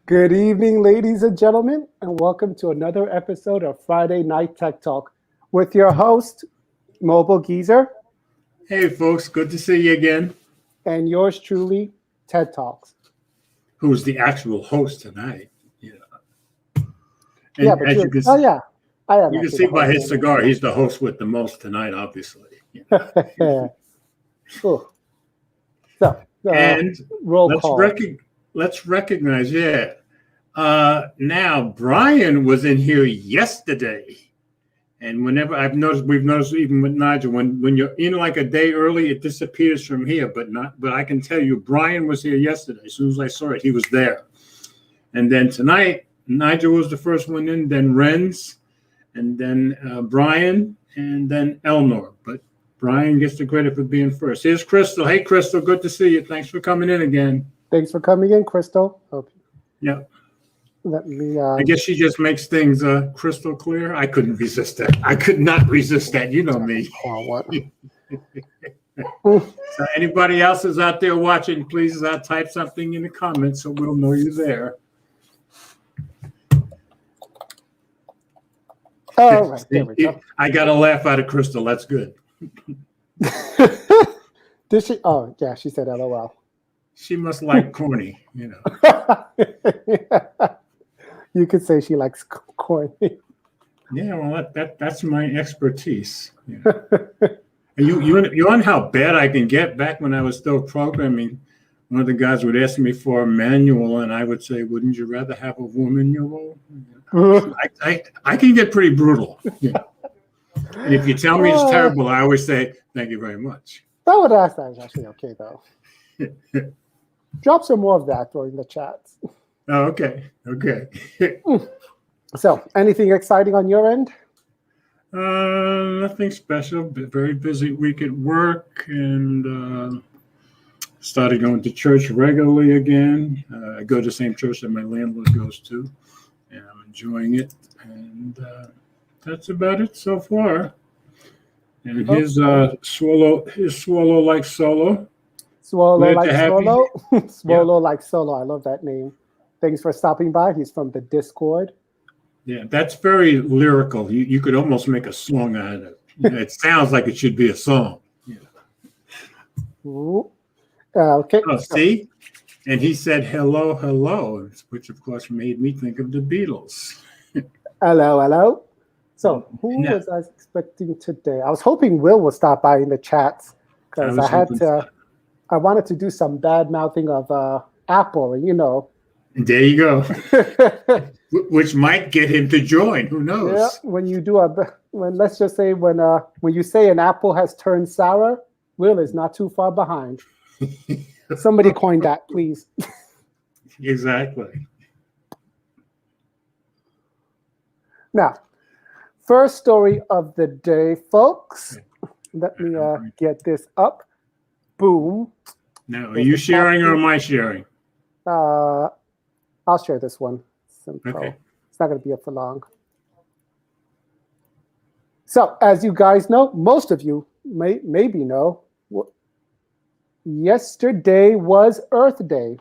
Good evening, ladies and gentlemen, and welcome to another episode of Friday Night Tech Talk with your host, Mobile Geezer, Hey, folks, good to see you again. and yours truly, TED Talks. Who's the actual host tonight? And Yeah, but as you, oh yeah, I am you can actually see the by host. his cigar, he's the host with the most tonight, obviously. Cool. So, And roll let's call. let's recognize, now Brian was in here yesterday, and whenever we've noticed even with Nigel, when you're in like a day early, it disappears from here. But I can tell you, Brian was here yesterday. As soon as I saw it, he was there. And then tonight, Nigel was the first one in, then Renz, and then Brian, and then Elnor. But Brian gets the credit for being first. Here's Crystal. Hey, Crystal, good to see you. Thanks for coming in again. Thanks for coming in, Crystal. Yeah. Let me. I guess she just makes things crystal clear. I couldn't resist that. I could not resist that. You know me. What? So anybody else is out there watching, please type something in the comments so we'll know you're there. All right, there we go. I got a laugh out of Crystal. That's good. Did she? Oh, yeah, she said LOL. She must like corny, you know. You could say she likes corny. Yeah, well, that's my expertise. You know. you on how bad I can get? Back when I was still programming, one of the guys would ask me for a manual, and I would say, "Wouldn't you rather have a woman in your role?" I can get pretty brutal. You know. And if you tell me it's terrible, I always say, "Thank you very much." I would ask that is actually okay, though. Drop some more of that during the chats. Oh, okay. So, anything exciting on your end? Nothing special. Very busy week at work, and started going to church regularly again. I go to the same church that my landlord goes to, and I'm enjoying it. And that's about it so far. And his swallow like solo. Swallow like solo. Swallow like solo. I love that name. Thanks for stopping by. He's from the Discord. Yeah, that's very lyrical. You could almost make a song out of it. You know, it sounds like it should be a song. Yeah. Okay. Oh, see? And he said, hello, hello, which, of course, made me think of the Beatles. Hello. So, who was I expecting today? I was hoping Will would stop by in the chats because I wanted to do some bad mouthing of Apple, and you know. There you go. Which might get him to join. Who knows? Yeah, when you do let's just say when you say an apple has turned sour, Will is not too far behind. Somebody coined that, please. Exactly. Now, first story of the day, folks. Let me get this up. Boom. Now, are you sharing or am I sharing? I'll share this one. Simple. Okay. It's not going to be up for long. So, as you guys know, most of you maybe know, yesterday was Earth Day.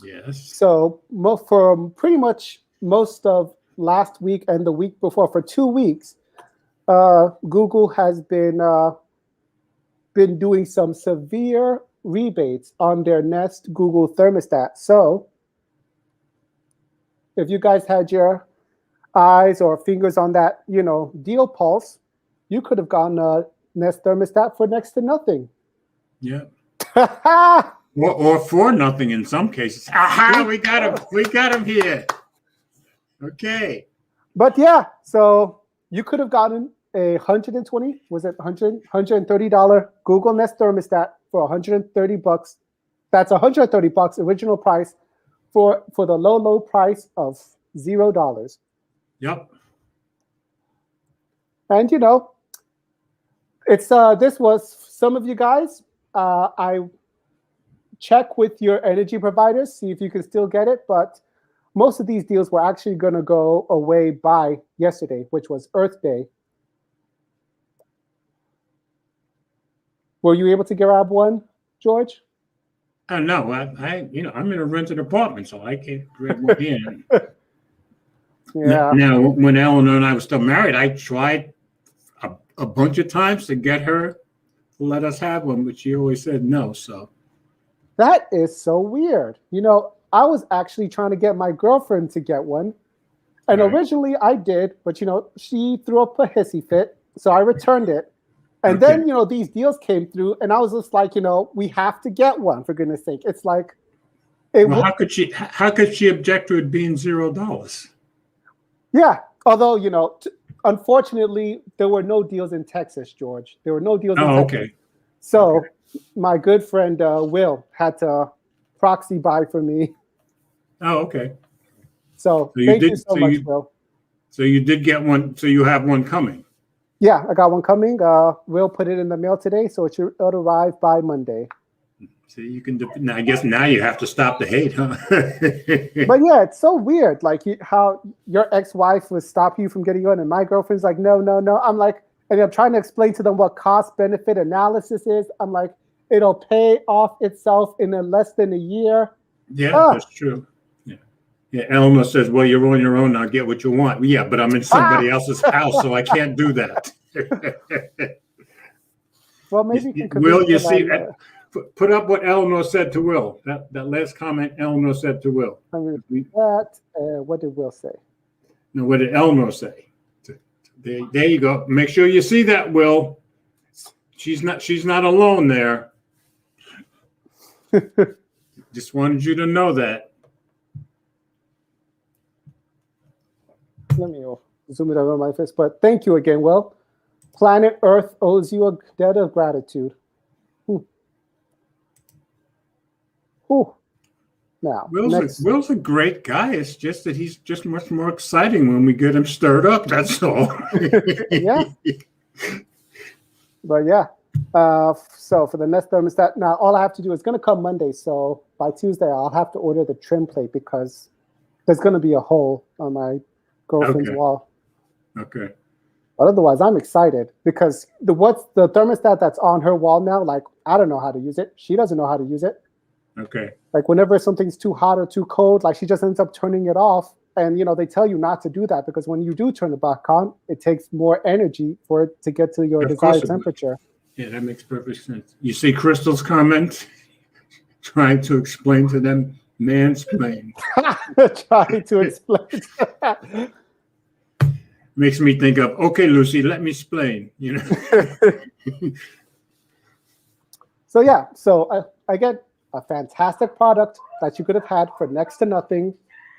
Yes. So, for pretty much most of last week and the week before, for 2 weeks, Google has been doing some severe rebates on their Nest Google thermostat. So, if you guys had your eyes or fingers on that, deal pulse, you could have gotten a Nest thermostat for next to nothing. Yeah. or for nothing in some cases. Aha! We got him. We got him here. Okay. But yeah, so you could have gotten a $130 Google Nest thermostat for $130. That's $130 original price. For the low price of $0. Yep. And it's this was some of you guys. I check with your energy providers, see if you can still get it. But most of these deals were actually going to go away by yesterday, which was Earth Day. Were you able to grab one, George? I don't know. I'm in a rented apartment, so I can't grab one in. Yeah. Now, when Eleanor and I were still married, I tried a bunch of times to get her to let us have one, but she always said no. So That is so weird. I was actually trying to get my girlfriend to get one. And right. originally I did, but she threw up a hissy fit, so I returned it. And Okay. then these deals came through, and I was just like, we have to get one, for goodness sake. It's like, Well, how could she object to it being $0? Yeah. Although unfortunately, there were no deals in Texas, George. There were no deals in Texas. Okay. So Okay. my good friend Will had to proxy buy for me. Oh, okay. So thank you so much, Will. So you did get one. So you have one coming. Yeah, I got one coming. Will put it in the mail today, so it'll arrive by Monday. So you can. I guess now you have to stop the hate, huh? But yeah, it's so weird, like how your ex-wife would stop you from getting one, and my girlfriend's like, no, no, no. I'm like, and I'm trying to explain to them what cost-benefit analysis is. I'm like, it'll pay off itself in less than a year. Yeah, that's true. Yeah, Eleanor says, well, you're on your own now. Get what you want. Yeah, but I'm in somebody else's house, so I can't do that. Well, maybe you can Will, you see, put up what Eleanor said to Will. That last comment Eleanor said to Will. What did Will say? No, what did Eleanor say? There you go. Make sure you see that, Will. She's not alone there. Just wanted you to know that. Let me zoom it over my face. But thank you again, Will. Planet Earth owes you a debt of gratitude. Now, Will's a great guy. It's just that he's just much more exciting when we get him stirred up. That's all. Yeah. But yeah. So for the Nest thermostat, now all I have to do is going to come Monday. So by Tuesday, I'll have to order the trim plate because there's going to be a hole on my girlfriend's wall. Okay. But otherwise, I'm excited because the thermostat that's on her wall now, like, I don't know how to use it. She doesn't know how to use it. Okay. Like whenever something's too hot or too cold, like she just ends up turning it off. And, they tell you not to do that because when you do turn it back on, it takes more energy for it to get to your desired temperature. Yeah, that makes perfect sense. You see Crystal's comment? Trying to explain to them, mansplain. Trying to explain. Makes me think of, okay, Lucy, let me explain. So yeah, I get a fantastic product that you could have had for next to nothing,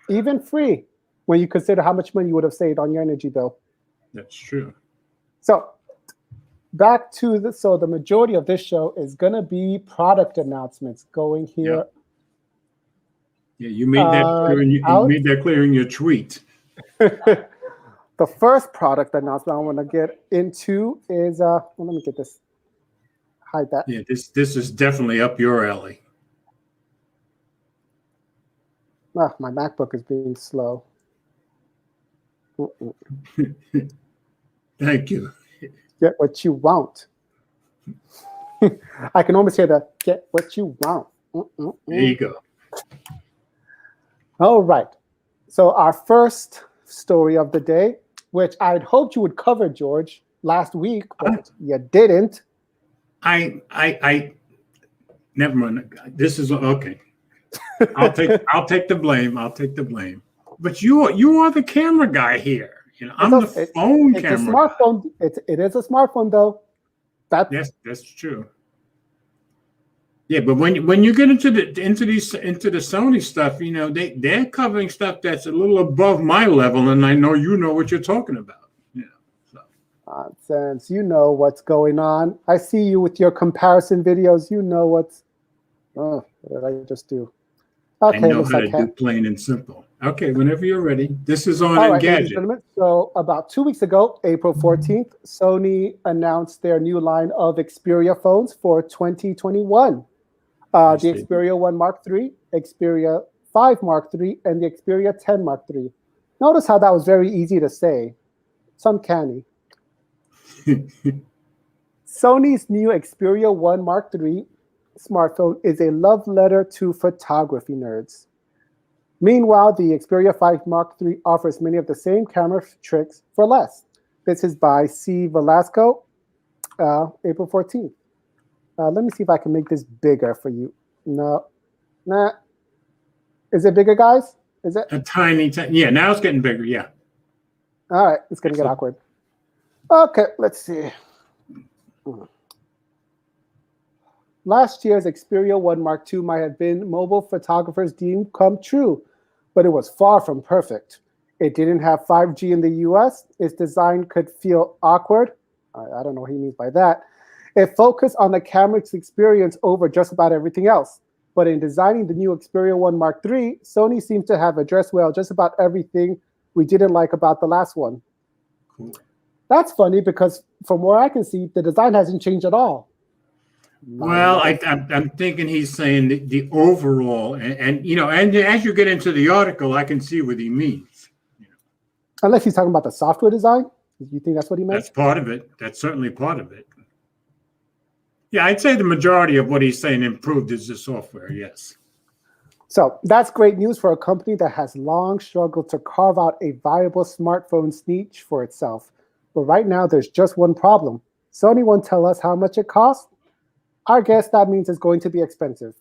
even free, when you consider how much money you would have saved on your energy bill. That's true. So back to the majority of this show is going to be product announcements going here. Yeah, you made that clear. You made that clear in your tweet. The first product announcement I want to get into is let me get this. Hide that. Yeah, this is definitely up your alley. My MacBook is being slow. Thank you. Get what you want. I can almost hear the get what you want. There you go. All right. So our first story of the day, which I'd hoped you would cover, George, last week, but you didn't. I never mind. This is okay. I'll take the blame. I'll take the blame. But you are the camera guy here. I'm the phone camera. It's a smartphone. It is a smartphone, though. Yes, that's true. Yeah, but when you get into the Sony stuff, they're covering stuff that's a little above my level, and I know you know what you're talking about. Nonsense. You know what's going on. I see you with your comparison videos. You know what's. Oh, what did I just do? Okay, I know how to do plain and simple. Okay, whenever you're ready. This is on Engadget. So about 2 weeks ago, April 14th, Sony announced their new line of Xperia phones for 2021. The Xperia 1 Mark III, Xperia 5 Mark III, and the Xperia 10 Mark III. Notice how that was very easy to say. It's uncanny. Sony's new Xperia 1 Mark III smartphone is a love letter to photography nerds. Meanwhile, the Xperia 5 Mark III offers many of the same camera tricks for less. This is by C. Velasco, April 14th. Let me see if I can make this bigger for you. No, nah. Is it bigger, guys? Is it? A tiny. Yeah, now it's getting bigger. Yeah. All right, it's going to get awkward. Okay, let's see. Last year's Xperia 1 Mark II might have been mobile photographers' dream come true, but it was far from perfect. It didn't have 5G in the US. Its design could feel awkward. I don't know what he means by that. It focused on the camera's experience over just about everything else. But in designing the new Xperia 1 Mark III, Sony seems to have addressed well just about everything we didn't like about the last one. Cool. That's funny because from where I can see, the design hasn't changed at all. Well, I'm thinking he's saying the overall, and as you get into the article, I can see what he means. Unless he's talking about the software design. You think that's what he meant? That's part of it. That's certainly part of it. Yeah, I'd say the majority of what he's saying improved is the software, yes. So that's great news for a company that has long struggled to carve out a viable smartphone niche for itself. But right now, there's just one problem. Sony won't tell us how much it costs. I guess that means it's going to be expensive.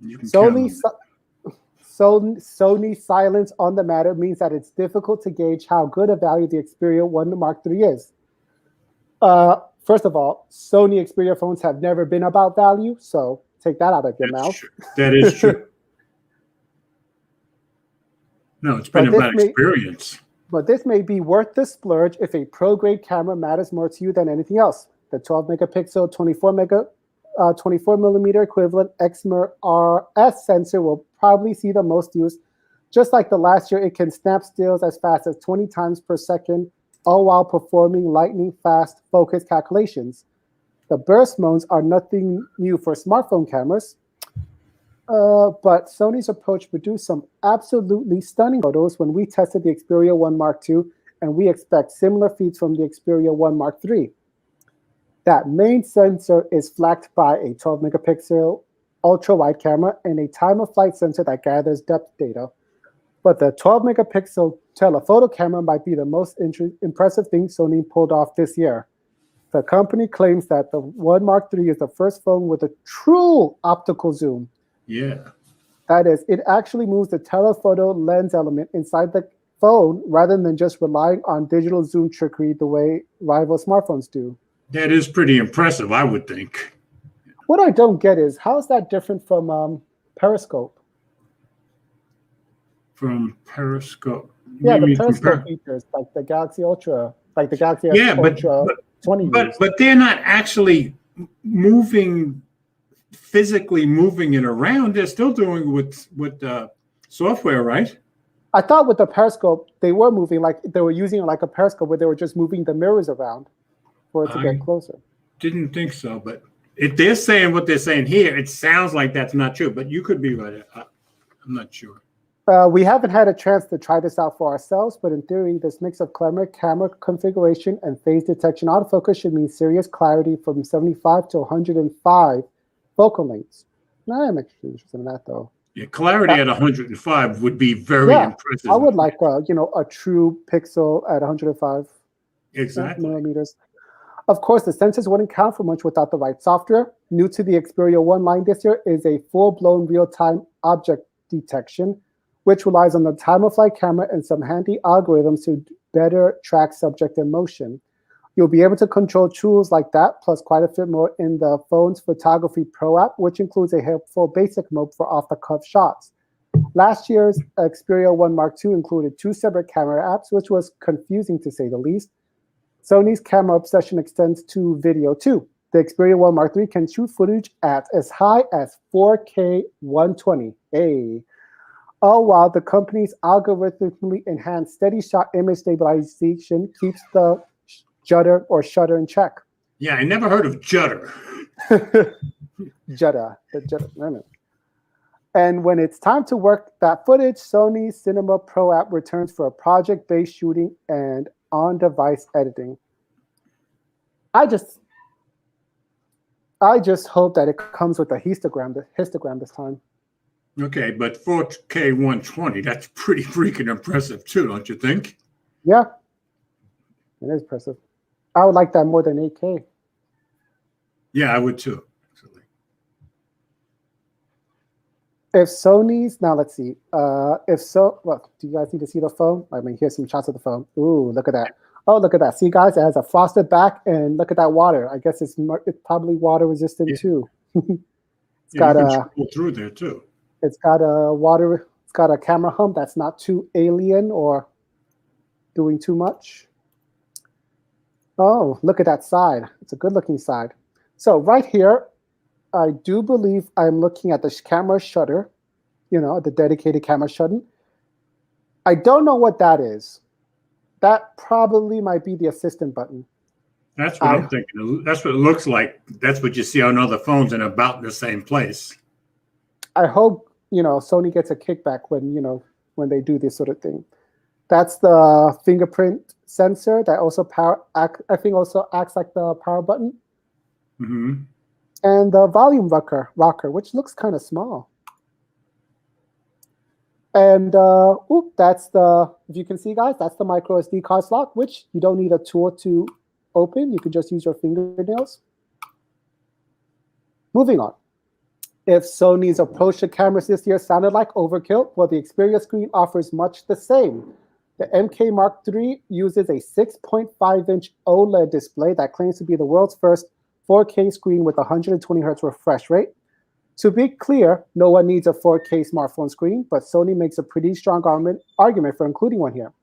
Sony's silence on the matter means that it's difficult to gauge how good a value the Xperia 1 Mark III is. First of all, Sony Xperia phones have never been about value, so take that out of your mouth. True. That is true. No, it's been about experience. But this may be worth the splurge if a pro-grade camera matters more to you than anything else. The 12-megapixel, 24 millimeter equivalent Exmor RS sensor will probably see the most use. Just like the last year, it can snap stills as fast as 20 times per second, all while performing lightning-fast focus calculations. The burst modes are nothing new for smartphone cameras, but Sony's approach produced some absolutely stunning photos when we tested the Xperia 1 Mark II, and we expect similar feats from the Xperia 1 Mark III. That main sensor is flanked by a 12-megapixel ultra-wide camera and a time-of-flight sensor that gathers depth data. But the 12-megapixel telephoto camera might be the most impressive thing Sony pulled off this year. The company claims that the 1 Mark III is the first phone with a true optical zoom. Yeah. That is, it actually moves the telephoto lens element inside the phone rather than just relying on digital zoom trickery the way rival smartphones do. That is pretty impressive, I would think. What I don't get is, how is that different from Periscope? From Periscope? Yeah, the Periscope features, like the Galaxy Ultra, like the Galaxy S Ultra 20. But they're not actually physically moving it around. They're still doing with software, right? I thought with the Periscope, they were moving, like they were using it like a Periscope where they were just moving the mirrors around for it to get closer. Didn't think so, but if they're saying what they're saying here, it sounds like that's not true, but you could be right. I'm not sure. We haven't had a chance to try this out for ourselves, but in theory, this mix of clever camera configuration and phase detection autofocus should mean serious clarity from 75 to 105 focal lengths. I am actually interested in that, though. Yeah, clarity at 105 would be very impressive. I would like, a true pixel at 105 millimeters. Of course, the sensors wouldn't count for much without the right software. New to the Xperia 1 line this year is a full-blown real-time object detection, which relies on the time-of-flight camera and some handy algorithms to better track subject in motion. You'll be able to control tools like that, plus quite a bit more in the phone's Photography Pro app, which includes a helpful basic mode for off-the-cuff shots. Last year's Xperia 1 Mark II included 2 separate camera apps, which was confusing to say the least. Sony's camera obsession extends to video too. The Xperia 1 Mark III can shoot footage at as high as 4K 120. All while the company's algorithmically enhanced steady shot image stabilization keeps the shutter in check. Yeah, I never heard of judder. Judder. And when it's time to work that footage, Sony's Cinema Pro app returns for a project-based shooting and on-device editing. I I just hope that it comes with a histogram this time. Okay, but 4K 120, that's pretty freaking impressive too, don't you think? Yeah, it is impressive. I would like that more than 8K. Yeah, I would too. If Sony's, now let's see. Well, do you guys need to see the phone? I mean, here's some shots of the phone. Ooh, look at that. Oh, look at that. See, guys, it has a frosted back, and look at that water. I guess it's probably water resistant too. It's got you can scroll through there too. It's got a camera hump that's not too alien or doing too much. Oh, look at that side. It's a good looking side. So right here, I do believe I'm looking at the camera shutter, the dedicated camera shutter. I don't know what that is. That probably might be the assistant button. That's what I'm thinking. That's what it looks like. That's what you see on other phones in about the same place. I hope, Sony gets a kickback when they do this sort of thing. That's the fingerprint sensor that also also acts like the power button. Mm-hmm. And the volume rocker, which looks kind of small. And if you can see, guys, that's the micro SD card slot, which you don't need a tool to open. You can just use your fingernails. Moving on. If Sony's approach to cameras this year sounded like overkill, well, the Xperia screen offers much the same. The MK Mark III uses a 6.5-inch OLED display that claims to be the world's first 4K screen with 120 Hz refresh rate. To be clear, no one needs a 4K smartphone screen, but Sony makes a pretty strong argument for including one here.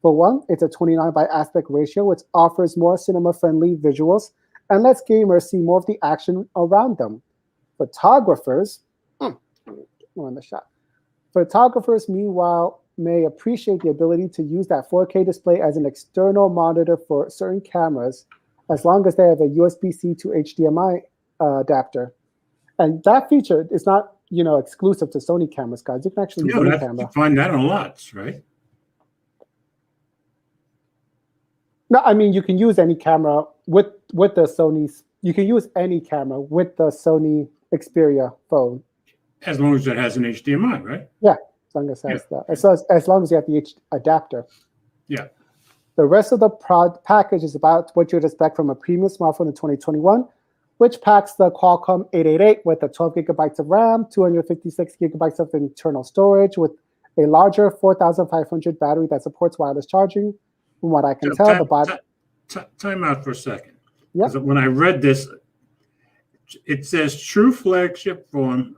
For one, it's a 29 by aspect ratio, which offers more cinema-friendly visuals and lets gamers see more of the action around them. Photographers, Photographers, meanwhile, may appreciate the ability to use that 4K display as an external monitor for certain cameras, as long as they have a USB-C to HDMI adapter. And that feature is not, exclusive to Sony cameras, guys. You can actually use any camera. You find that on lots, right? No, I mean, you can use any camera with the Sony's. You can use any camera with the Sony Xperia phone. As long as it has an HDMI, right? Yeah, as long as it has that. As long as you have the adapter. Yeah. The rest of the package is about what you'd expect from a premium smartphone in 2021, which packs the Qualcomm 888 with a 12 gigabytes of RAM, 256 gigabytes of internal storage, with a larger 4,500 battery that supports wireless charging. From what I can tell, the body. Time out for a second. Yeah. When I read this, it says true flagship phone.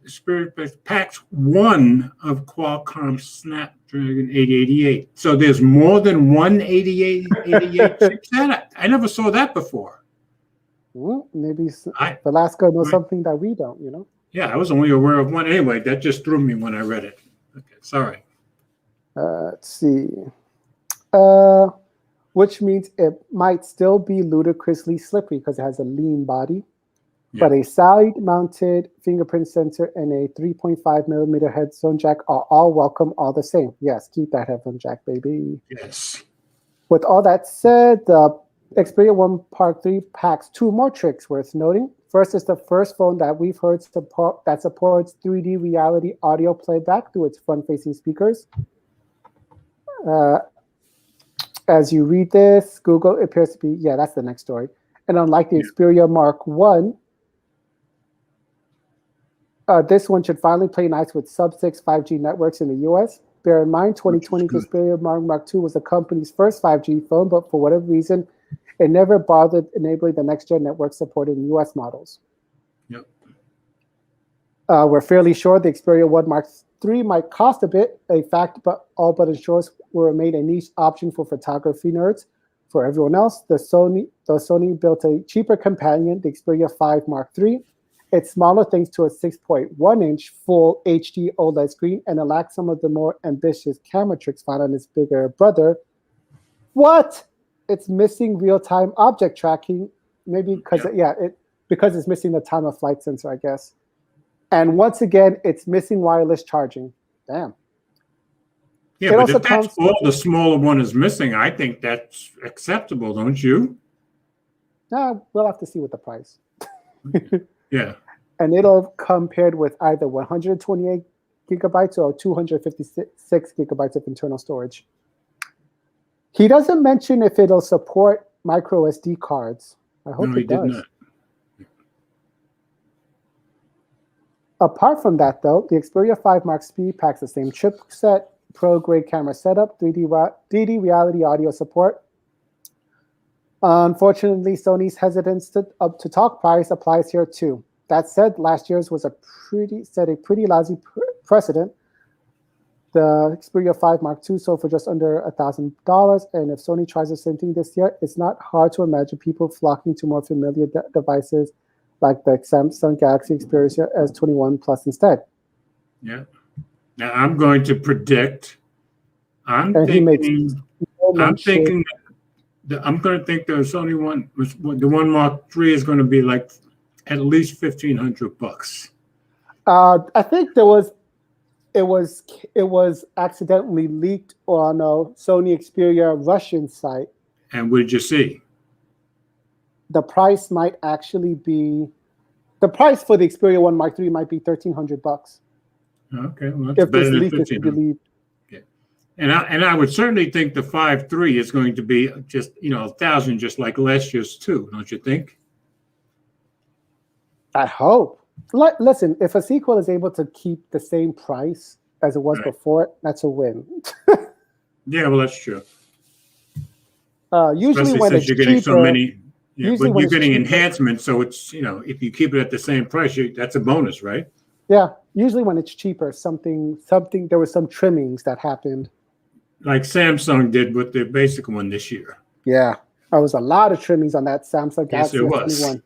Spirit packs one of Qualcomm Snapdragon 888. So there's more than one 88 chipset. I never saw that before. Well, maybe Velasco knows something that we don't, Yeah, I was only aware of one. Anyway, that just threw me when I read it. Okay, sorry. Let's see. Which means it might still be ludicrously slippery because it has a lean body. Yeah. But a side-mounted fingerprint sensor and a 3.5 millimeter headphone jack are all welcome all the same. Yes, keep that headphone jack, baby. Yes. With all that said, the Xperia 1 Mark III packs two more tricks worth noting. First is the first phone that we've heard that supports 3D reality audio playback through its front-facing speakers. As you read this, Google appears to be, that's the next story. And unlike the Xperia Mark I, this one should finally play nice with sub-6 5G networks in the US. Bear in mind, 2020's Xperia Mark II was the company's first 5G phone, but for whatever reason, it never bothered enabling the next-gen network supported in US models. Yep. We're fairly sure the Xperia 1 Mark III might cost a bit, a fact, but all but ensures will remain a niche option for photography nerds. For everyone else, the Sony built a cheaper companion, the Xperia 5 Mark III. It's smaller thanks to a 6.1-inch full HD OLED screen, and it lacks some of the more ambitious camera tricks found on its bigger brother. What? It's missing real-time object tracking, maybe because because it's missing the time of flight sensor, I guess. And once again, it's missing wireless charging. Damn. Yeah, but if that's all the smaller one is missing, I think that's acceptable, don't you? We'll have to see with the price. Yeah. And it'll come paired with either 128 gigabytes or 256 gigabytes of internal storage. He doesn't mention if it'll support micro SD cards. I hope No, he it did does. not. Apart from that, though, the Xperia 5 Mark III packs the same chipset, pro-grade camera setup, 3D reality audio support. Unfortunately, Sony's hesitance to talk price applies here too. That said, last year's was a pretty lousy precedent. The Xperia 5 Mark II sold for just under $1,000, and if Sony tries the same thing this year, it's not hard to imagine people flocking to more familiar devices like the Samsung Galaxy Xperia S21 Plus instead. Yeah. Now I'm going to predict. I'm going to think the Sony one, the one Mark III, is going to be like at least $1,500. I think it was accidentally leaked on a Sony Xperia Russian site. And what did you see? The price might actually be, the price for the Xperia 1 Mark III might be $1,300. Okay, well, that's better than $1,500. Okay. And I would certainly think the 5.3 is going to be just $1,000, just like last year's too, don't you think? I hope. Listen, if a sequel is able to keep the same price as it was before, that's a win. Yeah, well, that's true. Usually especially when since it's you're getting cheaper, so many. Yeah, usually but when you're it's getting cheaper, enhancements, so it's if you keep it at the same price, that's a bonus, right? Yeah, usually when it's cheaper, something there was some trimmings that happened. Like Samsung did with the basic one this year. Yeah, there was a lot of trimmings on that Samsung Galaxy S21.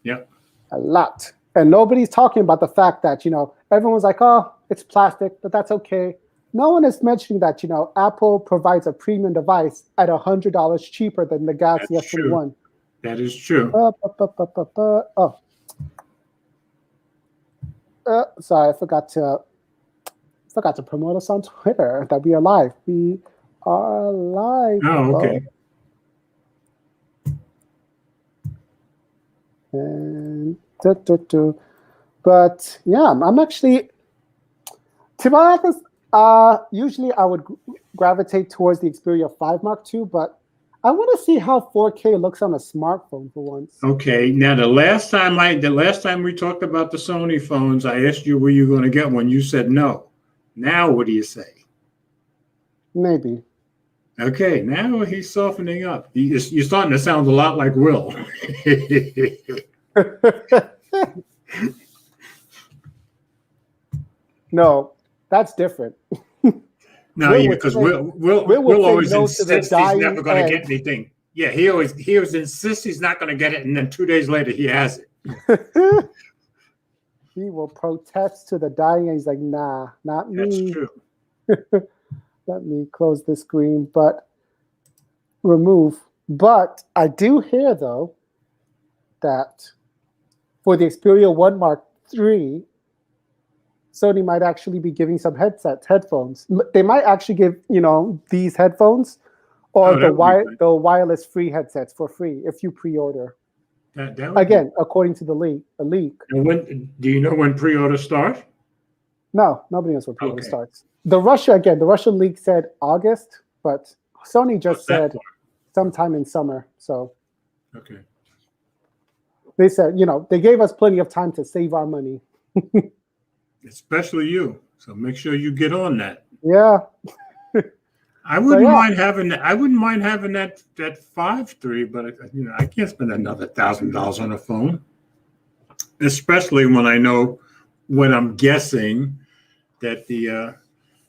Yep. A lot. And nobody's talking about the fact that, everyone's like, oh, it's plastic, but that's okay. No one is mentioning that, Apple provides a premium device at $100 cheaper than the Galaxy That's S21. True. That is true. Sorry, I forgot to promote us on Twitter that we are live. We are live. Oh, okay. And but yeah, I'm actually, to be honest, usually I would gravitate towards the Xperia 5 Mark II, but I want to see how 4K looks on a smartphone for once. Okay, now the last time we talked about the Sony phones, I asked you were you going to get one. You said no. Now what do you say? Maybe. Okay, now he's softening up. You're starting to sound a lot like Will. No, that's different. No, because Will always insists he's never going to get anything. Yeah, he always insists he's not going to get it, and then 2 days later he has it. He will protest to the dying end. He's like, nah, not me. That's true. Let me close the screen, but remove. But I do hear, though, that for the Xperia 1 Mark III, Sony might actually be giving some headphones. They might actually give, these headphones or the wireless free headsets for free if you pre-order. Again, according to the leak. And do you know when pre-orders start? No, nobody knows when pre-order starts. The Russia leak said August, but Sony just said sometime in summer. So they said, they gave us plenty of time to save our money. Especially you. So make sure you get on that. Yeah. I wouldn't mind having that. I wouldn't mind having that 5.3, but I can't spend another $1,000 on a phone. Especially when I know what I'm guessing that the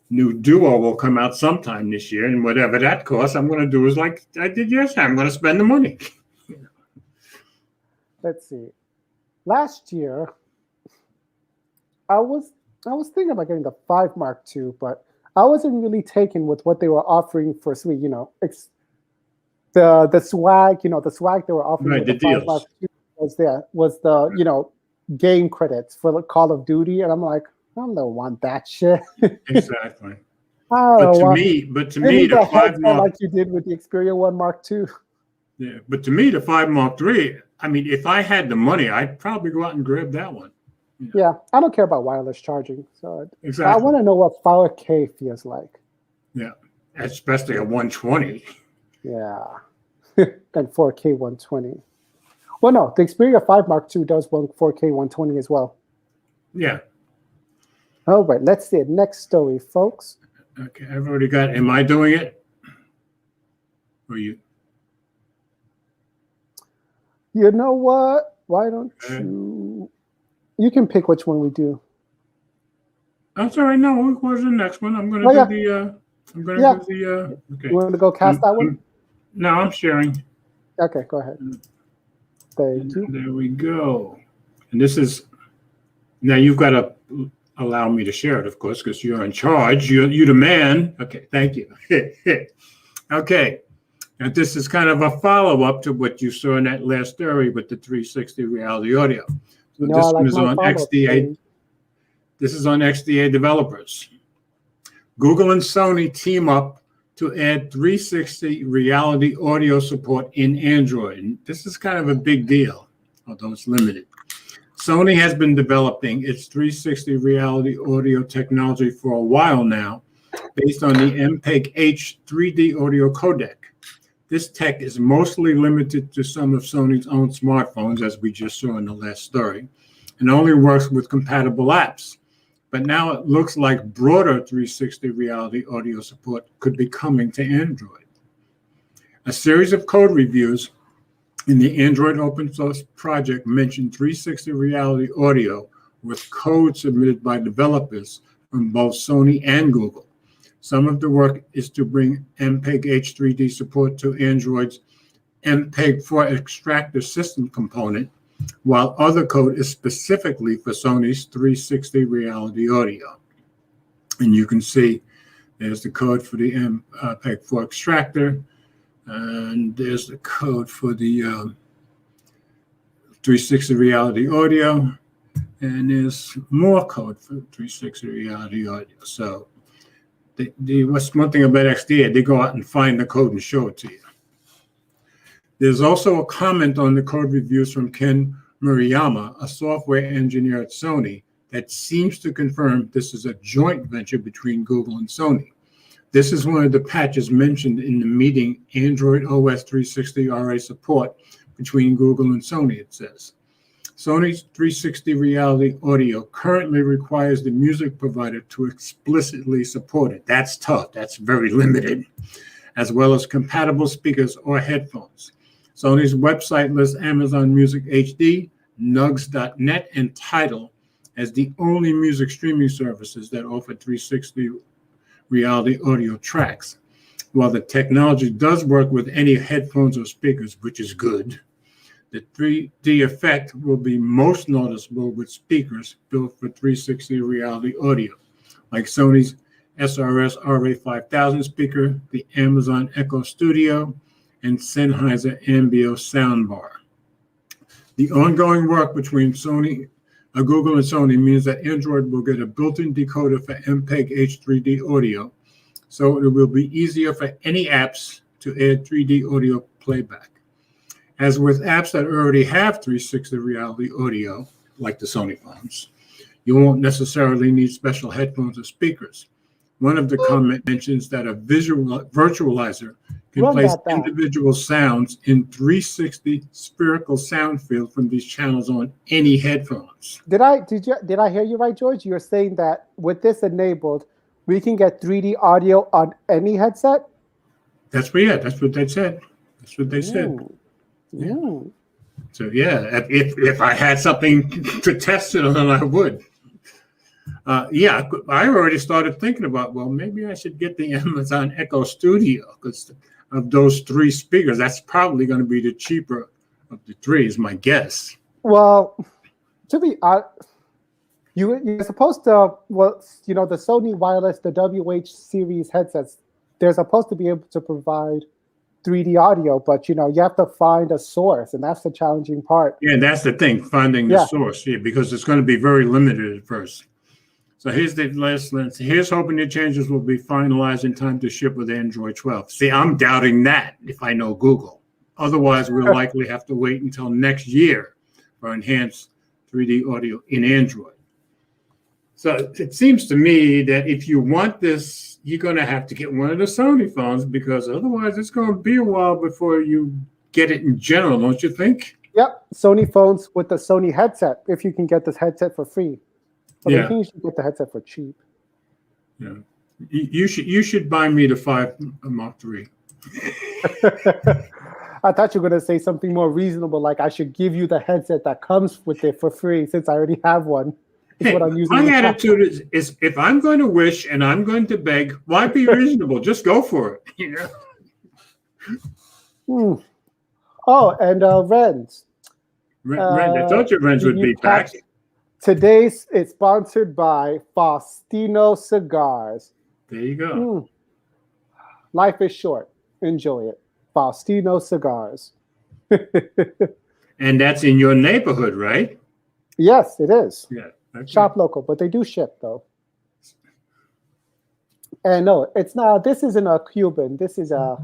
new Duo will come out sometime this year, and whatever that costs, I'm going to do is like I did yesterday. I'm going to spend the money. Let's see. Last year, I was thinking about getting the 5 Mark II, but I wasn't really taken with what they were offering for Sweet. The swag, the swag they were offering with the 5 Mark II was the game credits for the Call of Duty, and I'm like, I don't want that shit. Exactly. But to me, the 5 Mark, like you did with the Xperia 1 Mark II. Yeah, but to me, the 5 Mark III, I mean, if I had the money, I'd probably go out and grab that one. Yeah, I don't care about wireless charging. So Exactly. I want to know what 4K feels like. Yeah, especially a 120. Yeah, and 4K 120. Well, no, the Xperia 5 Mark II does 4K 120 as well. Yeah. All right, let's see it. Next story, folks. Okay, I've already got. Am I doing it? Or you? You know what? Why don't you? You can pick which one we do. That's all right. No, we'll go to the next one. I'm going to Oh, do yeah. the. I'm going to do the. Okay. You want to go cast that one? No, I'm sharing. Okay, go ahead. Thank you. There we go. And this is. Now you've got to allow me to share it, of course, because you're in charge. You're the man. Okay, thank you. Okay. Now this is kind of a follow-up to what you saw in that last story with the 360 reality audio. So this one is on XDA. This is on XDA developers. Google and Sony team up to add 360 reality audio support in Android. And this is kind of a big deal, although it's limited. Sony has been developing its 360 reality audio technology for a while now, based on the MPEG-H 3D audio codec. This tech is mostly limited to some of Sony's own smartphones, as we just saw in the last story, and only works with compatible apps. But now it looks like broader 360 reality audio support could be coming to Android. A series of code reviews in the Android open source project mentioned 360 reality audio with code submitted by developers from both Sony and Google. Some of the work is to bring MPEG-H 3D support to Android's MPEG-4 extractor system component, while other code is specifically for Sony's 360 reality audio. And you can see there's the code for the MPEG-4 extractor, and there's the code for the 360 reality audio, and there's more code for 360 reality audio. So what's one thing about XDA, they go out and find the code and show it to you. There's also a comment on the code reviews from Ken Murayama, a software engineer at Sony, that seems to confirm this is a joint venture between Google and Sony. This is one of the patches mentioned in the meeting Android OS 360 RA support between Google and Sony, it says. Sony's 360 reality audio currently requires the music provider to explicitly support it. That's tough. That's very limited, as well as compatible speakers or headphones. Sony's website lists Amazon Music HD, Nugs.net, and Tidal as the only music streaming services that offer 360 reality audio tracks. While the technology does work with any headphones or speakers, which is good, the 3D effect will be most noticeable with speakers built for 360 reality audio, like Sony's SRS RA5000 speaker, the Amazon Echo Studio, and Sennheiser Ambeo soundbar. The ongoing work between Google and Sony means that Android will get a built-in decoder for MPEG-H 3D audio, so it will be easier for any apps to add 3D audio playback. As with apps that already have 360 reality audio, like the Sony phones, you won't necessarily need special headphones or speakers. One of the comments mentions that a virtualizer can place individual sounds in 360 spherical sound field from these channels on any headphones. Did I hear you right, George? You're saying that with this enabled, we can get 3D audio on any headset? That's what they said. That's what they said. Yeah. So yeah, if I had something to test it on, I would. I already started thinking about, well, maybe I should get the Amazon Echo Studio because of those 3 speakers. That's probably going to be the cheaper of the 3, is my guess. Well, to be honest, you're supposed to, the Sony wireless, the WH series headsets, they're supposed to be able to provide 3D audio, but you have to find a source, and that's the challenging part. Yeah, that's the thing, finding the source. Yeah, because it's going to be very limited at first. So here's the last list. Here's hoping the changes will be finalized in time to ship with Android 12. See, I'm doubting that if I know Google. Otherwise, we'll likely have to wait until next year for enhanced 3D audio in Android. So it seems to me that if you want this, you're going to have to get one of the Sony phones, because otherwise it's going to be a while before you get it in general, don't you think? Yep, Sony phones with the Sony headset, if you can get this headset for free. But I think you should get the headset for cheap. Yeah. You should buy me the 5 Mark III. I thought you were going to say something more reasonable, like I should give you the headset that comes with it for free since I already have one. Hey, what I'm using. My attitude is if I'm going to wish and I'm going to beg, why be reasonable? Just go for it. You know? Oh, and Renz. I thought your Renz would be back. Today's it's sponsored by Faustino Cigars. There you go. Life is short. Enjoy it. Faustino Cigars. And that's in your neighborhood, right? Yes, it is. Yeah. Okay. Shop local, but they do ship though. And no, it's not. This isn't a Cuban. This is a.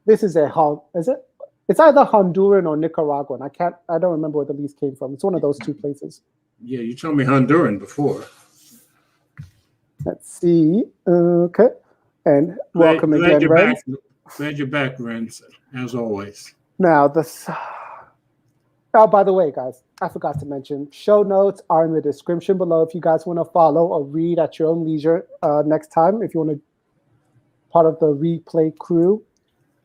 Is it? It's either Honduran or Nicaraguan. I don't remember where the lease came from. It's one of those two places. Yeah, you told me Honduran before. Let's see. Okay. And welcome again, Renz. Glad you're back, Renz, as always. Now, oh, by the way, guys, I forgot to mention, show notes are in the description below if you guys want to follow or read at your own leisure next time, if you want to part of the replay crew.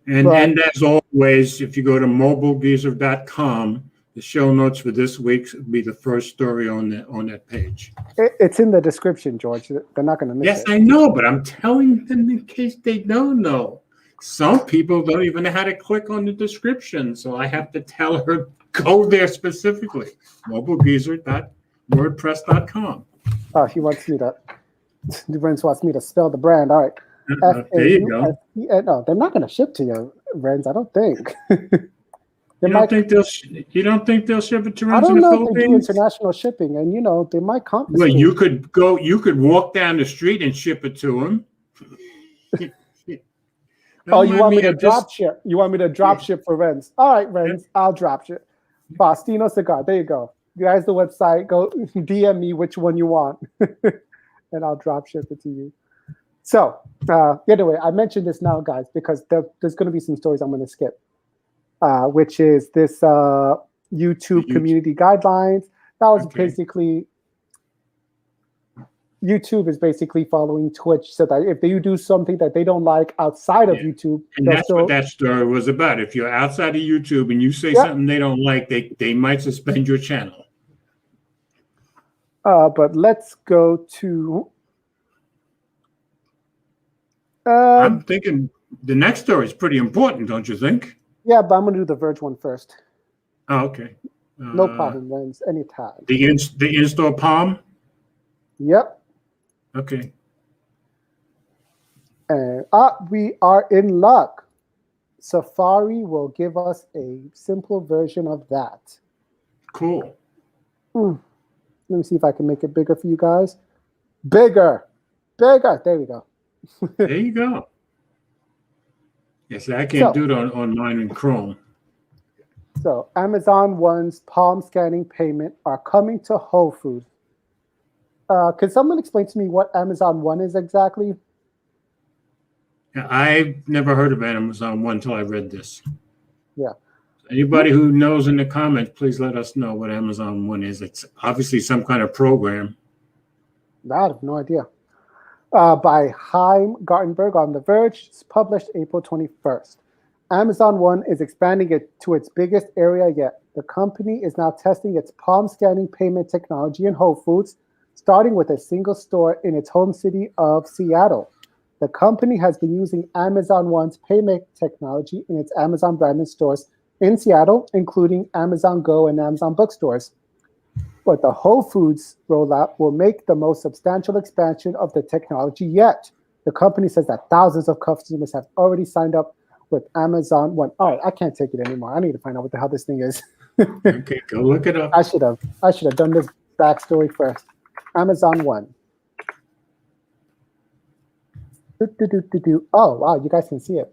And as always, if you go to mobilegeezer.com, the show notes for this week will be the first story on that page. It's in the description, George. They're not going to miss it. Yes, I know, but I'm telling them in case they don't know. Some people don't even know how to click on the description, so I have to tell her, go there specifically. mobilegeezer.wordpress.com. Oh, he wants me to. Renz wants me to spell the brand. All right. There you go. No, they're not going to ship to you, Renz. I don't think. You don't think they'll ship it to Renz in the Philippines? I don't know if they do international shipping, and they might confiscate. Well, you could walk down the street and ship it to them. Oh, you want me to drop ship? You want me to drop ship for Renz? All right, Renz, I'll drop ship. Faustino Cigar. There you go. You guys, the website. Go DM me which one you want, and I'll drop ship it to you. So, anyway, I mentioned this now, guys, because there's going to be some stories I'm going to skip, which is this YouTube community guidelines. That was basically. YouTube is basically following Twitch so that if they do something that they don't like outside of YouTube. And that's what that story was about. If you're outside of YouTube and you say something they don't like, they might suspend your channel. But let's go to... I'm thinking the next story is pretty important, don't you think? Yeah, but I'm going to do the Verge one first. Oh, okay. No problem, Renz. Anytime. The in-store Palm? Yep. Okay. And we are in luck. Safari will give us a simple version of that. Cool. Let me see if I can make it bigger for you guys. Bigger. There we go. There you go. Yes, I can't do it on mine in Chrome. So Amazon One's palm scanning payment are coming to Whole Foods. Can someone explain to me what Amazon One is exactly? I've never heard of Amazon One until I read this. Yeah. Anybody who knows in the comments, please let us know what Amazon One is. It's obviously some kind of program. I have no idea. By Chaim Gartenberg on The Verge. It's published April 21st. Amazon One is expanding it to its biggest area yet. The company is now testing its palm scanning payment technology in Whole Foods, starting with a single store in its home city of Seattle. The company has been using Amazon One's payment technology in its Amazon branded stores in Seattle, including Amazon Go and Amazon bookstores. But the Whole Foods rollout will make the most substantial expansion of the technology yet. The company says that thousands of customers have already signed up with Amazon One. All right, I can't take it anymore. I need to find out what the hell this thing is. Okay, go look it up. I should have done this backstory first. Amazon One. Oh, wow, you guys can see it.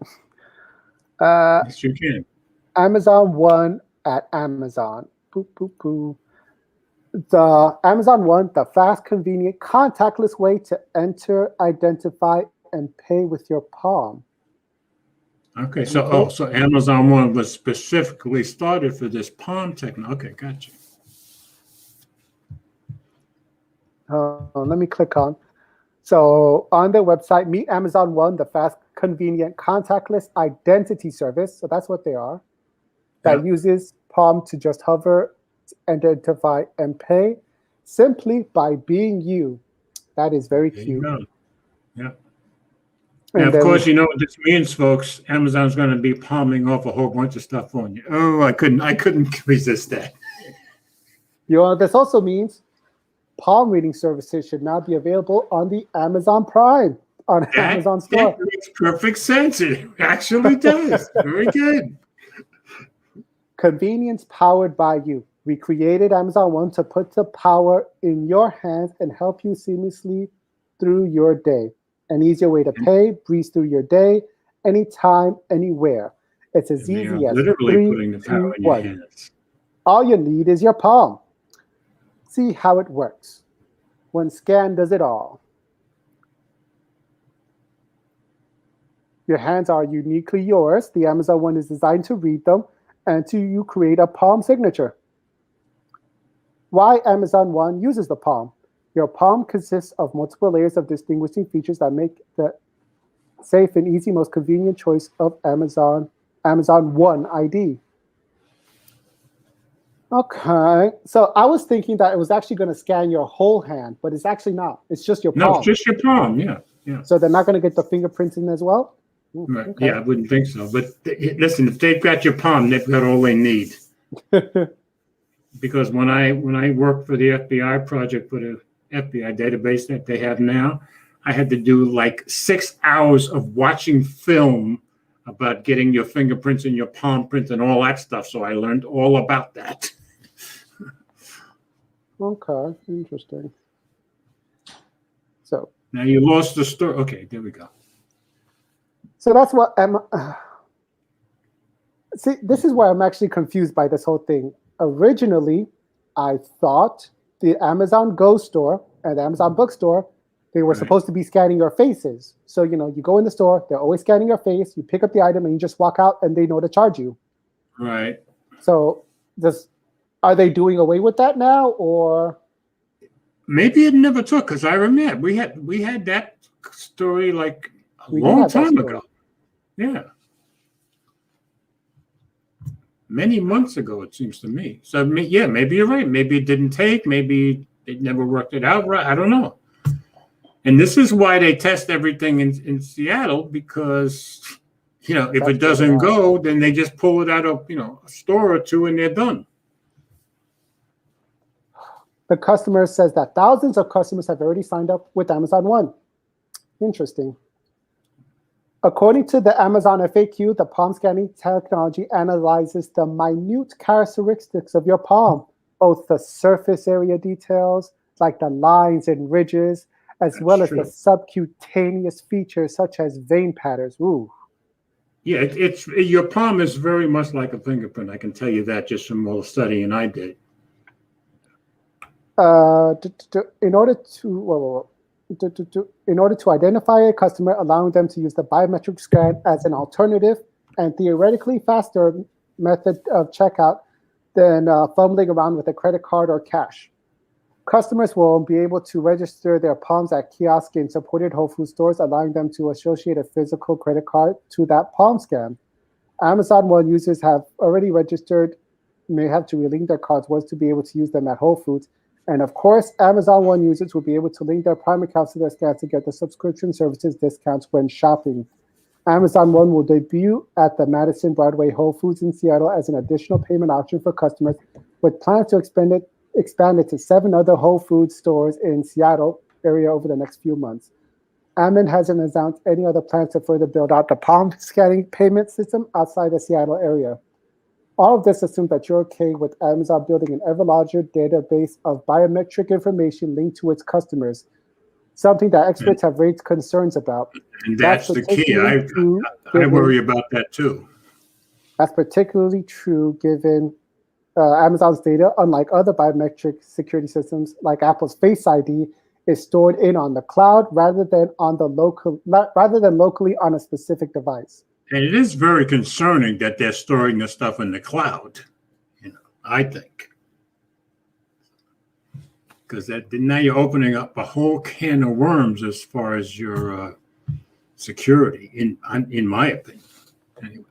Yes, you can. Amazon One at Amazon. Boop, boop, boop. The Amazon One, the fast, convenient, contactless way to enter, identify, and pay with your palm. Okay, so so Amazon One was specifically started for this palm technology. Okay, gotcha. Let me click on. So on their website, meet Amazon One, the fast, convenient, contactless identity service. So that's what they are. That uses palm to just hover, identify, and pay simply by being you. That is very cute. Yeah. And of course, you know what this means, folks. Amazon's going to be palming off a whole bunch of stuff on you. Oh, I couldn't resist that. You know, this also means palm reading services should now be available on the Amazon Prime on Amazon Store. That makes perfect sense. It actually does. Very good. Convenience powered by you. We created Amazon One to put the power in your hands and help you seamlessly through your day. An easier way to pay, breeze through your day, anytime, anywhere. It's as easy as literally putting the power in your hands. All you need is your palm. See how it works. One scan does it all. Your hands are uniquely yours. The Amazon One is designed to read them and to you create a palm signature. Why Amazon One uses the palm? Your palm consists of multiple layers of distinguishing features that make the safe and easy, most convenient choice of Amazon One ID. Okay, so I was thinking that it was actually going to scan your whole hand, but it's actually not. It's just your palm. No, it's just your palm, yeah. So they're not going to get the fingerprints in as well? Right. Okay. Yeah, I wouldn't think so. But listen, if they've got your palm, they've got all they need. Because when I worked for the FBI project for the FBI database that they have now, I had to do like 6 hours of watching film about getting your fingerprints and your palm print and all that stuff. So I learned all about that. Okay, interesting. So now you lost the story. Okay, there we go. So that's what see, this is where I'm actually confused by this whole thing. Originally, I thought the Amazon Go store and the Amazon bookstore, they were supposed to be scanning your faces. So, you know, you go in the store, they're always scanning your face, you pick up the item and you just walk out and they know to charge you. Right. So are they doing away with that now, or? Maybe it never took, because I remember we had that story like a long time ago. Yeah. Many months ago, it seems to me. So, yeah, maybe you're right. Maybe it didn't take. Maybe it never worked it out right. I don't know. And this is why they test everything in Seattle, because, you know, if it doesn't go, then they just pull it out of, you know, a store or two and they're done. The customer says that thousands of customers have already signed up with Amazon One. Interesting. According to the Amazon FAQ, the palm scanning technology analyzes the minute characteristics of your palm, both the surface area details, like the lines and ridges, as well as the subcutaneous features such as vein patterns. Ooh. Yeah, it's your palm is very much like a fingerprint. I can tell you that just from all the studying I did. In order to identify a customer, allowing them to use the biometric scan as an alternative and theoretically faster method of checkout than fumbling around with a credit card or cash. Customers will be able to register their palms at kiosks in supported Whole Foods stores, allowing them to associate a physical credit card to that palm scan. Amazon One users have already registered, may have to relink their cards once to be able to use them at Whole Foods. And of course, Amazon One users will be able to link their Prime accounts to their scans to get the subscription services discounts when shopping. Amazon One will debut at the Madison Broadway Whole Foods in Seattle as an additional payment option for customers, with plans to expand it to 7 other Whole Foods stores in Seattle area over the next few months. Ammon hasn't announced any other plans to further build out the palm scanning payment system outside the Seattle area. All of this assumes that you're okay with Amazon building an ever larger database of biometric information linked to its customers, something that experts have raised concerns about. And that's the key. I worry about that too. That's particularly true given Amazon's data, unlike other biometric security systems like Apple's Face ID, is stored on the cloud rather than locally on a specific device. And it is very concerning that they're storing the stuff in the cloud. I think, because now you're opening up a whole can of worms as far as your security, in my opinion. Anyway,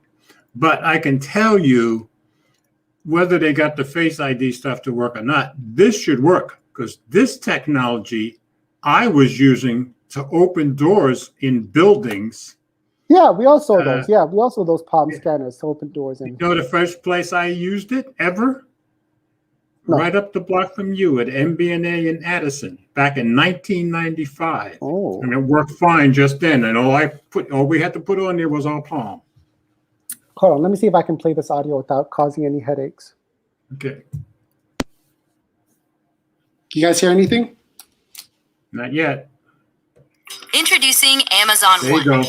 but I can tell you, whether they got the Face ID stuff to work or not, this should work, because this technology I was using to open doors in buildings. Yeah, we all saw those. Yeah, we also those palm scanners to open doors in. You know the first place I used it ever? No. Right up the block from you at MBNA in Addison back in 1995. Oh. And it worked fine just then. And all we had to put on there was our palm. Hold on, let me see if I can play this audio without causing any headaches. Okay. You guys hear anything? Not yet. Introducing Amazon There you One, go.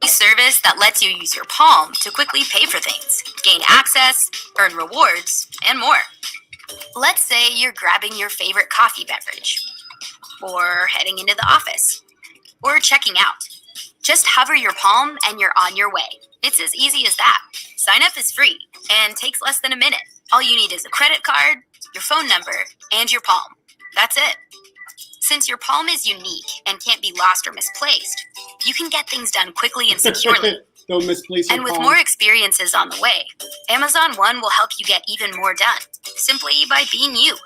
a service that lets you use your palm to quickly pay for things, gain access, earn rewards, and more. Let's say you're grabbing your favorite coffee beverage, or heading into the office, or checking out. Just hover your palm and you're on your way. It's as easy as that. Sign up is free and takes less than a minute. All you need is a credit card, your phone number, and your palm. That's it. Since your palm is unique and can't be lost or misplaced, you can get things done quickly and securely. Don't misplace your And with palm. more experiences on the way, Amazon One will help you get even more done, simply by being you.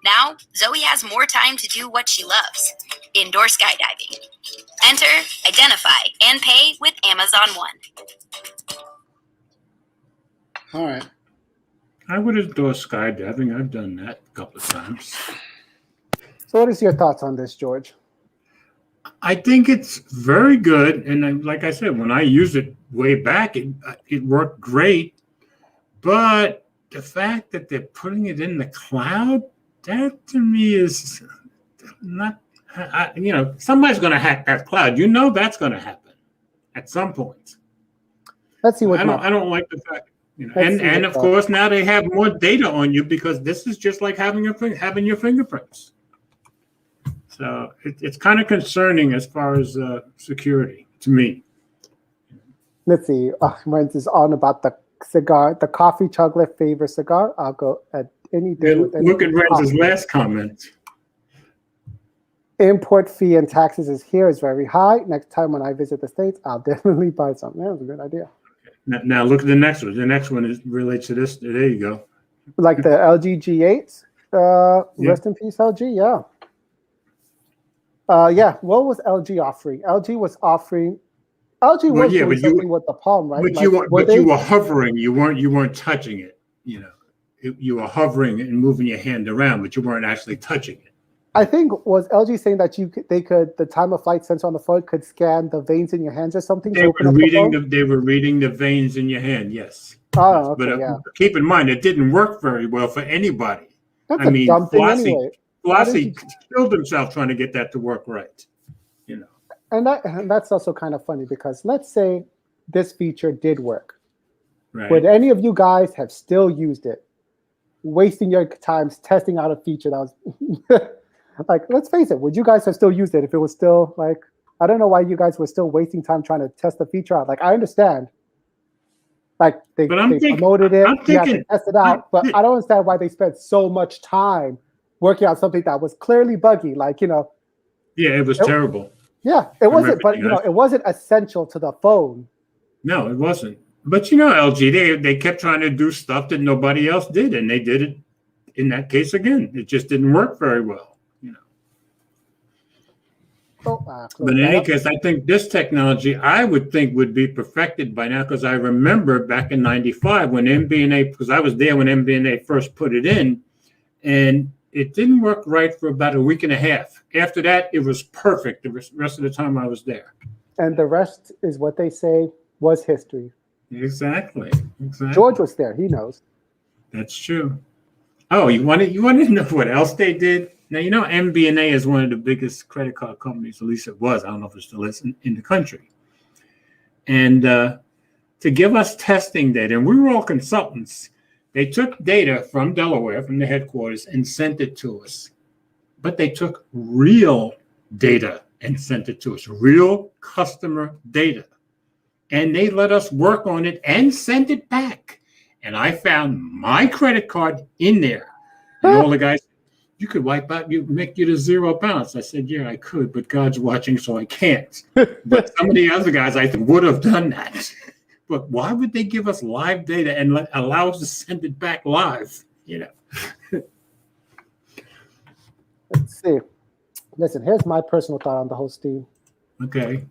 Now, Zoe has more time to do what she loves, indoor skydiving. Enter, identify, and pay with Amazon One. All right. I would adore skydiving. I've done that a couple of times. So what is your thoughts on this, George? I think it's very good. And like I said, when I used it way back, it worked great. But the fact that they're putting it in the cloud, that to me is not, somebody's going to hack that cloud. That's going to happen at some point. Let's see what I don't like the fact, and of course now they have more data on you, because this is just like having your fingerprints. So it's kind of concerning as far as security to me. Let's see. When this is on about the cigar, the coffee chocolate flavor cigar, I'll go at any day. Look at Renz's last comment. Import fee and taxes is very high. Next time when I visit the States, I'll definitely buy something. That's a good idea. Now look at the next one. The next one relates to this. There you go. Like the LG G8. Rest in peace, LG. Yeah. What was LG offering? LG was doing something with the palm, right? But you were hovering. You weren't touching it. You were hovering and moving your hand around, but you weren't actually touching it. I think was LG saying that the time of flight sensor on the phone could scan the veins in your hands or something. They were reading the veins in your hand. Yes. Oh, okay, but keep in mind, it didn't work very well for anybody. That's a dumb thing anyway. Flossie killed himself trying to get that to work right. And that's also kind of funny, because let's say this feature did work. Right. Would any of you guys have still used it, wasting your time testing out a feature that was like, let's face it, would you guys have still used it if it was still like, I don't know why you guys were still wasting time trying to test the feature out. Like, I understand. Like they promoted it, you have to test it out, but I don't understand why they spent so much time working on something that was clearly buggy. Like, Yeah, it was terrible. Yeah, it wasn't, but it wasn't essential to the phone. No, it wasn't. But LG, they kept trying to do stuff that nobody else did, and they did it in that case again. It just didn't work very well. But in any case, I think this technology, I would think, would be perfected by now, because I remember back in 95 when MBNA, because I was there when MBNA first put it in, and it didn't work right for about a week and a half. After that, it was perfect the rest of the time I was there. And the rest is what they say was history. Exactly. George was there. He knows. That's true. Oh, you want to know what else they did? Now, MBNA is one of the biggest credit card companies, at least it was. I don't know if it still is in the country. And to to give us testing data, and we were all consultants. They took data from Delaware, from the headquarters, and sent it to us. But they took real data and sent it to us, real customer data. And they let us work on it and send it back. And I found my credit card in there. And all the guys, you could wipe out, you make it a zero balance. I said, yeah, I could, but God's watching, so I can't. But some of the other guys, I think, would have done that. But why would they give us live data and allow us to send it back live? You know. Let's see. Listen, here's my personal thought on the whole Steve. Okay.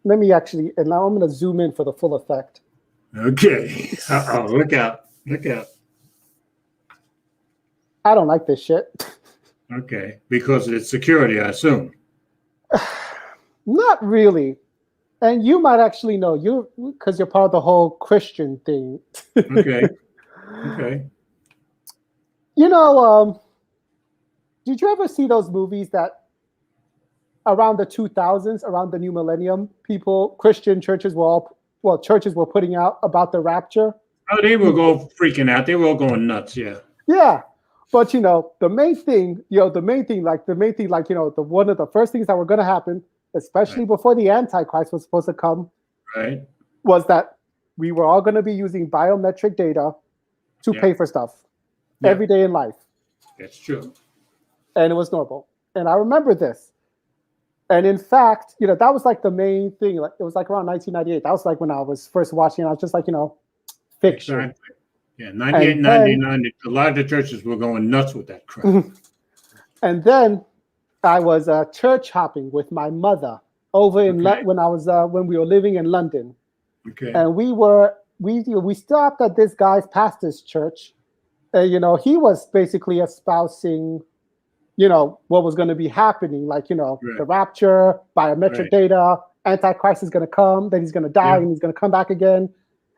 Let me actually, and now I'm going to zoom in for the full effect. Okay. Uh-oh, look out. Look out. I don't like this shit. Okay. Because of its security, I assume. Not really. And you might actually know, because you're part of the whole Christian thing. Okay. Okay. You know, did you ever see those movies that around the 2000s, around the new millennium, Christian churches churches were putting out about the rapture? Oh, they were all freaking out. They were all going nuts, yeah. Yeah. But, you know, the main thing, one of the first things that were going to happen, especially before the Antichrist was supposed to come, right, was that we were all going to be using biometric data to pay for stuff every day in life. That's true. And it was normal. And I remember this. And in fact, you know, that was like the main thing. Like, it was like around 1998. That was like when I was first watching. I was just like, you know, fiction. Exactly. Yeah, 98, 99, a lot of the churches were going nuts with that crap. And then I was church hopping with my mother over in when we were living in London. Okay. And we stopped at this guy's pastor's church. You know, he was basically espousing, you know, what was going to be happening, like, you know, the rapture, biometric data, Antichrist is going to come, then he's going to die and he's going to come back again.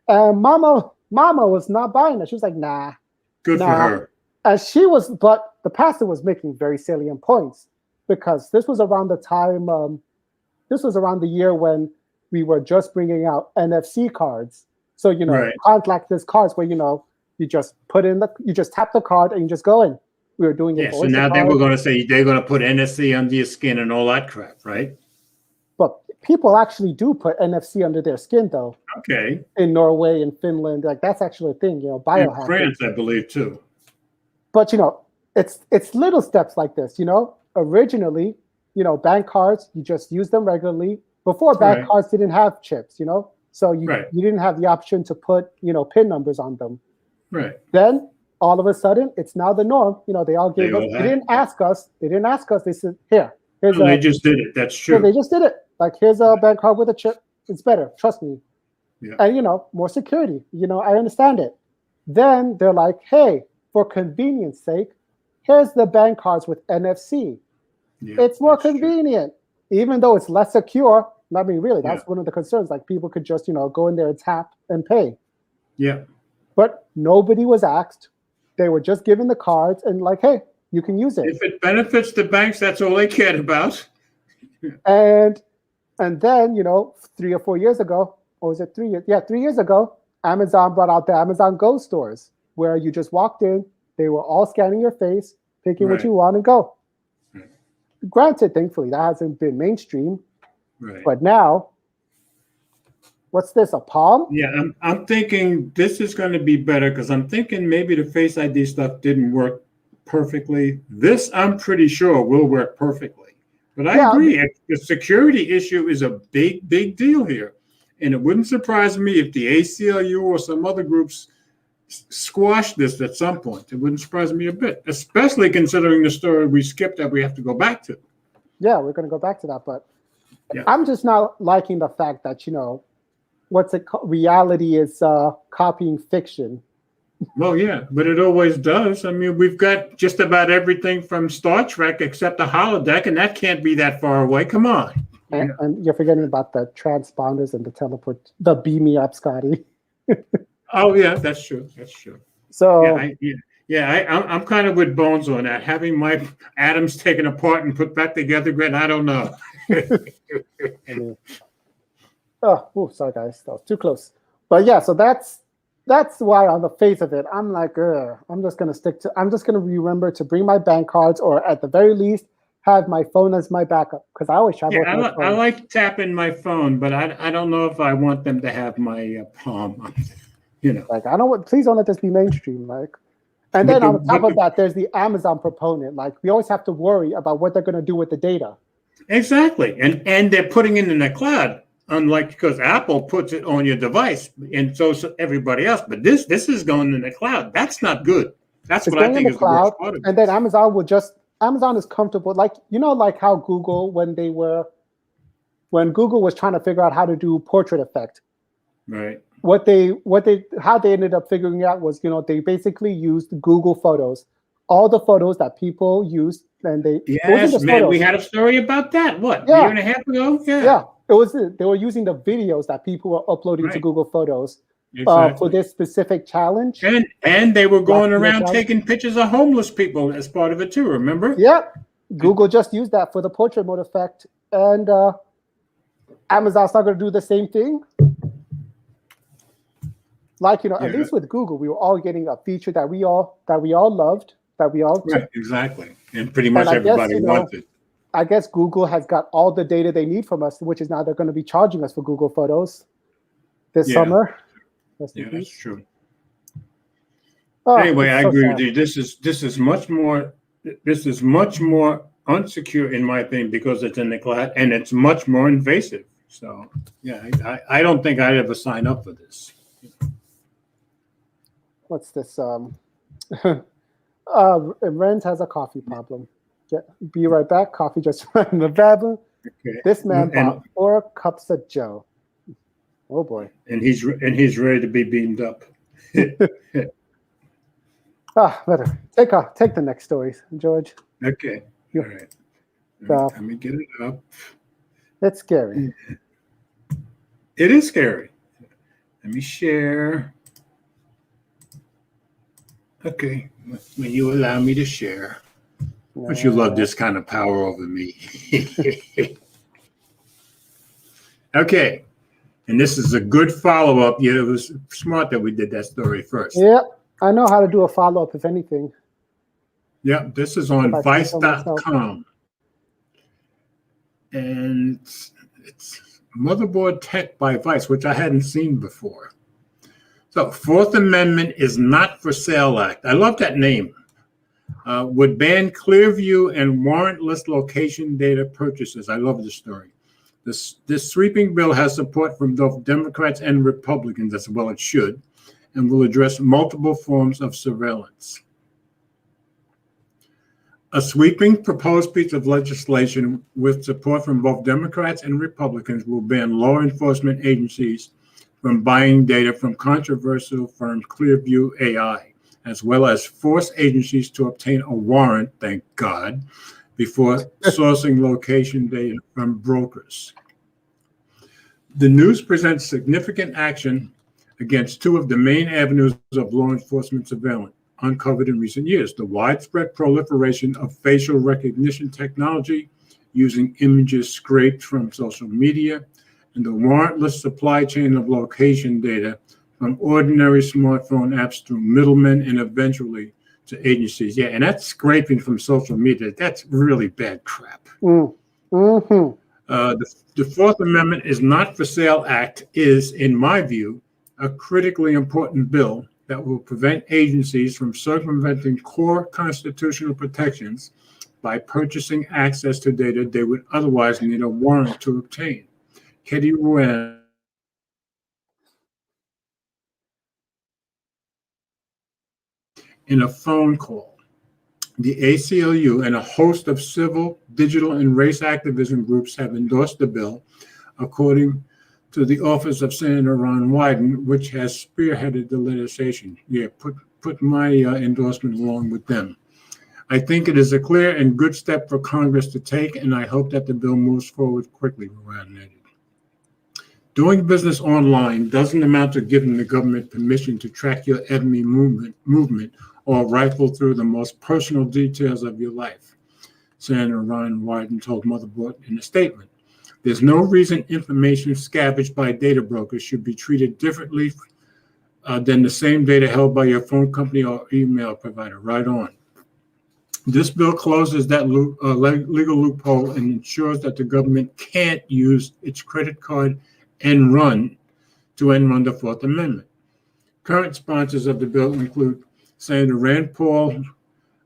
And Mama was not buying it. She was like, nah. Good for her. And but the pastor was making very salient points, because this was around the time, this was around the year when we were just bringing out NFC cards. So, you know, contactless cards where, you know, you just tap the card and you just go in. We were doing it. Yeah, so now they were going to say they're going to put NFC under your skin and all that crap, right? But people actually do put NFC under their skin, though. Okay. In Norway and Finland, like that's actually a thing, you know, biohacking. In France, I believe, too. But, you know, it's little steps like this, you know. Originally, you know, bank cards, you just use them regularly. Before, bank cards didn't have chips, you know. So you didn't have the option to put, you know, PIN numbers on them. Right. Then all of a sudden, it's now the norm. You know, they all gave us. They didn't ask us. They said, here's. They just did it. That's true. So they just did it. Like, here's a bank card with a chip. It's better. Trust me. Yeah. And, you know, more security. You know, I understand it. Then they're like, hey, for convenience sake, here's the bank cards with NFC. Yeah, it's more convenient, even though it's less secure. I mean, really, that's one of the concerns. Like, people could just, you know, go in there and tap and pay. Yeah. But nobody was asked. They were just given the cards and like, hey, you can use it. If it benefits the banks, that's all they cared about. And then, you know, 3 or 4 years ago, or was it 3 years? Yeah, 3 years ago, Amazon brought out the Amazon Go stores, where you just walked in, they were all scanning your face, picking what you want and go. Granted, thankfully, that hasn't been mainstream. Right. But now, what's this, a palm? Yeah, I'm thinking this is going to be better, because I'm thinking maybe the Face ID stuff didn't work perfectly. This, I'm pretty sure, will work perfectly. But I agree, the security issue is a big, big deal here. And it wouldn't surprise me if the ACLU or some other groups squash this at some point. It wouldn't surprise me a bit, especially considering the story we skipped that we have to go back to. Yeah, we're going to go back to that. But I'm just not liking the fact that, you know, reality is copying fiction. Well, yeah, but it always does. I mean, we've got just about everything from Star Trek except the holodeck, and that can't be that far away. Come on. And you're forgetting about the transponders and the beam me up, Scotty. Oh, yeah, that's true. That's true. So I'm kind of with Bones on that. Having my atoms taken apart and put back together again, I don't know. Oh, sorry guys, that was too close. But yeah, so that's why on the face of it, I'm like, I'm just gonna remember to bring my bank cards, or at the very least, have my phone as my backup, because I always travel with my phone. I like tapping my phone, but I don't know if I want them to have my palm. Like please don't let this be mainstream. Like, and then on top of that, there's the Amazon proponent. Like, we always have to worry about what they're going to do with the data. Exactly, and they're putting it in the cloud. Unlike, because Apple puts it on your device, and so everybody else. But this is going in the cloud. That's not good. That's what I think is the worst part of it. And then Amazon is comfortable, like like how Google, when Google was trying to figure out how to do portrait effect, right? How they ended up figuring out was, they basically used Google Photos, all the photos that people used, and they we had a story about that. What, a year and a half ago? Yeah. They were using the videos that people were uploading to Google Photos for this specific challenge. And they were going around taking pictures of homeless people as part of it too, remember? Yeah. Google just used that for the portrait mode effect. And Amazon's not going to do the same thing. Like, at least with Google, we were all getting a feature that we all loved, Right, exactly. And pretty much everybody wants it. I guess Google has got all the data they need from us, which is now they're going to be charging us for Google Photos this summer. Yeah, that's true. Oh, anyway, I agree with you. This is much more unsecure in my opinion, because it's in the cloud and it's much more invasive. So yeah, I don't think I'd ever sign up for this. What's this? Rent has a coffee problem. Be right back. Coffee just ran the bathroom. Okay. This man bought 4 cups of Joe. Oh boy! And he's ready to be beamed up. Better take the next stories, George. Okay. All right. Let me get it up. It's scary. It is scary. Let me share. Okay. Will you allow me to share? But you love this kind of power over me. Okay. And this is a good follow-up. Yeah, it was smart that we did that story first. Yeah, I know how to do a follow-up, if anything. Yeah, this is on Vice.com. And it's Motherboard Tech by Vice, which I hadn't seen before. So, Fourth Amendment is Not for Sale Act. I love that name. Would ban Clearview and warrantless location data purchases. I love this story. This sweeping bill has support from both Democrats and Republicans, as well it should, and will address multiple forms of surveillance. A sweeping proposed piece of legislation with support from both Democrats and Republicans will ban law enforcement agencies from buying data from controversial firm Clearview AI, as well as force agencies to obtain a warrant, thank God, before sourcing location data from brokers. The news presents significant action against 2 of the main avenues of law enforcement surveillance uncovered in recent years: the widespread proliferation of facial recognition technology using images scraped from social media, and the warrantless supply chain of location data from ordinary smartphone apps through middlemen and eventually to agencies. Yeah, and that's scraping from social media. That's really bad crap. Mm-hmm. The Fourth Amendment is Not for Sale Act is, in my view, a critically important bill that will prevent agencies from circumventing core constitutional protections by purchasing access to data they would otherwise need a warrant to obtain. Katie Rouen in a phone call. The ACLU and a host of civil, digital, and race activism groups have endorsed the bill, according to the Office of Senator Ron Wyden, which has spearheaded the legislation. Yeah, put my endorsement along with them. I think it is a clear and good step for Congress to take, and I hope that the bill moves forward quickly. Doing business online doesn't amount to giving the government permission to track your enemy movement or rifle through the most personal details of your life, Senator Ron Wyden told Motherboard in a statement. There's no reason information scavenged by data brokers should be treated differently than the same data held by your phone company or email provider. Right on. This bill closes that legal loophole and ensures that the government can't use its credit card and run the Fourth Amendment. Current sponsors of the bill include Senator Rand Paul,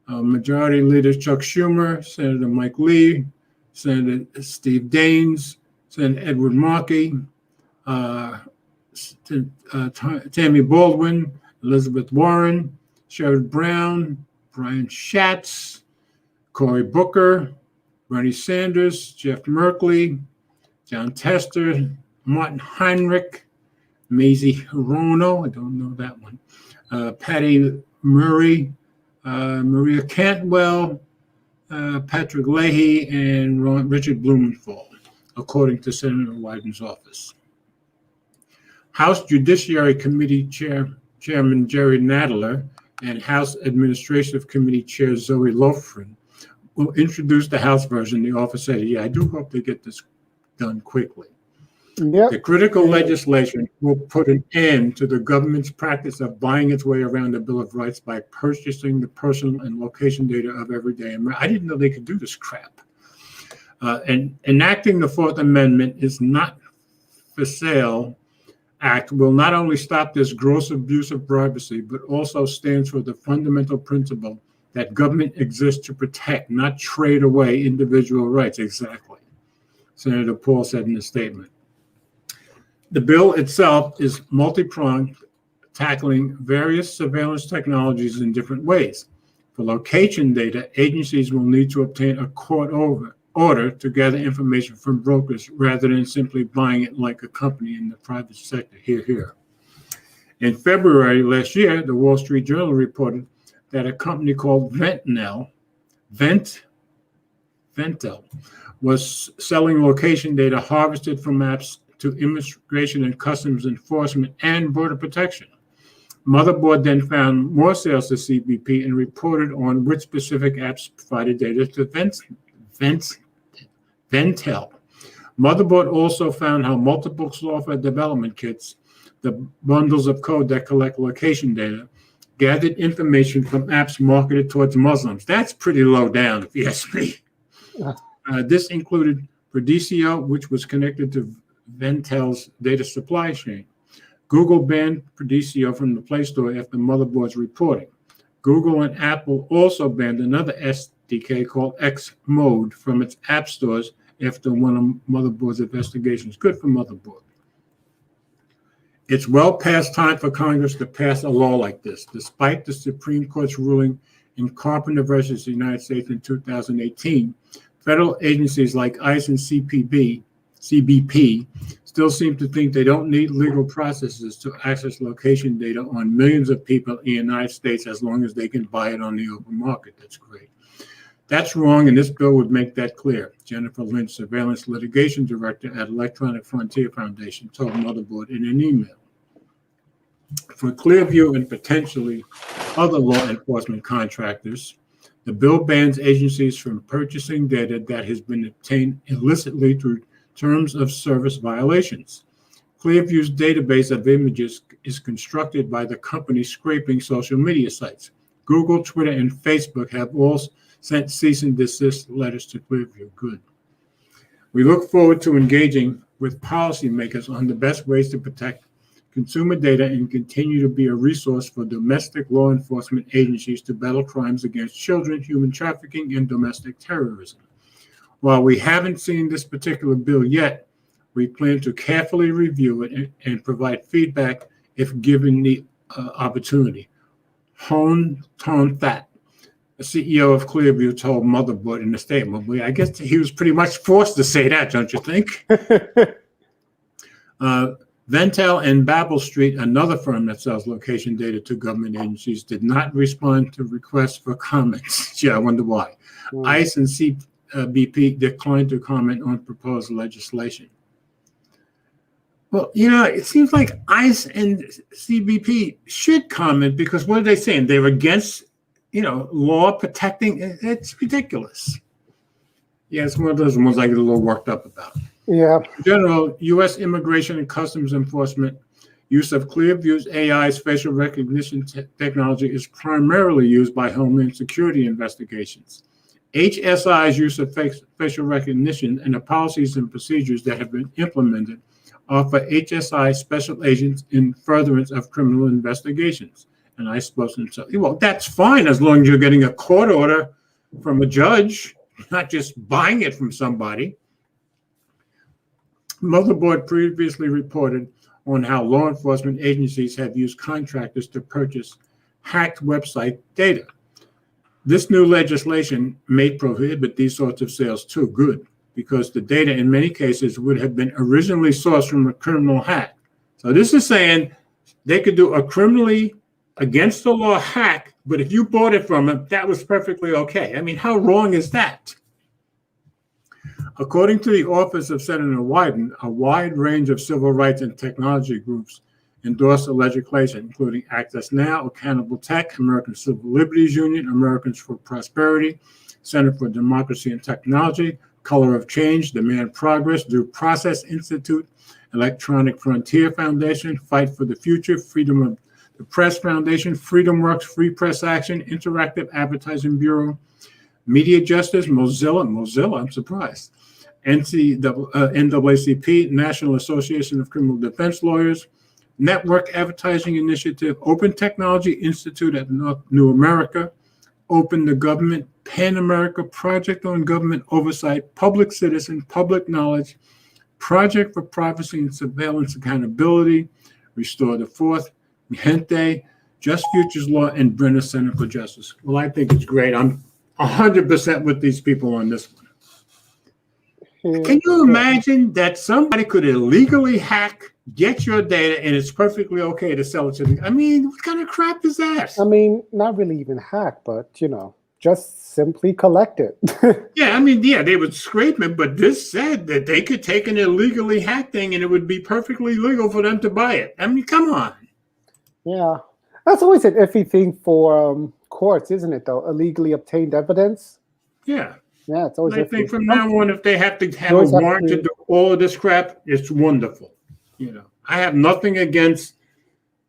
Majority Leader Chuck Schumer, Senator Mike Lee, Senator Steve Daines, Senator Edward Markey, Tammy Baldwin, Elizabeth Warren, Sherrod Brown, Brian Schatz, Cory Booker, Bernie Sanders, Jeff Merkley, John Tester, Martin Heinrich, Mazie Hirono, I don't know that one, Patty Murray, Maria Cantwell, Patrick Leahy, and Richard Blumenthal, according to Senator Wyden's office. House Judiciary Committee Chairman Jerry Nadler and House Administrative Committee Chair Zoe Lofgren will introduce the House version. The office said, yeah, I do hope they get this done quickly. Yep. The critical legislation will put an end to the government's practice of buying its way around the Bill of Rights by purchasing the personal and location data of everyday Americans. I didn't know they could do this crap. And enacting the Fourth Amendment is not for sale Act will not only stop this gross abuse of privacy, but also stands for the fundamental principle that government exists to protect, not trade away individual rights. Exactly, Senator Paul said in a statement. The bill itself is multi-pronged, tackling various surveillance technologies in different ways. For location data, agencies will need to obtain a court order to gather information from brokers rather than simply buying it like a company in the private sector. Here. In February last year, the Wall Street Journal reported that a company called Ventel was selling location data harvested from apps to Immigration and Customs Enforcement and Border Protection. Motherboard then found more sales to CBP and reported on which specific apps provided data to Ventel. Motherboard also found how multiple software development kits, the bundles of code that collect location data, gathered information from apps marketed towards Muslims. That's pretty low down, if you ask me. This included Prodicio, which was connected to Ventel's data supply chain. Google banned Prodicio from the Play Store after Motherboard's reporting. Google and Apple also banned another SDK called Xmode from its app stores after one of Motherboard's investigations. Good for Motherboard. It's well past time for Congress to pass a law like this, despite the Supreme Court's ruling in Carpenter versus the United States in 2018. Federal agencies like ICE and CBP still seem to think they don't need legal processes to access location data on millions of people in the United States as long as they can buy it on the open market. That's great. That's wrong, and this bill would make that clear. Jennifer Lynch, Surveillance Litigation Director at Electronic Frontier Foundation, told Motherboard in an email. For Clearview and potentially other law enforcement contractors, the bill bans agencies from purchasing data that has been obtained illicitly through terms of service violations. Clearview's database of images is constructed by the company scraping social media sites. Google, Twitter, and Facebook have all sent cease and desist letters to Clearview. Good. We look forward to engaging with policymakers on the best ways to protect consumer data and continue to be a resource for domestic law enforcement agencies to battle crimes against children, human trafficking, and domestic terrorism. While we haven't seen this particular bill yet, we plan to carefully review it and provide feedback if given the opportunity. Hon Ton Fat, the CEO of Clearview, told Motherboard in a statement. I guess he was pretty much forced to say that, don't you think? Ventel and Babel Street, another firm that sells location data to government agencies, did not respond to requests for comments. Gee, I wonder why. ICE and CBP declined to comment on proposed legislation. Well, it seems like ICE and CBP should comment because what are they saying? They're against, law protecting. It's ridiculous. Yeah, it's one of those ones I get a little worked up about. Yeah. In general, U.S. Immigration and Customs Enforcement use of Clearview's AI's facial recognition technology is primarily used by Homeland Security investigations. HSI's use of facial recognition and the policies and procedures that have been implemented are for HSI special agents in furtherance of criminal investigations. And I suppose to himself, well, that's fine as long as you're getting a court order from a judge, not just buying it from somebody. Motherboard previously reported on how law enforcement agencies have used contractors to purchase hacked website data. This new legislation may prohibit these sorts of sales too. Good, because the data in many cases would have been originally sourced from a criminal hack. So this is saying they could do a criminally against the law hack, but if you bought it from them, that was perfectly okay. I mean, how wrong is that? According to the Office of Senator Wyden, a wide range of civil rights and technology groups endorsed the legislation, including Access Now, Accountable Tech, American Civil Liberties Union, Americans for Prosperity, Center for Democracy and Technology, Color of Change, Demand Progress, Due Process Institute, Electronic Frontier Foundation, Fight for the Future, Freedom of the Press Foundation, Freedom Works, Free Press Action, Interactive Advertising Bureau, Media Justice, Mozilla, I'm surprised, NAACP, National Association of Criminal Defense Lawyers, Network Advertising Initiative, Open Technology Institute at New America, Open the Government, Pan America, Project on Government Oversight, Public Citizen, Public Knowledge, Project for Privacy and Surveillance Accountability, Restore the Fourth, Gente, Just Futures Law, and Brenner Center for Justice. Well, I think it's great. I'm 100% with these people on this one. Can you imagine that somebody could illegally hack, get your data, and it's perfectly okay to sell it to them? I mean, what kind of crap is that? I mean, not really even hack, but, just simply collect it. Yeah, I mean, yeah, they would scrape it, but this said that they could take an illegally hacked thing and it would be perfectly legal for them to buy it. I mean, come on. Yeah. That's always an iffy thing for courts, isn't it, though? Illegally obtained evidence. Yeah. Yeah, it's always I think from now on, if they have to have a warrant to do all of this crap, it's wonderful. I have nothing against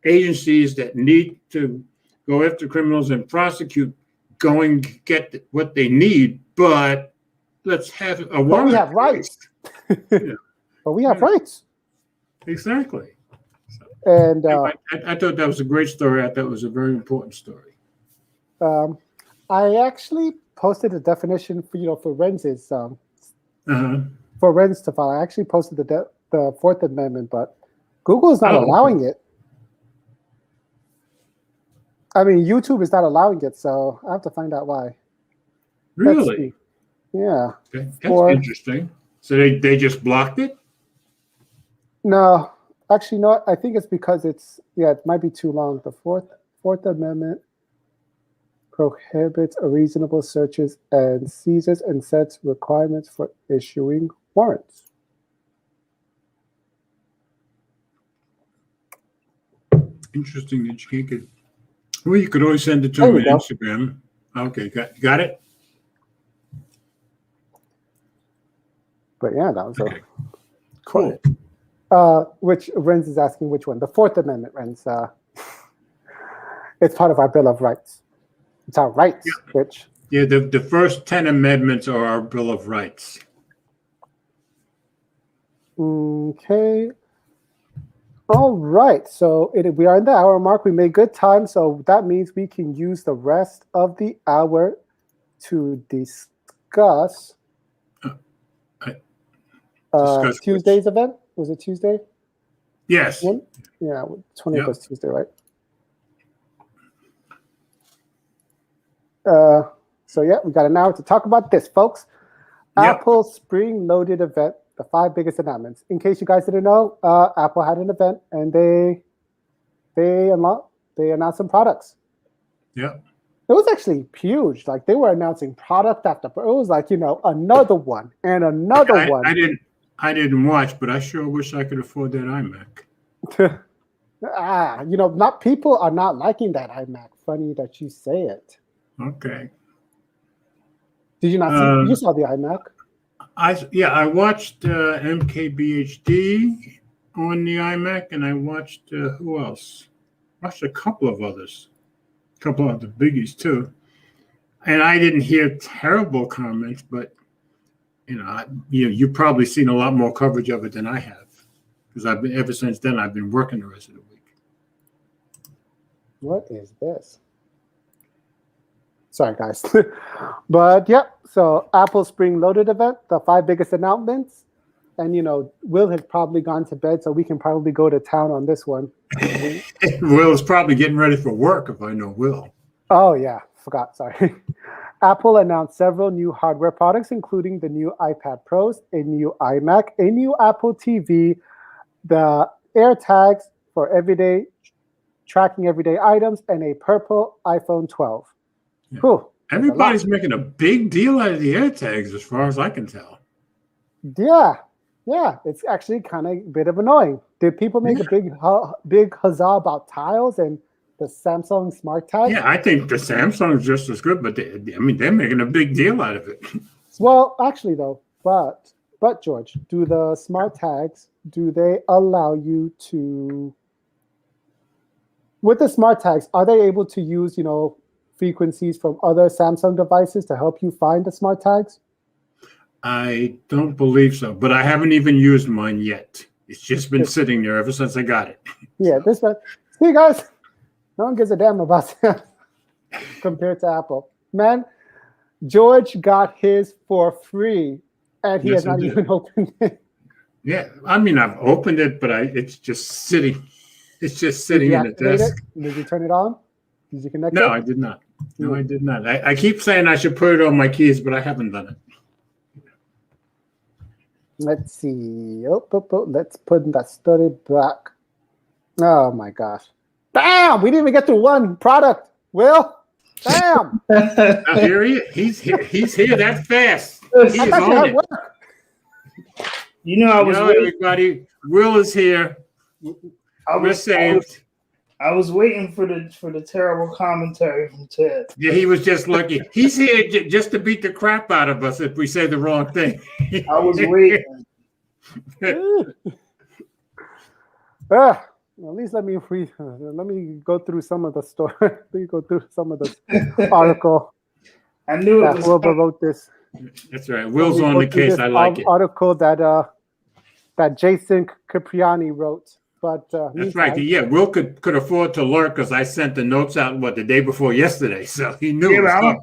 agencies that need to go after criminals and prosecute, going to get what they need, but let's have a warrant. But we have rights. But we have rights. Exactly. And I thought that was a great story. I thought it was a very important story. I actually posted a definition for Renz's for Renz to file. I actually posted the Fourth Amendment, but Google is not allowing it. I mean, YouTube is not allowing it, so I have to find out why. Really? Yeah. Okay. That's interesting. So they just blocked it? No, actually, no. I think it's because it might be too long. The Fourth Amendment prohibits unreasonable searches and seizures and sets requirements for issuing warrants. Interesting that you can't get. Well, you could always send it to me on Instagram. Okay, got it. But yeah, that was okay. Cool. Which Renz is asking which one? The Fourth Amendment, Renz. It's part of our Bill of Rights. It's our rights, which... Yeah, the first 10 amendments are our Bill of Rights. Okay. All right. So we are in the hour mark. We made good time. So that means we can use the rest of the hour to discuss Tuesday's event. Was it Tuesday? Yes. Yeah, 20th was Tuesday, right? So yeah, we got an hour to talk about this, folks. Apple spring-loaded event, the 5 biggest announcements. In case you guys didn't know, Apple had an event and they announced some products. Yeah. It was actually huge. Like they were announcing product after it was like, another one and another one. I didn't watch, but I sure wish I could afford that iMac. Not people are not liking that iMac. Funny that you say it. Okay. Did you not see? You saw the iMac. I watched MKBHD on the iMac, and I watched who else? Watched a couple of others, a couple of the biggies too. And I didn't hear terrible comments, but you've probably seen a lot more coverage of it than I have, because ever since then I've been working the rest of the week. What is this? Sorry, guys. But yep, so Apple Spring Loaded event, the 5 biggest announcements. And, Will has probably gone to bed, so we can probably go to town on this one. Will is probably getting ready for work, if I know Will. Oh, yeah. Forgot. Sorry. Apple announced several new hardware products, including the new iPad Pros, a new iMac, a new Apple TV, the AirTags for tracking everyday items, and a purple iPhone 12. Yeah. Whew, everybody's making a big deal out of the AirTags, as far as I can tell. Yeah, it's actually kind of a bit of annoying. Did people make a big huzzah about Tiles and the Samsung Smart Tag? Yeah, I think the Samsung's just as good, but they're making a big deal out of it. Well, actually, though, but George, do the Smart Tags, do they allow you to, with the Smart Tags, are they able to use, frequencies from other Samsung devices to help you find the Smart Tags? I don't believe so, but I haven't even used mine yet. It's just been sitting there ever since I got it. Yeah, this one. See, guys, no one gives a damn about that compared to Apple. Man, George got his for free, and he has not even opened it. Yeah, I've opened it, but it's just sitting. It's just sitting in the desk. Did you turn it on? Did you connect it? No, I did not. No, I did not. I keep saying I should put it on my keys, but I haven't done it. Let's see. Let's put that study back. Oh my gosh. Bam! We didn't even get through one product. Will? Bam! Here he's here. He's here that fast. He's on it. I was waiting. Everybody, Will is here. We're saved. I was waiting for the terrible commentary from Ted. Yeah, he was just lucky. He's here just to beat the crap out of us if we say the wrong thing. I was waiting. At least let me go through some of the story. Let me go through some of the article. I knew it was. Whoever wrote this. That's right. Will's on the case. I like it. Article that Jason Cipriani wrote. But that's right. Yeah, Will could afford to lurk because I sent the notes out the day before yesterday, so he knew. Yeah,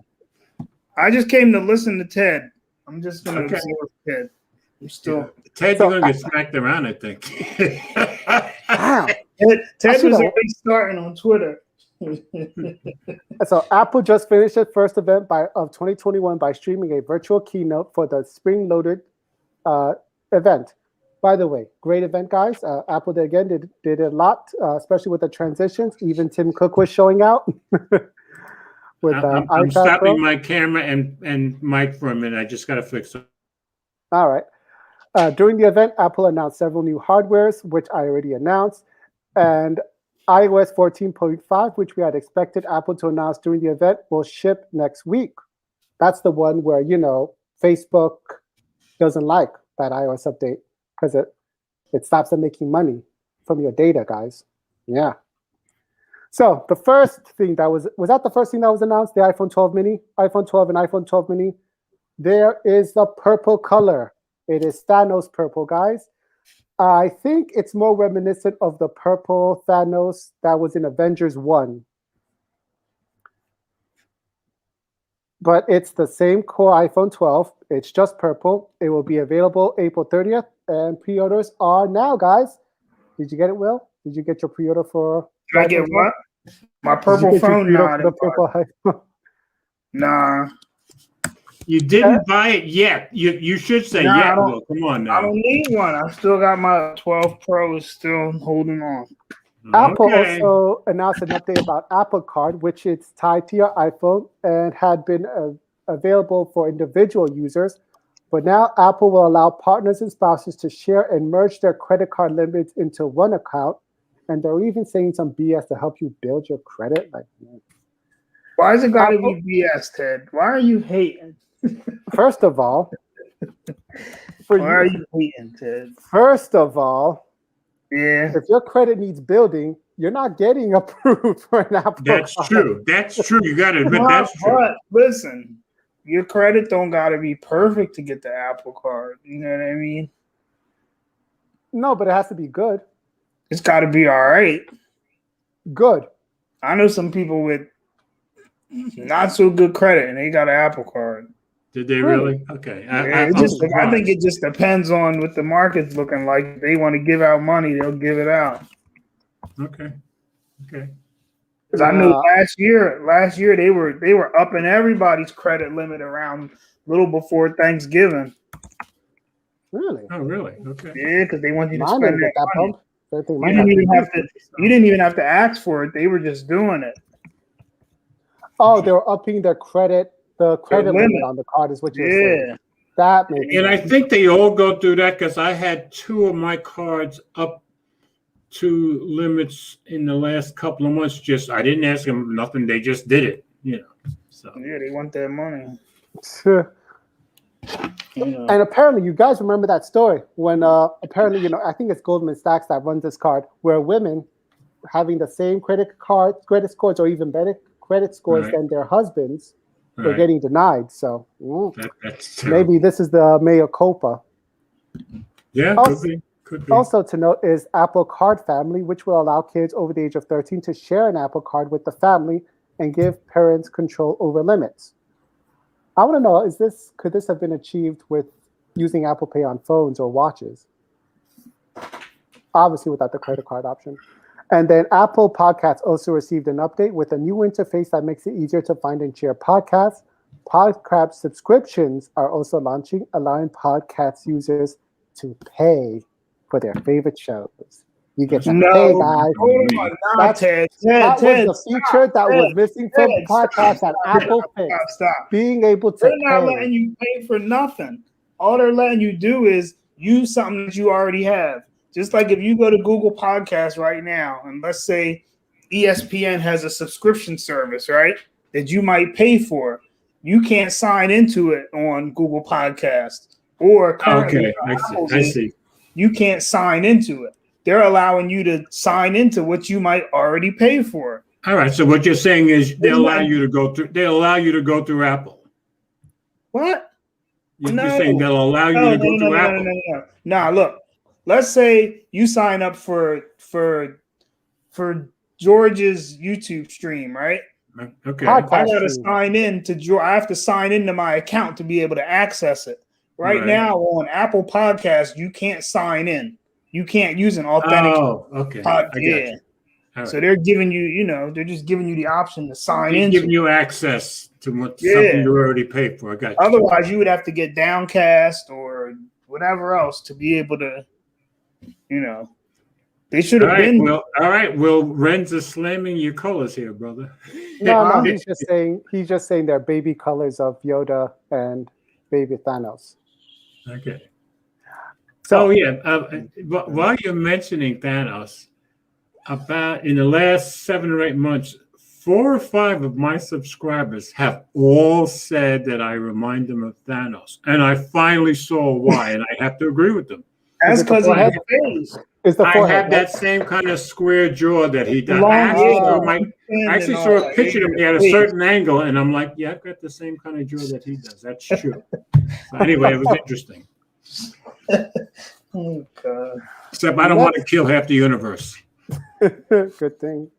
I just came to listen to Ted. I'm just going to absorb Ted. I'm still. Yeah. Ted's going to get smacked around, I think. Ted was already starting on Twitter. So Apple just finished its first event of 2021 by streaming a virtual keynote for the Spring Loaded event. By the way, great event, guys. Apple did a lot, especially with the transitions. Even Tim Cook was showing out. I'm stopping my camera and mic for a minute. I just got to fix it. All right. During the event, Apple announced several new hardwares, which I already announced, and iOS 14.5, which we had expected Apple to announce during the event, will ship next week. That's the one where, Facebook doesn't like that iOS update because it stops them making money from your data, guys. Yeah. So the first thing was that the first thing that was announced, the iPhone 12 mini, iPhone 12 and iPhone 12 mini? There is the purple color. It is Thanos purple, guys. I think it's more reminiscent of the purple Thanos that was in Avengers 1. But it's the same core iPhone 12. It's just purple. It will be available April 30th, and pre-orders are now, guys. Did you get it, Will? Did you get your pre-order for? Did I get what? My purple phone? Nah. You didn't buy it yet. You should say yeah. Will. Come on now. I don't need one. I still got my 12 Pro still holding on. Apple also announced an update about Apple Card, which is tied to your iPhone and had been available for individual users. But now Apple will allow partners and spouses to share and merge their credit card limits into one account. And they're even saying some BS to help you build your credit. Why is it got to be BS, Ted? Why are you hating? First of all, For Why are you, you hating, Ted? first of all, Yeah. if your credit needs building, you're not getting approved for an Apple That's Card. true. That's true. You got to admit that's true. But listen, your credit don't gotta be perfect to get the Apple Card. You know what I mean? No, but it has to be good. It's gotta be all right. Good. I know some people with not so good credit and they got an Apple Card. Did they really? Okay. I think it just depends on what the market's looking like. If they want to give out money, they'll give it out. Okay. Okay. Because I know last year they were upping everybody's credit limit around a little before Thanksgiving. Really? Oh, really? Okay. Yeah, because they want you to Mine spend didn't get that money. bump. I think You mine didn't even have to ask for it. They were just doing it. Oh, they were upping their credit. The credit limit limit on the card is what you're saying. That makes And I sense. think they all go through that because I had 2 of my cards up to limits in the last couple of months. Just I didn't ask them nothing. They just did it. You know. So Yeah, they want that money. You know. And apparently, you guys remember that story when apparently, I think it's Goldman Sachs that runs this card, where women having the same credit scores, or even better credit scores Right. than their husbands were right. getting denied. So That's terrible. maybe this is the mea culpa. Yeah, Also- could be. Could be. Also to note is Apple Card Family, which will allow kids over the age of 13 to share an Apple Card with the family and give parents control over limits. I want to know, could this have been achieved with using Apple Pay on phones or watches? Obviously without the credit card option. And then Apple Podcasts also received an update with a new interface that makes it easier to find and share podcasts. Podcast subscriptions are also launching, allowing podcast users to pay for their favorite shows. You get to pay, guys. Hold on, That's- Ted. That Ted, was the feature that was missing from Ted, podcasts at Apple Pay. Stop. Being able to They're not pay. letting you pay for nothing. All they're letting you do is use something that you already have. Just like if you go to Google Podcasts right now, and let's say ESPN has a subscription service, right, that you might pay for, you can't sign into it on Google Podcasts. Or currently, I see. you can't sign into it. They're allowing you to sign into what you might already pay for. All right. So what you're saying is they'll allow you to go through Apple. What? You're saying they'll allow you to go through Apple. No. Nah, look. Let's say you sign up for George's YouTube stream, right? Okay. Podcast I gotta stream. sign in to George. I have to sign into my account to be able to access it. Right now on Apple Podcasts, you can't sign in. You can't use an authentic. Oh, okay. Yeah. Right. So they're giving you, they're just giving you the option to sign in. Giving you access to something you already paid for. I got you. Otherwise, you would have to get Downcast or whatever else to be able to, they should have been. Well, all right. Well, Ren's is slamming your colors here, brother. No, he's just saying they're baby colors of Yoda and baby Thanos. Okay. So But while you're mentioning Thanos, about in the last 7 or 8 months, 4 or 5 of my subscribers have all said that I remind them of Thanos, and I finally saw why, and I have to agree with them. That's because of his face. It's the I forehead. have that same kind of square jaw that he does. Long I hair. actually saw a picture of me at a certain angle, and I'm like, yeah, I've got the same kind of jaw that he does. That's true. So anyway, it was interesting. Oh, God. Except I don't want to kill half the universe. Good thing.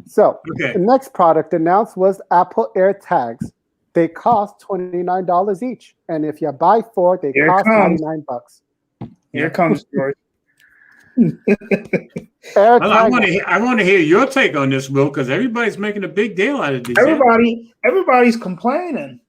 So the next product announced was Apple AirTags. They cost $29 each, and if you buy 4, they cost $99. Here comes George. I want to hear your take on this, Will, because everybody's making a big deal out of this. Everybody's complaining.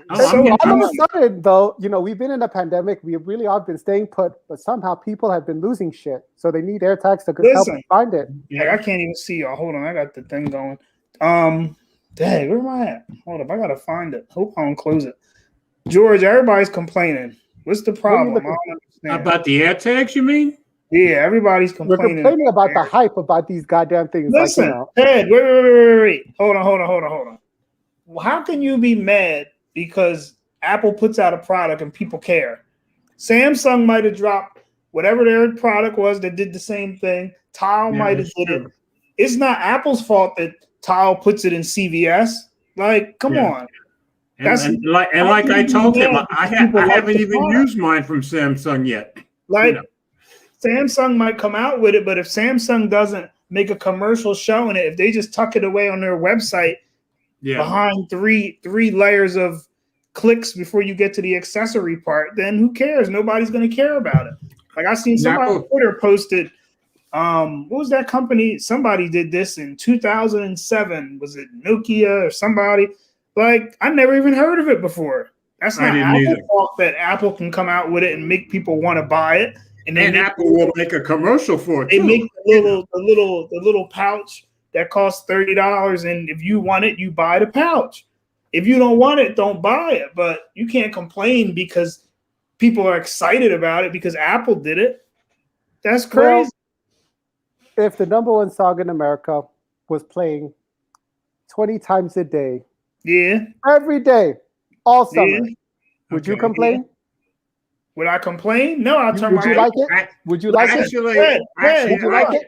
All of a sudden, though, we've been in a pandemic. We really have been staying put, but somehow people have been losing shit. So they need AirTags to help find it. Yeah, I can't even see y'all. Hold on, I got the thing going. Dang, where am I at? Hold up, I gotta find it. Hope I don't close it. George, everybody's complaining. What's the problem? I don't understand. About the AirTags, you mean? Yeah, everybody's complaining. We're complaining about the hype about these goddamn things. Listen, Ted, wait. Hold on. Well, how can you be mad because Apple puts out a product and people care. Samsung might have dropped whatever their product was that did the same thing. Tile might have did it. It's not Apple's fault that Tile puts it in CVS. Like, come on. And like I told him, I haven't even used mine from Samsung yet. Like, Samsung might come out with it, but if Samsung doesn't make a commercial showing it, if they just tuck it away on their website behind three layers of clicks before you get to the accessory part, then who cares? Nobody's going to care about it. Like, I seen somebody on Twitter posted, what was that company? Somebody did this in 2007. Was it Nokia or somebody? Like, I never even heard of it before. That's not Apple's fault that Apple can come out with it and make people want to buy it. And Apple will make a commercial for it. They make the little pouch that costs $30, and if you want it, you buy the pouch. If you don't want it, don't buy it. But you can't complain because people are excited about it because Apple did it. That's crazy. Well, if the number one song in America was playing 20 times a day, every day, all summer, would you complain? Would I complain? No, I'll turn my. Would you like it? Would you like it? Actually,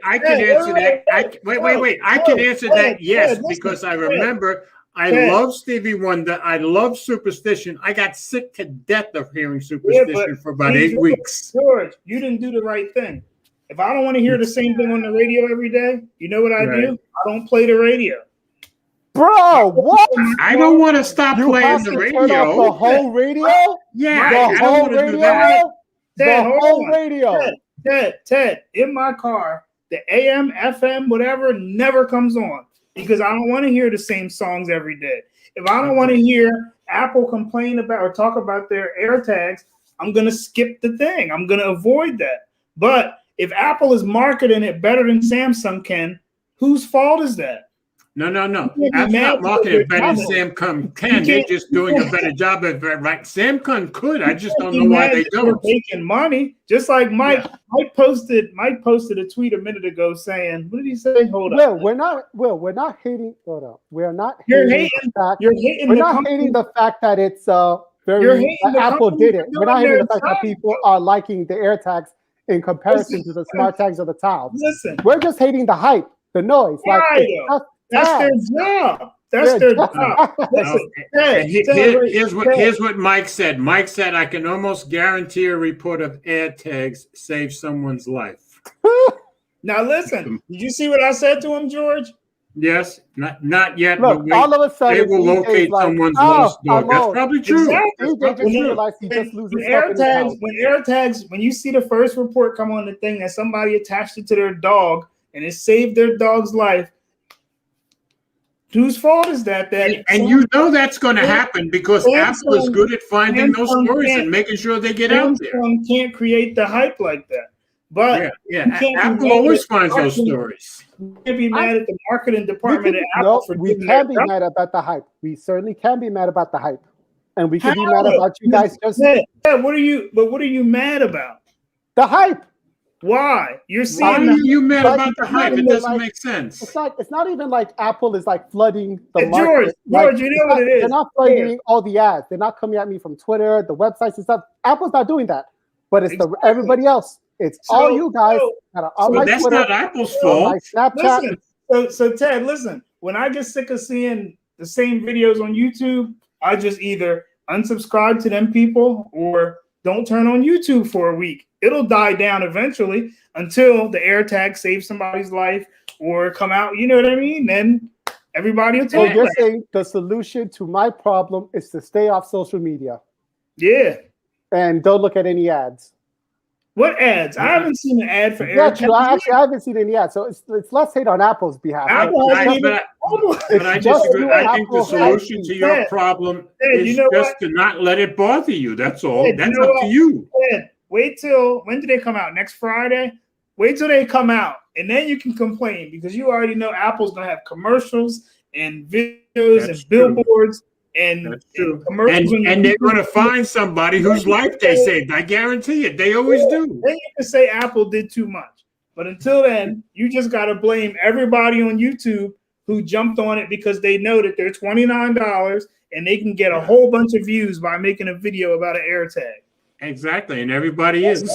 I can answer that. Wait. I can answer that. Yes, because I remember. I love Stevie Wonder. I love Superstition. I got sick to death of hearing Superstition for about 8 weeks. George, you didn't do the right thing. If I don't want to hear the same thing on the radio every day, you know what I do? I don't play the radio. Bro, what? I don't want to stop playing the radio. Turn off the whole radio? Yeah, I don't want to do that. The whole radio. Ted, in my car, the AM, FM, whatever, never comes on because I don't want to hear the same songs every day. If I don't want to hear Apple complain about or talk about their AirTags, I'm going to skip the thing. I'm going to avoid that. But if Apple is marketing it better than Samsung can, whose fault is that? No. Apple's not marketing it better than Samsung can. They're just doing a better job of it. Right? Samsung could. I just don't know why they don't. Making money, just like Mike. Yeah. Mike posted a tweet a minute ago saying, "What did he say? Hold on. We're not hating. Hold on. We are not. You're hating the fact that it's very. Apple did it. We're not hating the fact that people are liking the AirTags in comparison to the smart tags or the tiles. Listen, we're just hating the hype, the noise. That's their job. That's their job. Listen, here's what Mike said. Mike said, I can almost guarantee a report of AirTags saves someone's life. Now listen, did you see what I said to him, George? Yes, not yet. Look, but all of a sudden, they will locate someone's lost dog. That's probably true. When you see the first report come on the thing that somebody attached it to their dog and it saved their dog's life, whose fault is that? And you know that's going to happen because Apple is good at finding those stories and making sure they get out there. Samsung can't create the hype like that. But Apple always finds those stories. You can't be mad at the marketing department at Apple for we can be mad about the hype. We certainly can be mad about the hype. And we can be mad about you guys just what are you mad about? The hype. Why? You're seeing Why are you mad about the hype? It doesn't make sense. It's not even like Apple is like flooding the market. George, you know what it is. They're not flooding all the ads. They're not coming at me from Twitter, the websites and stuff. Apple's not doing that. But it's everybody else. It's all you guys that are on my that's Twitter, not Apple's fault. Snapchat. So Ted, listen. When I get sick of seeing the same videos on YouTube, I just either unsubscribe to them people or don't turn on YouTube for a week. It'll die down eventually until the AirTag saves somebody's life or come out. You know what I mean? Then everybody will take it. You're saying the solution to my problem is to stay off social media. Yeah. And don't look at any ads. What ads? I haven't seen an ad for AirTag. I haven't seen any ads. So it's less hate on Apple's behalf. But I disagree. I think the solution to your problem is just to not let it bother you. That's all. That's up to you. Wait till, when do they come out? Next Friday? Wait till they come out. And then you can complain because you already know Apple's going to have commercials and videos and billboards. And they're going to find somebody whose life they saved. I guarantee it. They always do. Then you can say Apple did too much. But until then, you just got to blame everybody on YouTube who jumped on it because they know that they're $29 and they can get a whole bunch of views by making a video about an AirTag. Exactly, and everybody is.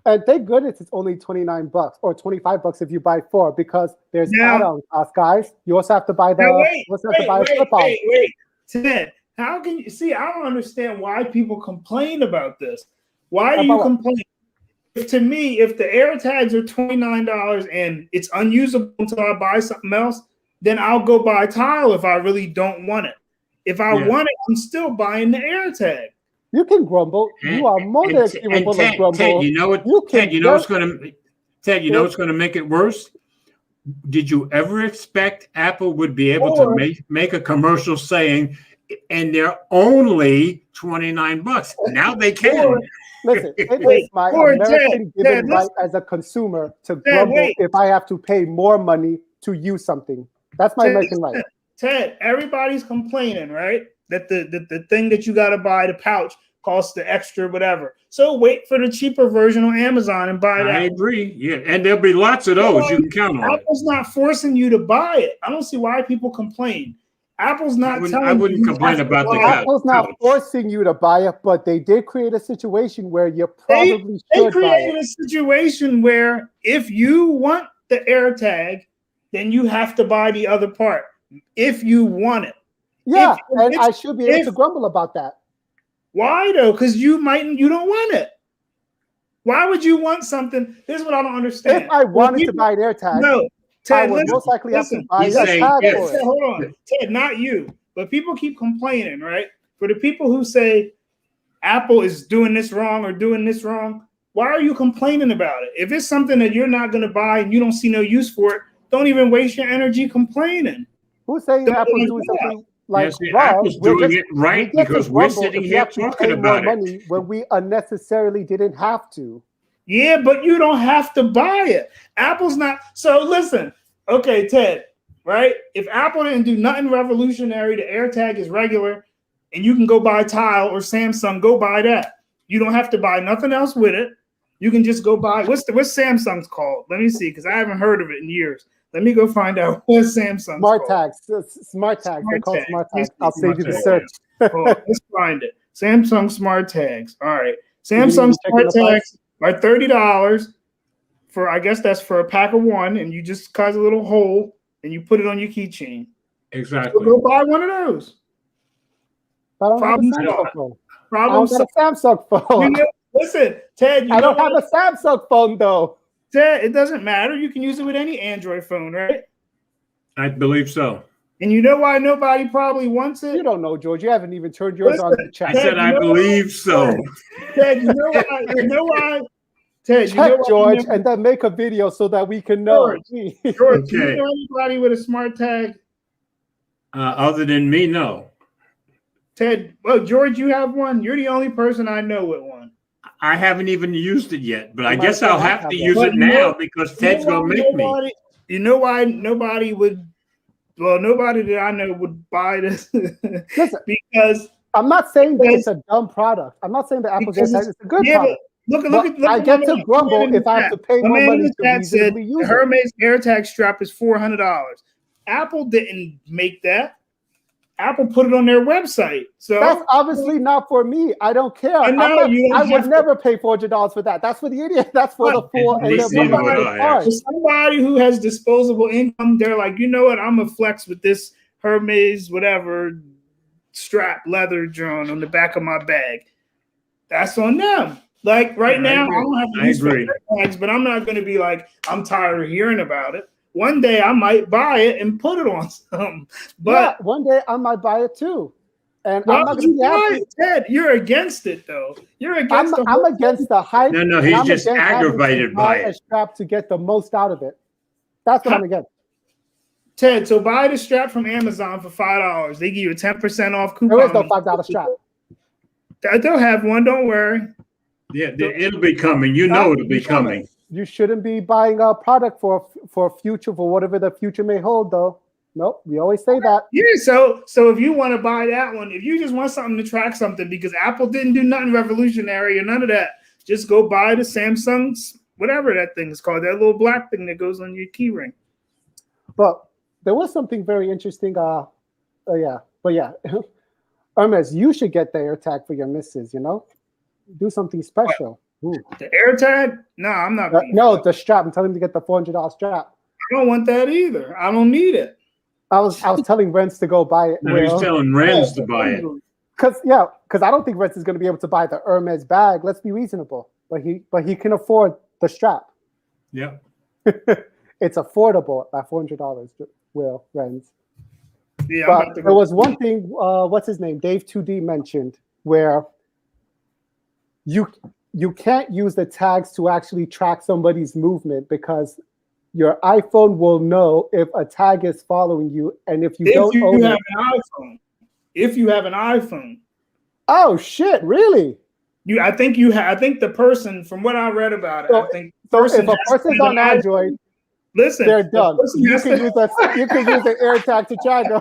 And thank goodness it's only $29 or $25 if you buy 4, because there's add-on costs, guys. You also have to buy the wait, Ted, how can you see? I don't understand why people complain about this. Why do you complain? To me, if the AirTags are $29 and it's unusable until I buy something else, then I'll go buy Tile if I really don't want it. If I want it, I'm still buying the AirTag. You can grumble. You are more than capable of grumble. Ted, you know what? Ted, you know what's going to make it worse? Did you ever expect Apple would be able to make a commercial saying, and they're only $29? Now they can. Listen, it is my American given right as a consumer to grumble if I have to pay more money to use something. That's my American right. Ted, everybody's complaining, right? That the thing that you got to buy, the pouch, costs the extra whatever. So wait for the cheaper version on Amazon and buy that. I agree. Yeah, and there'll be lots of those. You can count on. Apple's not forcing you to buy it. I don't see why people complain. Apple's not telling you. I wouldn't complain about the couch. Apple's not forcing you to buy it, but they did create a situation where you probably should buy it. They created a situation where if you want the AirTag, then you have to buy the other part if you want it. Yeah, and I should be able to grumble about that. Why though? Because you don't want it. Why would you want something? Here's what I don't understand. If I wanted to buy an AirTag, Ted, I would most likely have to buy a tag for it. Hold on, Ted, not you, but people keep complaining, right? For the people who say Apple is doing this wrong or doing this wrong, why are you complaining about it? If it's something that you're not going to buy and you don't see no use for it, don't even waste your energy complaining. Who's saying Apple's doing something like wrong? Apple's doing it right because we're sitting here talking about it. When we unnecessarily didn't have to. Yeah, but you don't have to buy it. Apple's not. So listen, okay, Ted, right? If Apple didn't do nothing revolutionary, the AirTag is regular, and you can go buy Tile or Samsung, go buy that. You don't have to buy nothing else with it. You can just go buy. What's Samsung's called? Let me see, because I haven't heard of it in years. Let me go find out what Samsung. Smart tags. Smart tags. They're called smart tags. I'll save you the search. Let's find it. Samsung smart tags. All right. Samsung smart tags are $30 for, I guess that's for a pack of one, and you just cause a little hole and you put it on your keychain. Exactly. So go buy one of those. I don't have a Samsung phone. I don't got a Samsung phone. Listen, Ted. I don't have a Samsung phone though. Ted, it doesn't matter. You can use it with any Android phone, right? I believe so. And you know why nobody probably wants it? You don't know, George. You haven't even turned yours on to chat. I said I believe so. Ted, you know why? Ted, check, George, and then make a video so that we can know. George, do you know anybody with a smart tag? Other than me, no. Ted, well, George, you have one. You're the only person I know with one. I haven't even used it yet, but I guess I'll have to use it now because Ted's going to make me. You know why nobody would? Well, nobody that I know would buy this. Listen, because I'm not saying that it's a dumb product. I'm not saying that Apple's AirTag is a good product. Look, I get to grumble if I have to pay more money to reasonably use it. Hermes AirTag strap is $400. Apple didn't make that. Apple put it on their website. So that's obviously not for me. I don't care. I would never pay $400 for that. That's for the idiot. That's for the fool. For somebody who has disposable income, they're like, you know what? I'm gonna flex with this Hermes whatever strap leather drawn on the back of my bag. That's on them. Like right now, I don't have to use AirTags, but I'm not gonna be like, I'm tired of hearing about it. One day I might buy it and put it on something. But yeah, one day I might buy it too. And I'm not going to be happy. Ted, you're against it though. You're against I'm against the hype. No, he's just aggravated by it. A strap to get the most out of it. That's what I'm against. Ted, so buy the strap from Amazon for $5. They give you a 10% off coupon. There is no $5 strap. They'll have one, don't worry. Yeah, it'll be coming. You know it'll be coming. You shouldn't be buying a product for future, for whatever the future may hold, though. Nope, we always say that. Yeah, so if you want to buy that one, if you just want something to track something, because Apple didn't do nothing revolutionary or none of that, just go buy the Samsung's, whatever that thing is called, that little black thing that goes on your key ring. But there was something very interesting. Yeah, but yeah, Hermes, you should get the AirTag for your missus. You know, do something special. Ooh. The AirTag? No, I'm not. No, the strap. I'm telling him to get the $400 strap. I don't want that either. I don't need it. I was telling Renz to go buy it. No, he's telling Renz to buy it. Because I don't think Renz is going to be able to buy the Hermes bag. Let's be reasonable. But he can afford the strap. Yeah. It's affordable at $400. Will Renz. Yeah, but there was one thing. What's his name? Dave 2D mentioned where you can't use the tags to actually track somebody's movement because your iPhone will know if a tag is following you, and if you don't own it. If you have an iPhone. Oh shit! Really? I think the person, from what I read about it, so, I think if a person's on Android, listen, they're done. You can use the AirTag to track them.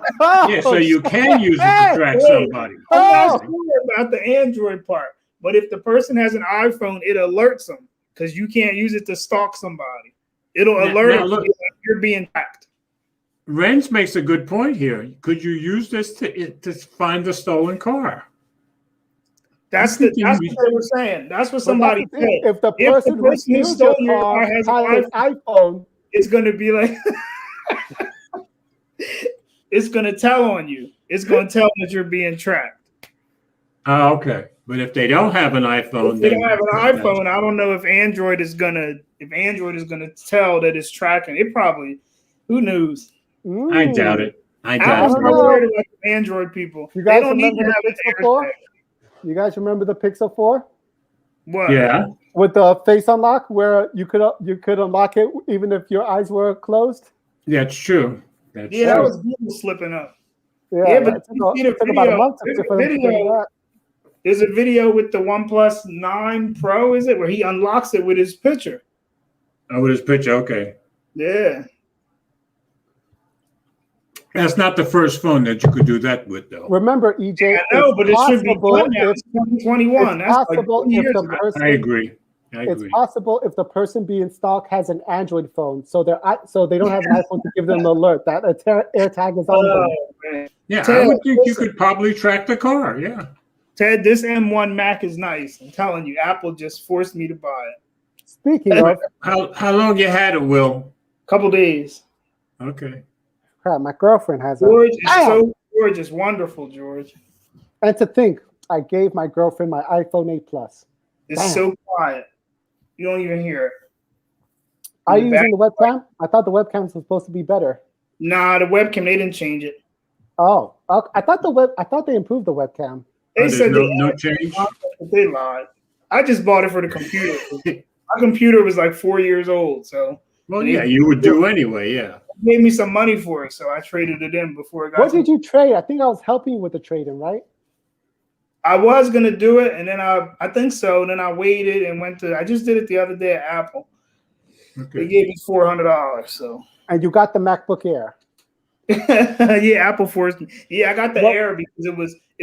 Yeah, so you can use it to track somebody. I'm not sure about the Android part, but if the person has an iPhone, it alerts them because you can't use it to stalk somebody. It'll alert them that you're being tracked. Renz makes a good point here. Could you use this to find the stolen car? That's what they were saying. That's what somebody said. If the person who stole your car has an iPhone, it's going to be like, it's going to tell on you. It's going to tell that you're being tracked. Oh, okay. But if they don't have an iPhone, if they don't have an iPhone, I don't know if Android is gonna tell that it's tracking. It probably, who knows? I doubt it. I doubt it. I'm worried about the Android people. You guys they don't need to have the Pixel 4? You guys remember the Pixel 4? What? Yeah. With the face unlock, where you could unlock it even if your eyes were closed. That's true. That was Google slipping up. Yeah, but it took about a month for them to do that. There's a video with the OnePlus 9 Pro, is it, where he unlocks it with his picture. Oh, with his picture, okay. Yeah. That's not the first phone that you could do that with, though. Remember, EJ. I know, but it should be done now. It's 2021. That's possible like if the person. I agree. It's possible if the person being stalked has an Android phone, so they don't have an iPhone to give them an alert that a AirTag is on them. Man. Yeah, I would think you could probably track the car. Yeah. Ted, this M1 Mac is nice. I'm telling you, Apple just forced me to buy it. Speaking of, how long you had it, Will? Couple days. Okay. Crap, my girlfriend has George is so gorgeous, wonderful, George. And to think, I gave my girlfriend my iPhone 8 Plus. It's so quiet. You don't even hear it. Are you using the webcam? I thought the webcam was supposed to be better. Nah, the webcam, they didn't change it. Oh, I thought they improved the webcam. They said no change. They lied. I just bought it for the computer. My computer was like 4 years old, so. Well, yeah, you would do anyway. Yeah. They gave me some money for it, so I traded it in before it got. What did you trade? I think I was helping you with the trading, right? I was gonna do it, and then I think so. And then I waited and went to. I just did it the other day at Apple. Okay. They gave me $400. So. And you got the MacBook Air. Yeah, Apple forced me. Yeah, I got the Air because it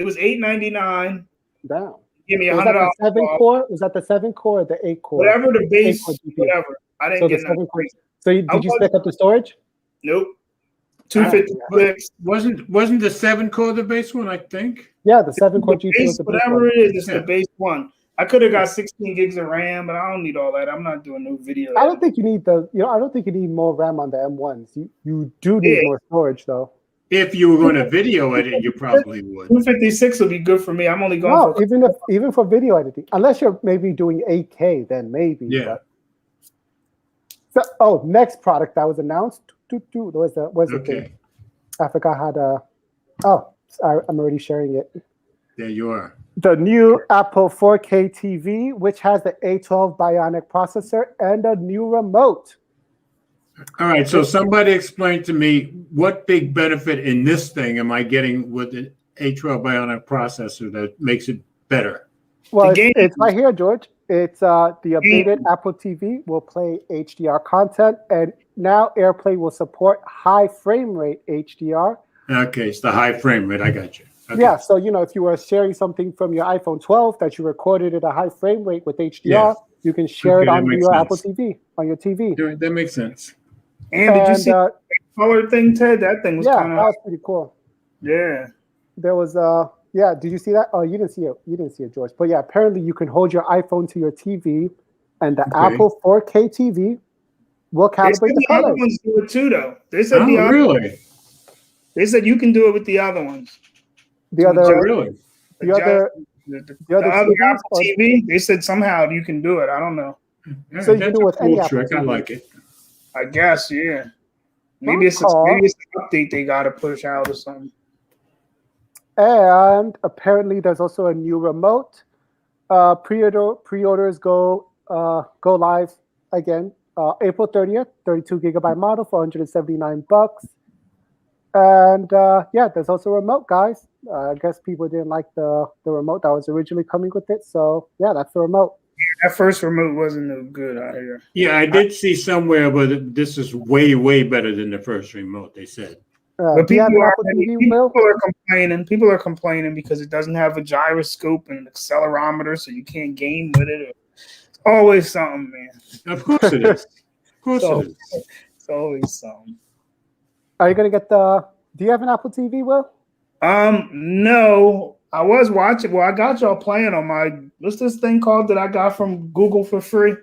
was $899. Damn. Give me $100. Was that the 7 core or the 8 core? Whatever the base, whatever. I didn't get nothing. So did you spec up the storage? Nope. 256. Wasn't the 7 core the base one? I think. Yeah, the 7 core GPU. Base, whatever it is, it's the base one. I could have got 16 gigs of RAM, but I don't need all that. I'm not doing no video. I don't think you need I don't think you need more RAM on the M1s. You do need more storage though. If you were going to video edit, you probably would. 256 would be good for me. I'm only going for even for video editing, unless you're maybe doing 8K, then maybe. Yeah. So, next product that was announced. Where's the thing? I forgot how to. I'm already sharing it. There you are. The new Apple 4K TV, which has the A12 Bionic processor and a new remote. All right, so somebody explain to me what big benefit in this thing am I getting with the A12 Bionic processor that makes it better? Well, it's right here, George. It's the updated Apple TV will play HDR content, and now AirPlay will support high frame rate HDR. Okay, it's the high frame rate. I got you. Okay. Yeah, so if you were sharing something from your iPhone 12 that you recorded at a high frame rate with HDR, you can share it on your Apple TV, on your TV. That makes sense. And did you see color thing, Ted? That thing was Yeah, kind that of was pretty cool. yeah. There was yeah. Did you see that? Oh, you didn't see it. You didn't see it, George. But yeah, apparently you can hold your iPhone to your TV, and the Okay. Apple 4K TV will They calibrate said the the other colors. ones do it too, though. They said Oh, really? They said you can do it with the other ones. The to other, Oh, really? the other, the other other TVs, Apple TV. They said somehow you can do it. I don't know. Yeah, So you can that's do it a with any cool Apple trick. I TV. like it. I guess, yeah. Okay. Maybe it's an update they got to push out or something. And apparently, there's also a new remote. Pre-orders go live again April 30th. 32 GB model for $179. And yeah, there's also a remote, guys. I guess people didn't like the remote that was originally coming with it. So yeah, that's the remote. That first remote wasn't no good out here. Yeah, I did see somewhere, but this is way, way better than the first remote, they said. Do you have an Apple TV, Will? People are complaining because it doesn't have a gyroscope and an accelerometer, so you can't game with it. It's always something, man. Of course it is. Of course So- it is. It's always something. Are you gonna get the? Do you have an Apple TV, Will? No, I was watching. Well, I got y'all playing on my what's this thing called that I got from Google for free?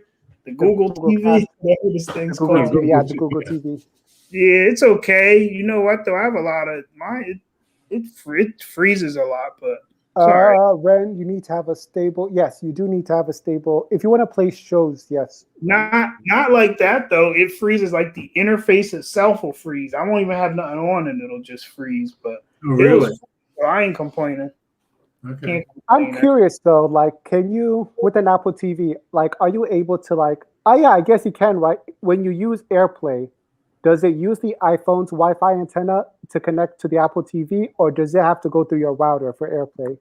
The Google TV. Cast. Whatever this thing's Google called. TV, yeah, the Google Google TV. TV. Yeah, it's okay. You know what though? I have a lot of it freezes a lot, but sorry. Ren, you need to have a stable. Yes, you do need to have a stable. If you want to play shows, yes. Not like that though. It freezes like the interface itself will freeze. I won't even have nothing on and it'll just freeze. But Oh, really? so I ain't complaining. Okay. Can't I'm complain. curious though, like, can you with an Apple TV, like, are you able to like? Oh yeah, I guess you can, right? When you use AirPlay, does it use the iPhone's Wi-Fi antenna to connect to the Apple TV, or does it have to go through your router for AirPlay?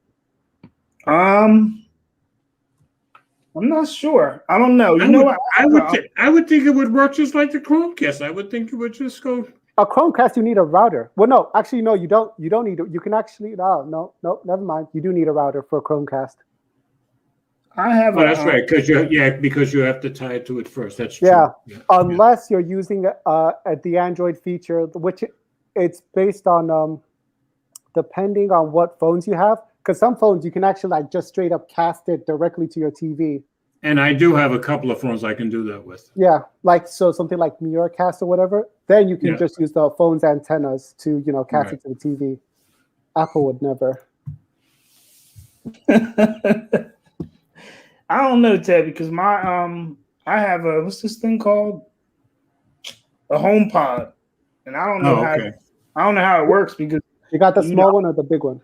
I'm not sure. I don't know. You know what? I would think it would work just like the Chromecast. I would think it would just go. A Chromecast, you need a router. Well, no, actually, no, you don't. You don't need it. You can actually. No, never mind. You do need a router for a Chromecast. I have. Oh, that's right. Because you have to tie it to it first. That's true. Yeah, unless you're using the Android feature, which it's based on depending on what phones you have. Because some phones you can actually like just straight up cast it directly to your TV. And I do have a couple of phones I can do that with. Yeah, like so something like Miracast or whatever. Then you can just use the phone's antennas to cast it to the TV. Apple would never. I don't know, Ted, because my I have a what's this thing called? A HomePod, and I don't know I don't know how it works because you got the small one or the big one.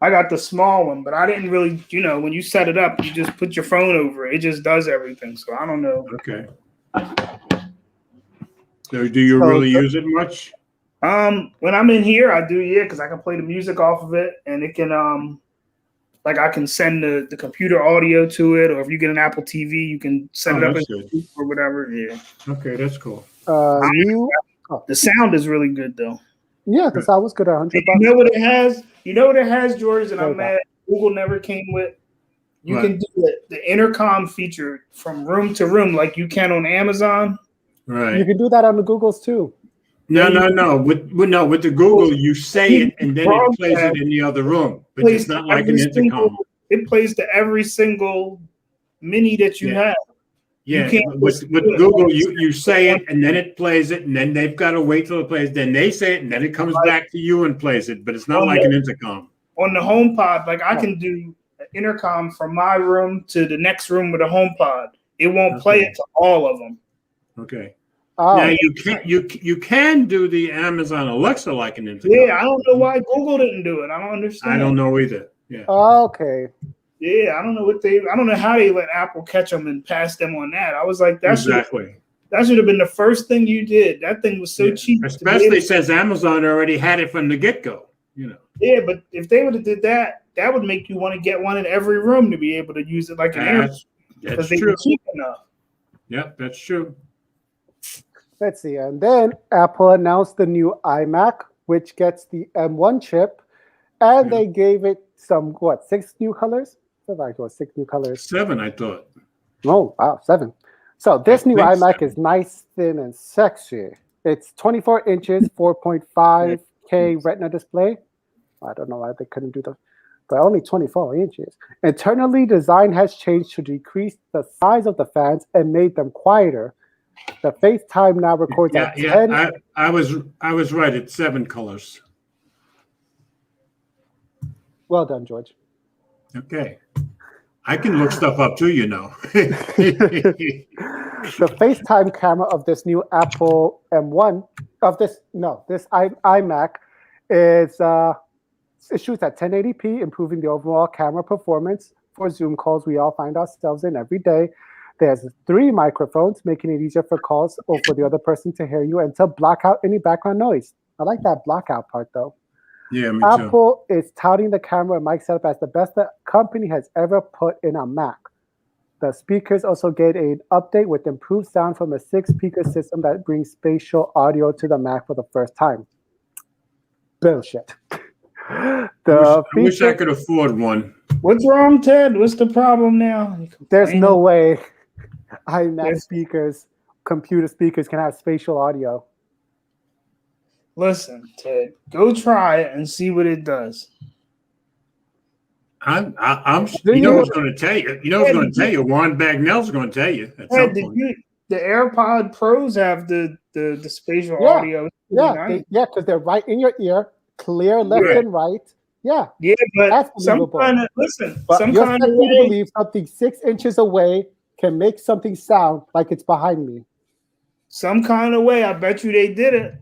I got the small one, but I didn't really, when you set it up, you just put your phone over it. It just does everything. So I don't know. Okay. So do you really use it much? When I'm in here, I do, yeah, because I can play the music off of it, and it can like I can send the computer audio to it, or if you get an Apple TV, you can set it up or whatever. Yeah. Okay, that's cool. The sound is really good though. Yeah, the sound was good at $100. You know what it has? You know what it has, George? And I'm mad Google never came with. You can do the intercom feature from room to room like you can on Amazon. Right. You can do that on the Googles too. No. With the Google, you say it and then it plays it in the other room. But it's not like an intercom. It plays to every single mini that you have. Yeah, with Google, you say it and then it plays it, and then they've got to wait till it plays. Then they say it, and then it comes back to you and plays it. But it's not like an intercom. On the HomePod, like I can do an intercom from my room to the next room with a HomePod. It won't play it to all of them. Okay. Now you can do the Amazon Alexa like an intercom. Yeah, I don't know why Google didn't do it. I don't understand. I don't know either. Yeah. Okay. Yeah, I don't know how they let Apple catch them and pass them on that. I was like, that should have been the first thing you did. That thing was so cheap. Especially since Amazon already had it from the get-go, Yeah, but if they would have did that, that would make you want to get one in every room to be able to use it like an intercom. That's they were cheap enough. Yep, that's true. Let's see. And then Apple announced the new iMac, which gets the M1 chip, and they gave it some 6 new colors? 6 new colors. 7, I thought. Oh, wow, 7. So this new iMac is nice, thin, and sexy. It's 24 inches, 4.5K Retina display. I don't know why they couldn't do the, but only 24 inches. Internally, design has changed to decrease the size of the fans and made them quieter. The FaceTime now records at 10. I was right. It's 7 colors. Well done, George. Okay. I can look stuff up too, you know. The FaceTime camera of this new Apple M1 of this iMac is it shoots at 1080p, improving the overall camera performance for Zoom calls we all find ourselves in every day. There's 3 microphones, making it easier for calls or for the other person to hear you and to block out any background noise. I like that blockout part though. Yeah, me Apple is touting the camera and mic setup as the best the company has ever put in a Mac. The speakers also get an update with improved sound from a 6-speaker system that brings spatial audio to the Mac for the first time. Bullshit. I wish I could afford one. What's wrong, Ted? What's the problem now? There's no way iMac speakers, computer speakers can have spatial audio. Listen, Ted, go try it and see what it does. You know what's going to tell you. You know what's going to tell you. Juan Bagnell's going to tell you at some point. The AirPod Pros have the spatial audio. Yeah, because they're right in your ear, clear left and right. Yeah, but that's some kind of believe something 6 inches away can make something sound like it's behind me. Some kind of way, I bet you they did it.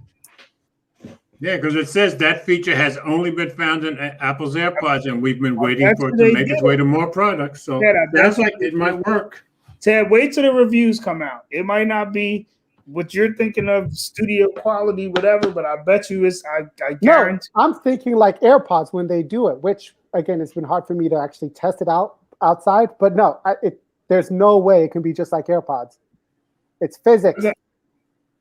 Yeah, because it says that feature has only been found in Apple's AirPods, and we've been waiting for it to make its way to more products. So that's like it might work. Ted, wait till the reviews come out. It might not be what you're thinking of, studio quality, whatever, but I bet you it's. I guarantee. No, I'm thinking like AirPods when they do it, which again, it's been hard for me to actually test it out outside. But no, there's no way it can be just like AirPods. It's physics.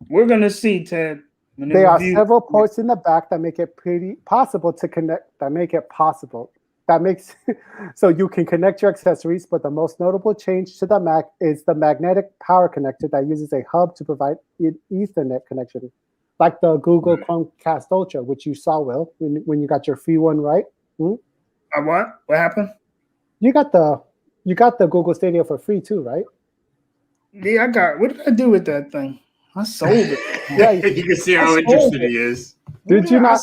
We're gonna see, Ted. There are several ports in the back that make it pretty possible to connect. That make it possible. That makes so you can connect your accessories. But the most notable change to the Mac is the magnetic power connector that uses a hub to provide an Ethernet connection, like the Google Chromecast Ultra, which you saw, Will, when you got your free one, right? What? What happened? You got the Google Stadia for free too, right? Yeah, I got. What did I do with that thing? I sold it. Yeah, you can see how interested he is. Did you not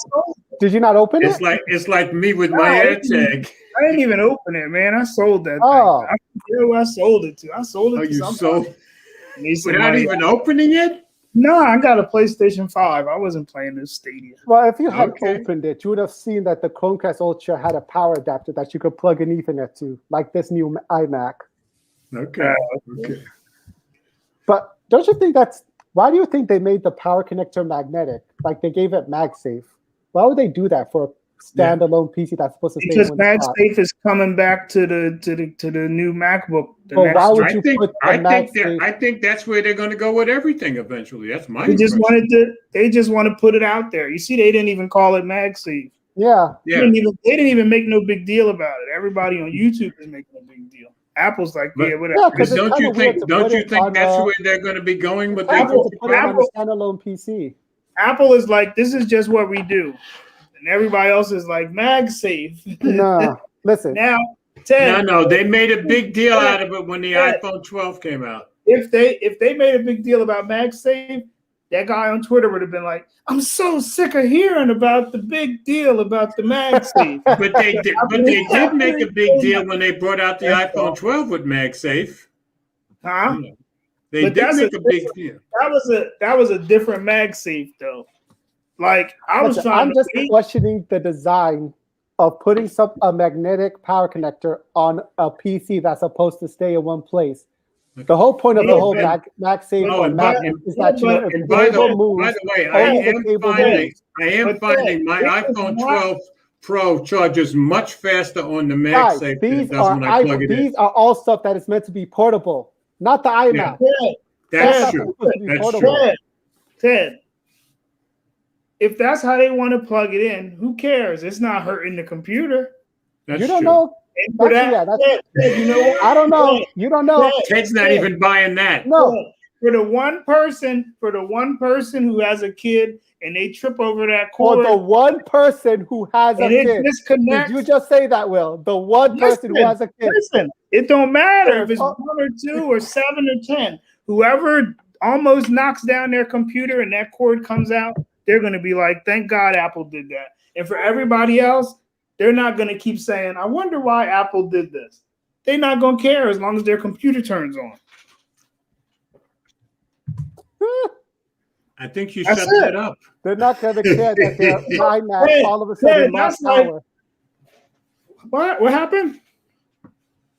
open it? It's like me with my AirTag. I didn't even open it, man. I sold that thing. I forget who I sold it to. I sold it to somebody. Without even opening it? No, I got a PlayStation 5. I wasn't playing this Stadia. Well, if you had opened it, you would have seen that the Chromecast Ultra had a power adapter that you could plug an Ethernet to, like this new iMac. Okay. But don't you think why do you think they made the power connector magnetic? Like they gave it MagSafe. Why would they do that for a standalone PC that's supposed to stay in one spot? Because MagSafe is coming back to the new MacBook. I think that's where they're going to go with everything eventually. That's my. They just want to put it out there. You see, they didn't even call it MagSafe. Yeah. They didn't even make no big deal about it. Everybody on YouTube is making a big deal. Apple's like, whatever. Yeah, don't you think that's where they're going to be going with Apple to put it on a standalone PC? Apple is like, this is just what we do, and everybody else is like MagSafe. No, listen. Now, Ted, no, they made a big deal out of it when the iPhone 12 came out. If they made a big deal about MagSafe, that guy on Twitter would have been like, I'm so sick of hearing about the big deal about the MagSafe. But they did make a big deal when they brought out the iPhone 12 with MagSafe. Huh? They did make a big deal. That was a different MagSafe though. Like I'm just questioning the design of putting a magnetic power connector on a PC that's supposed to stay in one place. The whole point of the whole MagSafe is that by the way, I am finding my iPhone 12 Pro charges much faster on the MagSafe than it does when I plug it in. These are all stuff that is meant to be portable, not the iMac. Yeah. That's true. That's true. Ted, if that's how they want to plug it in, who cares? It's not hurting the computer. You don't know. You know what? I don't know. You don't know. Ted's not even buying that. No. for the one person who has a kid and they trip over that cord. For the one person who has a and it kid. disconnects. Did you just say that, Will? The one person who has a kid. Listen, it don't matter if it's 1 or 2 or 7 or 10. Whoever almost knocks down their computer and that cord comes out, they're going to be like, thank God Apple did that. And for everybody else, they're not going to keep saying, I wonder why Apple did this. They're not going to care as long as their computer turns on. I think you set that up. They're not going to care that their iMac all of a sudden lost power. What happened?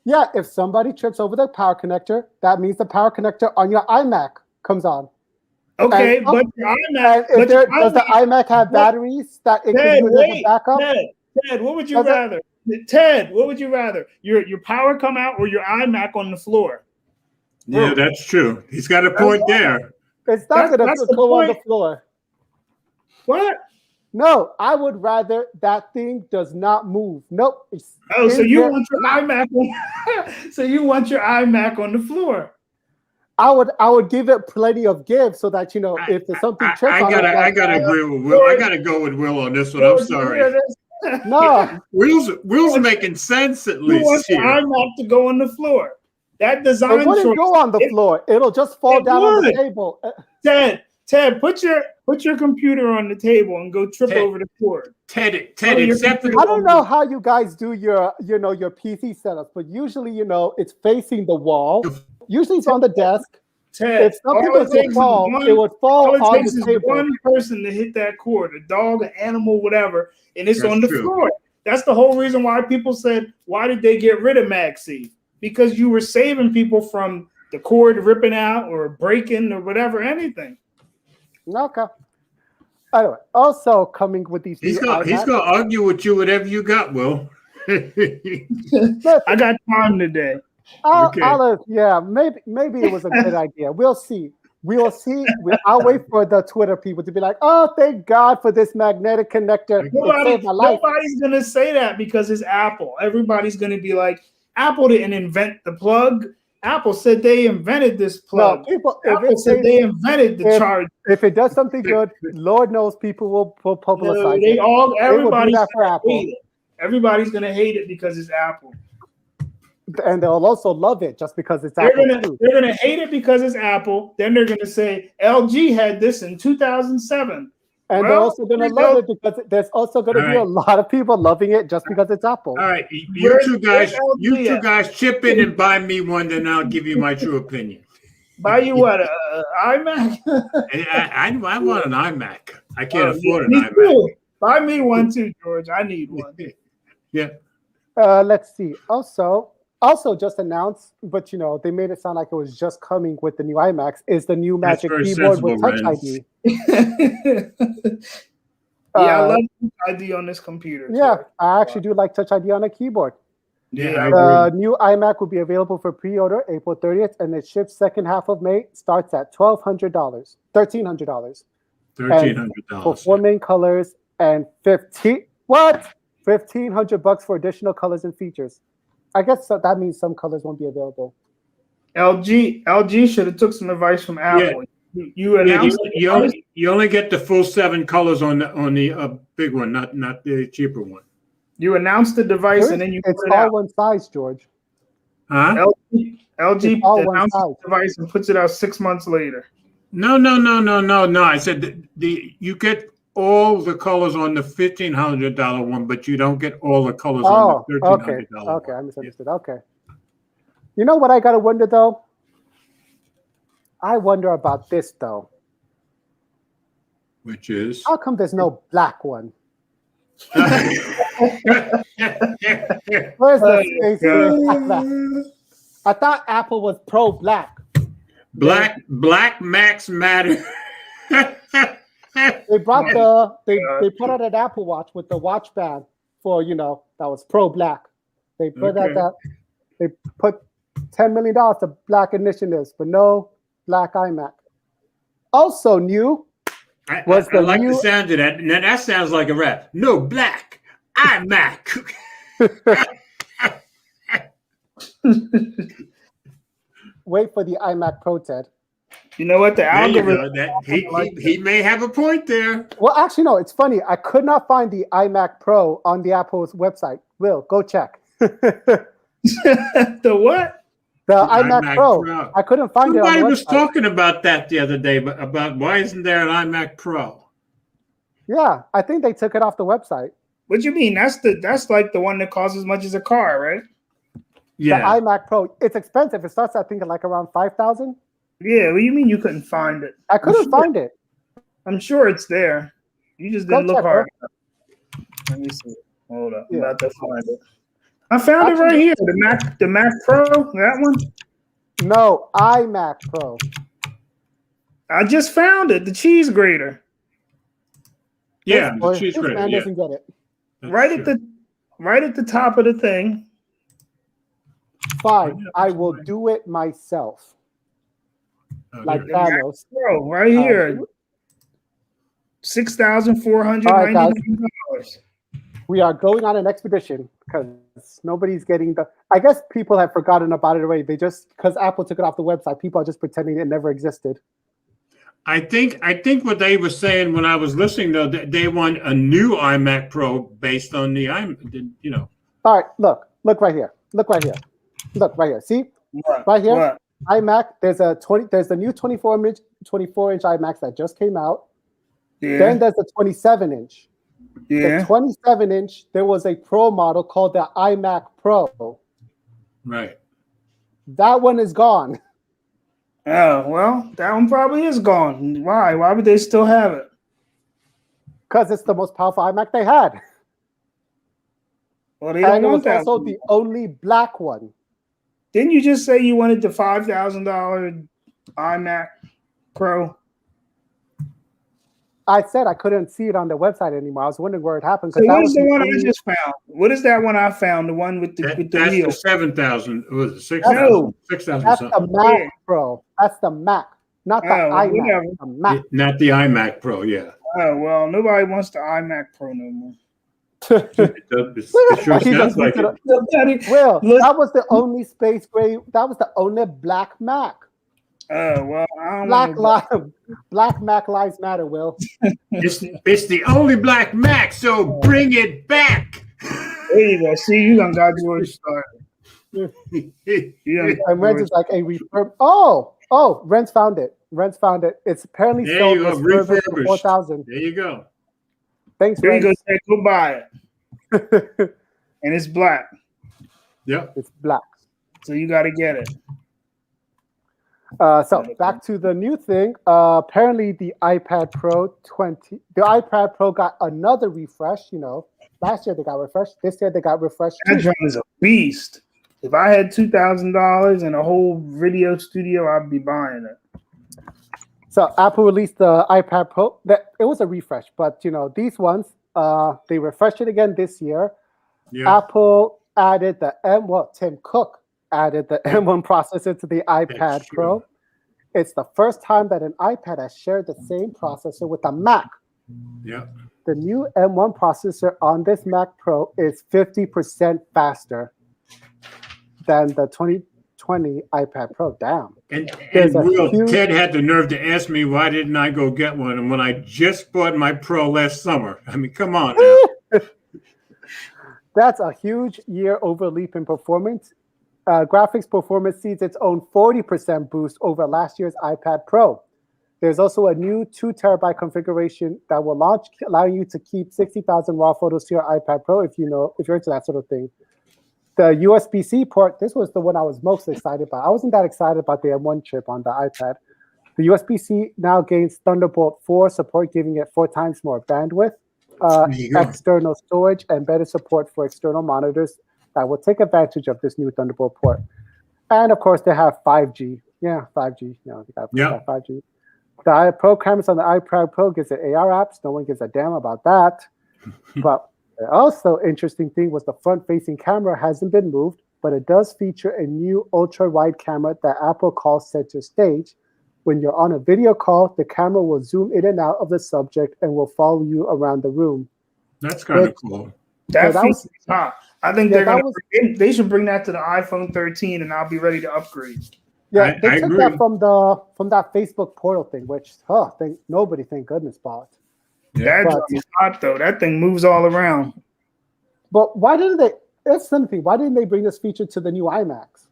Yeah, if somebody trips over the power connector, that means the power connector on your iMac comes on. Okay, and, but your iMac, does the iMac have batteries that it can use as a backup? Ted, what would you rather? Ted, what would you rather? Your power come out or your iMac on the floor? Yeah, that's true. He's got a point there. It's not going to go on the floor. What? No, I would rather that thing does not move. Nope. Oh, so you want your iMac on, so you want your iMac on the floor. I would give it plenty of give so that, you know, if there's something trips on it. I gotta agree with Will. I gotta go with Will on this one. I'm sorry. No. Will's making sense at least. You want your iMac to go on the floor. That design it wouldn't go on the floor. It'll just fall down on the table. Ted, put your computer on the table and go trip over the cord. Ted, except I don't know how you guys do your PC setup, but usually, you know, it's facing the wall. Usually it's on the desk. Ted, if something was to fall, it would fall on the table. One person to hit that cord, a dog, an animal, whatever, and it's on the floor. That's the whole reason why people said, why did they get rid of MagSafe? Because you were saving people from the cord ripping out or breaking or whatever, anything. Okay. Anyway, also coming with these. He's gonna argue with you whatever you got, Will. I got time today. Yeah, maybe it was a good idea. We'll see. I'll wait for the Twitter people to be like, "Oh, thank God for this magnetic connector." Nobody's gonna say that because it's Apple. Everybody's gonna be like, Apple didn't invent the plug. Apple said they invented this plug. No, Apple said they invented the charge. If it does something good, Lord knows people will publicize it. Everybody's gonna hate it because it's Apple. And they'll also love it just because it's Apple. They're gonna hate it because it's Apple. Then they're gonna say LG had this in 2007. And they're also going to love it because there's also going to be a lot of people loving it just because it's Apple. All right, you two guys chip in and buy me one, then I'll give you my true opinion. Buy you what? iMac? I want an iMac. I can't afford an iMac. Too. Buy me one too, George. I need one. Yeah. Let's see. Also just announced, but you know, they made it sound like it was just coming with the new iMacs, is the new Magic Keyboard with Touch ID. I love Touch ID on this computer. Yeah, I actually do like Touch ID on a keyboard. Yeah, the new iMac will be available for pre-order April 30th, and it ships second half of May. Starts at $1,300. $1,300 for 4 main colors and $1,500 for additional colors and features. I guess that means some colors won't be available. LG should have took some advice from Apple. Yeah. You only get the full 7 colors on the big one, not the cheaper one. You announce the device and then it's all one size, George. Huh? LG announced the device and puts it out 6 months later. No. I said you get all the colors on the $1,500 one, but you don't get all the colors on the $1,300 one. Okay, I misunderstood. Okay. You know what I gotta wonder though? I wonder about this though. Which is? How come there's no black one? Where's the space for I thought Apple was pro black. Black Max matter. They brought they put out an Apple Watch with the watch band for, you know, that was pro black. They put out they put $10 million to black initiatives, but no black iMac. Also new was I like the sound of that. Now that sounds like a rap. No black iMac. Wait for the iMac Pro, Ted. You know what? The There you algorithm. go. He may have a point there. Well, actually, no. It's funny. I could not find the iMac Pro on the Apple's website. Will, go check. The what? The iMac Pro. I couldn't find it on the Somebody was website. talking about that the other day, but about why isn't there an iMac Pro? Yeah, I think they took it off the website. What you mean? That's like the one that costs as much as a car, right? Yeah. The iMac Pro. It's expensive. It starts, I think, at like around 5,000. Yeah. What do you mean you couldn't find it? I couldn't find it. I'm sure it's there. You just didn't Go look check, hard. Let me see. Hold up. I'm Yeah. about to find it. I found it right here. The Mac Pro. That one. No, iMac Pro. I just found it. The cheese grater. Yeah. Boy, She's this great. man Yeah. doesn't get it. Right at the top of the thing. Fine, I will do it myself. Oh, Like there it Thanos. Bro, right here. $6,499. We are going on an expedition because nobody's getting the. I guess people have forgotten about it already. They just because Apple took it off the website, people are just pretending it never existed. I think what they were saying when I was listening, though, that they want a new iMac Pro based on the All right, look right here. Look right here. See, What? right here, What? iMac. There's the new 24-inch iMacs that just came out. Yeah. Then there's the 27-inch. Yeah. The 27-inch. There was a Pro model called the iMac Pro. right. That one is gone. Oh, well, that one probably is gone. Why? Why would they still have it? Because it's the most powerful iMac they had. Well, they don't And it was want that. also the only black one. Didn't you just say you wanted the $5,000 iMac Pro? I said I couldn't see it on the website anymore. I was wondering where it happened. So what is the one I just found? What is that one I found? The one with the That's wheel? the 7,000. Was it 6,000? No. 6,000 That's something. the Mac Pro. That's the Mac, not the iMac. whatever. The Mac. Not the iMac Pro. Yeah. Oh, well, nobody wants the iMac Pro no more. It sure sounds like it. Well, Look. that was the only space gray. That was the only black Mac. Oh, well, I don't wanna- Black Mac lives matter. Will. It's the only black Mac, so bring it back. There you go. See, you done got yours started. And Ren's is like a refurb. Oh, Ren's found it. It's apparently There sold you go, as refurbished for refurbished. 4,000. There you go. Thanks, There you Ren's. go. Say, go buy it. And it's black. Yep. It's black. So you got to get it. So back to the new thing. Apparently, the iPad Pro got another refresh. You know, last year they got refreshed. This year they got refreshed. That too. joint is a beast. If I had $2,000 and a whole video studio, I'd be buying it. So Apple released the iPad Pro. It was a refresh, but you know these ones, they refreshed it again this year. Yeah. Apple added Tim Cook added the M1 processor to the iPad That's Pro. true. It's the first time that an iPad has shared the same processor with a Mac. Yeah. The new M1 processor on this Mac Pro is 50% faster than the 2020 iPad Pro. Damn. And There's a Will, huge- Ted had the nerve to ask me why didn't I go get one, and when I just bought my Pro last summer. I mean, come on now. That's a huge year-over leap in performance. Graphics performance sees its own 40% boost over last year's iPad Pro. There's also a new 2 terabyte configuration that will launch, allowing you to keep 60,000 raw photos to your iPad Pro if you're into that sort of thing. The USB-C port, this was the one I was most excited about. I wasn't that excited about the M1 chip on the iPad. The USB-C now gains Thunderbolt 4 support, giving it 4 times more bandwidth, you go. external storage, and better support for external monitors that will take advantage of this new Thunderbolt port. And of course, they have 5G. Yeah, 5G. You know, they got Yeah. 5G. The iPad Pro cameras on the iPad Pro gives it AR apps. No one gives a damn about that. But the also interesting thing was the front-facing camera hasn't been moved, but it does feature a new ultra-wide camera that Apple calls center stage. When you're on a video call, the camera will zoom in and out of the subject and will follow you around the room. That's kind of cool. That that feature was- is hot. I think Yeah, they're that gonna. They should bring that to the iPhone 13, and I'll be ready to upgrade. Yeah, they I took agree. that from that Facebook portal thing, which thank goodness bought. Yeah. That drum is hot though. That thing moves all around. But why didn't they? That's something. Why didn't they bring this feature to the new iMacs?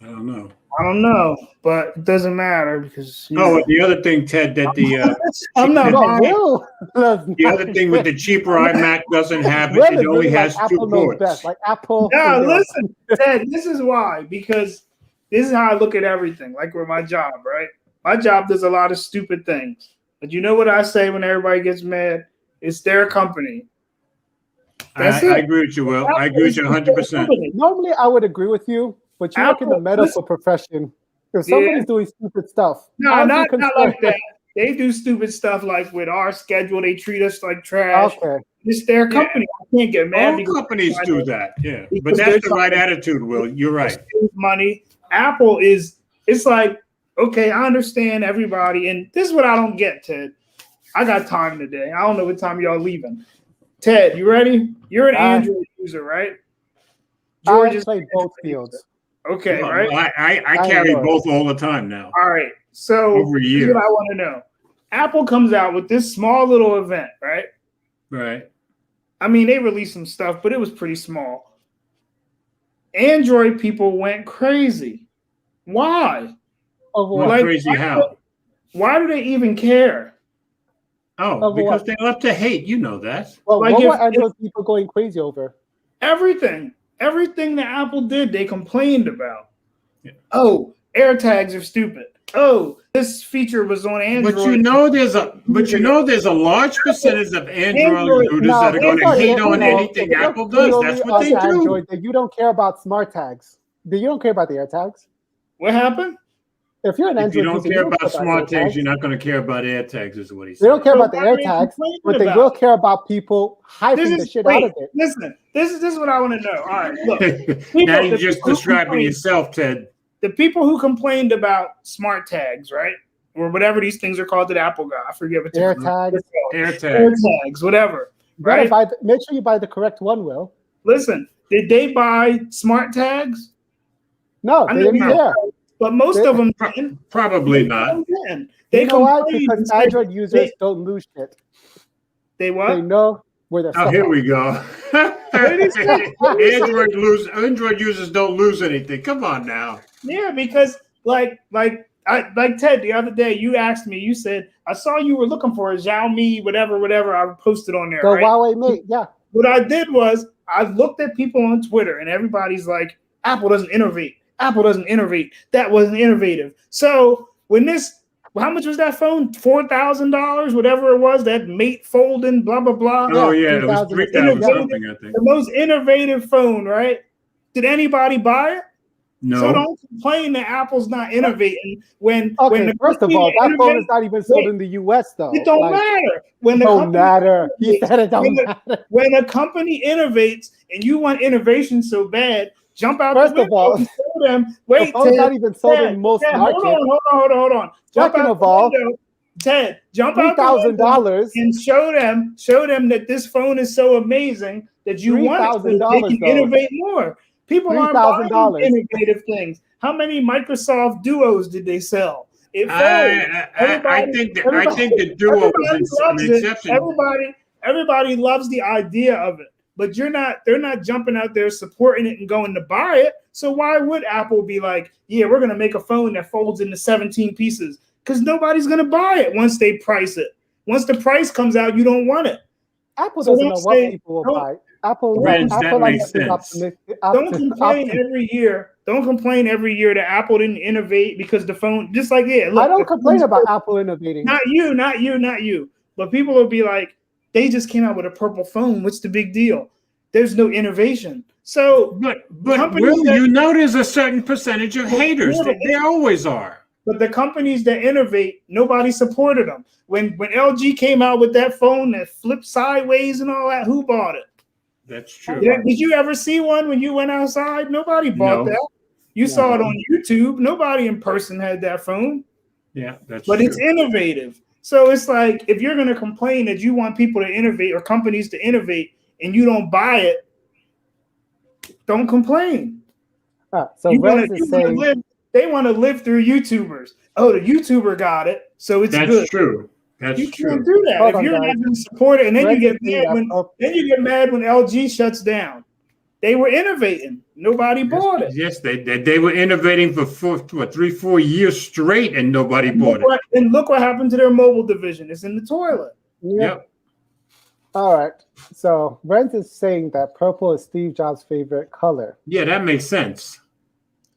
I don't know. I don't know, but it doesn't matter because Oh, the other thing, Ted, that I'm not No, buying. Will. the other thing with the cheaper iMac doesn't have Will it. is It only really has like two Apple knows ports. best. Like Apple. No, you know, listen, Ted, this is why. Because this is how I look at everything. Like with my job, right? My job does a lot of stupid things. But you know what I say when everybody gets mad? It's their company. That's I it. agree with you, Will. I agree with you 100%. Normally, I would agree with you, but you work in the Apple, medical profession. If Yeah. somebody's doing stupid stuff, No, I'd be not concerned. like that. They do stupid stuff like with our schedule. They treat us like trash. Okay. It's their company. I can't get mad All because companies they're do trying to- that, yeah. because But they're that's the trying right to attitude, Will. You're right. save money. Apple is. It's like, okay, I understand everybody, and this is what I don't get, Ted. I got time today. I don't know what time y'all leaving. Ted, you ready? You're an Android user, right? I is play an both Android fields. user. Okay, Well, right? I carry both all the time now. All right. So Over a here's year. what I want to know. Apple comes out with this small little event, right? Right. I mean, they released some stuff, but it was pretty small. Android people went crazy. Why? Over Well, what? Like, crazy how? Why do they even care? Oh, Over because what? they love to hate. You know that. Well, Like what if- were Android people going crazy over? Everything that Apple did, they complained about. Yeah. Oh, AirTags are stupid. Oh, this feature was on Android. But you know there's a large percentage of Android Android- users No, that are going to Android- hate on no, anything if you're Apple does. purely That's what on they do. Android, then you don't care about smart tags. You don't care about the AirTags. What happened? If you're an If Android you don't user, care about smart tags, AirTags. you're not going to care about AirTags, is what he They said. don't care about the So why are they AirTags, complaining but they about will it? care about people hyping the shit out of it. Listen, this is what I want to know. All right, look. Now the you're just people who describing complain- yourself, Ted. The people who complained about smart tags, right? Or whatever these things are called that Apple got. I forget what they're called. AirTags. AirTags. AirTags, whatever. You gotta Right? buy make sure you buy the correct one, Will. Listen, did they buy smart tags? No, I they know didn't no. care. But most They- of them didn't. Probably not. They You know why? complained and Because said Android users don't lose shit. they what? They know where their Oh, stuff here is. we go. Android users don't lose anything. Come on now. Yeah, because like Ted, the other day you asked me, you said, I saw you were looking for a Xiaomi, whatever I posted on there. The Right? Huawei Mate, yeah. What I did was I looked at people on Twitter and everybody's like, Apple doesn't innovate. Apple doesn't innovate. That wasn't innovative. So when how much was that phone? $4,000, whatever it was, that Mate folding, blah, blah, blah. Oh, yeah. It was 3,000 3,000 something, I think. The most innovative phone, right? Did anybody buy it? So No. don't complain that Apple's not innovating when Okay, first of all, that phone is not even sold in the US though. It don't Like, matter. When the don't company matter. He innovates, said it don't when the- matter. when a company innovates and you want innovation so bad, jump out First the of window all, and show them. The Wait, phone's Ted, not even sold Ted, in most Ted, markets. Hold on. Jump Second out of the all, window. Ted, jump out the window $3,000. and show them that this phone is so amazing that you want it so they $3,000 can though. innovate more. People aren't buying $3,000. innovative things. How many Microsoft Duos did they sell? It failed. I think the Duo was an exception. Everybody loves the idea of it, but they're not jumping out there supporting it and going to buy it. So why would Apple be like, yeah, we're gonna make a phone that folds into 17 pieces? Because nobody's gonna buy it once they price it. Once the price comes out, you don't want it. Apple So doesn't don't know what say- people will don't- buy. Apple Vince, that likes makes to be sense. optimistic. Don't complain every year. Don't complain every year that Apple didn't innovate because the phone, just like look, I don't the complain phone's about perfect. Apple innovating. Not you. But people will be like, they just came out with a purple phone. What's the big deal? There's no innovation. So, But companies Will, that- you know there's a certain percentage of haters. Yeah, There always are. but the companies that innovate, nobody supported them. When LG came out with that phone that flipped sideways and all that, who bought it? That's true. Did you ever see one when you went outside? Nobody bought No. that. You No. saw it on YouTube. Nobody in person had that phone. Yeah, that's But true. it's innovative. So it's like if you're going to complain that you want people to innovate or companies to innovate and you don't buy it, don't complain. So Rez is saying they want to live through YouTubers. Oh, the YouTuber got it, so it's That's good. true. That's You true. can't do that Hold if on, you're guys. not going to support it, and then Rez you is get saying mad that when LG shuts down. They were innovating. Nobody bought it. Yes, they were innovating for 3-4 years straight, and nobody bought it. And look what happened to their mobile division. It's in the toilet. Yep. All right. So Brent is saying that purple is Steve Jobs' favorite color. Yeah, that makes sense.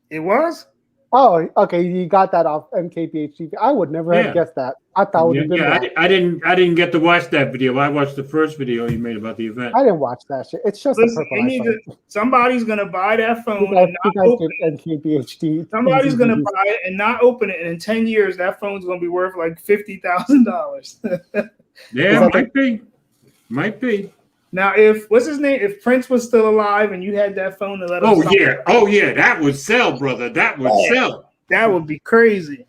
It was? Oh, okay. You got that off MKBHD. I would never have guessed that. I thought it would have been black. I didn't get to watch that video. I watched the first video he made about the event. I didn't watch that shit. It's just a purple iPhone. Somebody's gonna buy that phone and not open it. MKBHD. Somebody's gonna buy it and not open it, and in 10 years that phone's gonna be worth like $50,000. Yeah, might be. Now, what's his name? If Prince was still alive and you had that phone to let him oh yeah, that would sell, brother. That would sell. That would be crazy.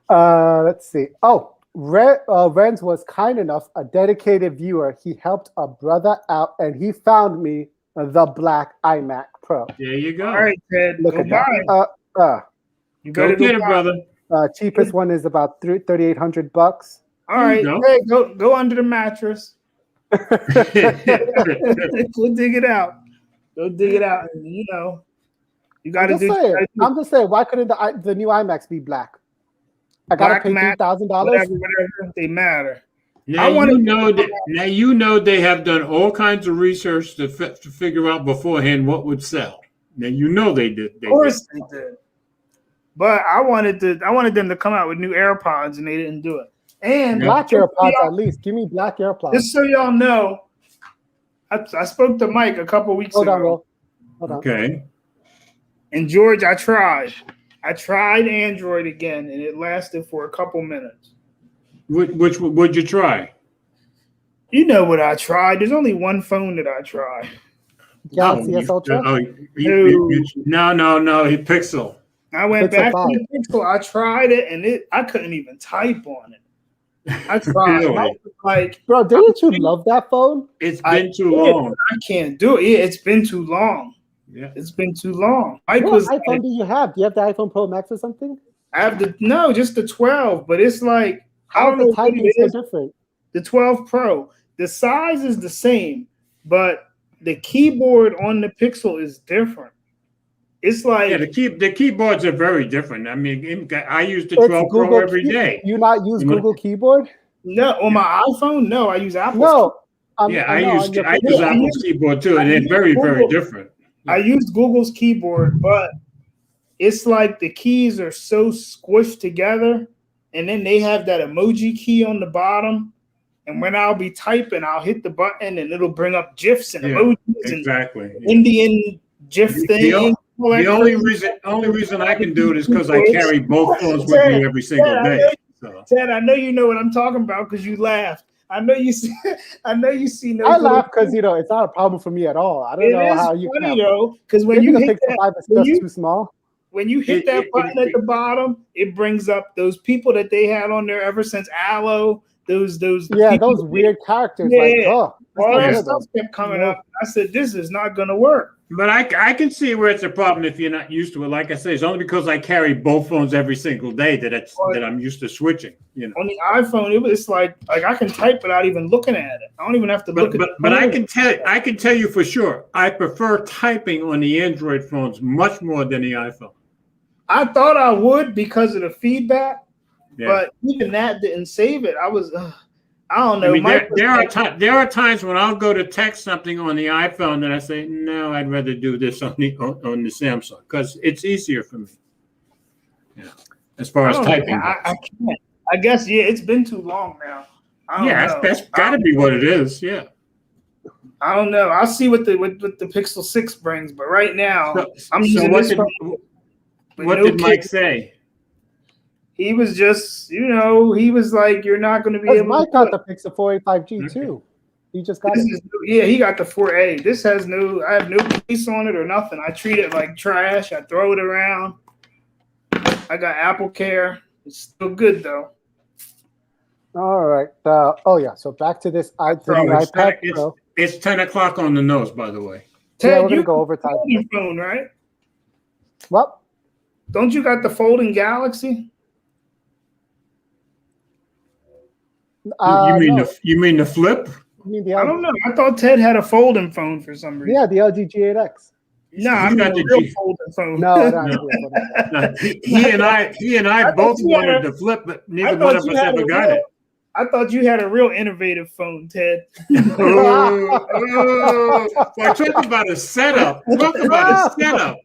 Let's see. Oh, Renz was kind enough, a dedicated viewer. He helped a brother out, and he found me the black iMac Pro. There you go. All right, Ted. Look at that. You go get it, brother. Cheapest one is about $3,800. All right, hey, go under the mattress. Go dig it out. Go dig it out. And, you got to do. I'm just saying, why couldn't the new iMacs be black? I gotta pay $3,000. Whatever, they matter. Now you know they have done all kinds of research to figure out beforehand what would sell. Now you know they did. Of course they did. But I wanted them to come out with new AirPods, and they didn't do it. And black AirPods at least. Give me black AirPods. Just so y'all know, I spoke to Mike a couple weeks ago. Hold on. Okay. And George, I tried Android again, and it lasted for a couple minutes. Which would you try? You know what I tried. There's only one phone that I tried. Galaxy S Ultra? No, he Pixel. I went back to the Pixel. I tried it, and I couldn't even type on it. I tried. Really? Bro, didn't you love that phone? It's been too long. I can't do it. It's been too long. Yeah, it's been too long. What iPhone do you have? Do you have the iPhone Pro Max or something? I have just the 12, but it's like how the typing is so different. The 12 Pro, the size is the same, but the keyboard on the Pixel is different. It's like the keyboards are very different. I mean, I use the 12 Pro every day. You not use Google Keyboard? No, on my iPhone. No, I use Apple. No, I use Apple's keyboard too, and they're very, very different. I used Google's keyboard, but it's like the keys are so squished together, and then they have that emoji key on the bottom. And when I'll be typing, I'll hit the button, and it'll bring up GIFs and emojis and Indian GIF thing. The only reason I can do it is because I carry both phones with me every single day. Ted, I know you know what I'm talking about because you laughed. I know you see. I laugh because it's not a problem for me at all. I don't know how you can. Because when you hit that, too small. When you hit that button at the bottom, it brings up those people that they had on there ever since Aloe. Those weird characters. Yeah, all that stuff kept coming up. I said, this is not going to work. But I can see where it's a problem if you're not used to it. Like I say, it's only because I carry both phones every single day that I'm used to switching. On the iPhone, it's like I can type without even looking at it. I don't even have to look at it. But I can tell you for sure, I prefer typing on the Android phones much more than the iPhone. I thought I would because of the feedback, but even that didn't save it. I don't know. I mean, there are times when I'll go to text something on the iPhone that I say, no, I'd rather do this on the Samsung because it's easier for me. As far as typing. I can't. I guess it's been too long now. That's got to be what it is. Yeah. I don't know. I'll see what the Pixel 6 brings, but right now I'm using this phone. What did Mike say? He was just, he was like, you're not going to be able Mike got the Pixel 4a5G too. He just got it. He got the 4A. This has I have no case on it or nothing. I treat it like trash. I throw it around. I got Apple Care. It's still good though. All right. So back to this iPad Pro. It's 10 o'clock on the nose, by the way. Ted, we're going to go over time. Your phone, right? Well, Don't you got the folding Galaxy? no. You mean the flip? You mean the I don't know. I thought Ted had a folding phone for some reason. Yeah, the LG G8X. No, He's I mean got a the real G- folding phone. No, I don't. No, he and I I both thought you had wanted a- the flip, but I neither thought one of you us had ever a got real- it. I thought you had a real innovative phone, Ted. Well, talk about a setup. Talk about a setup.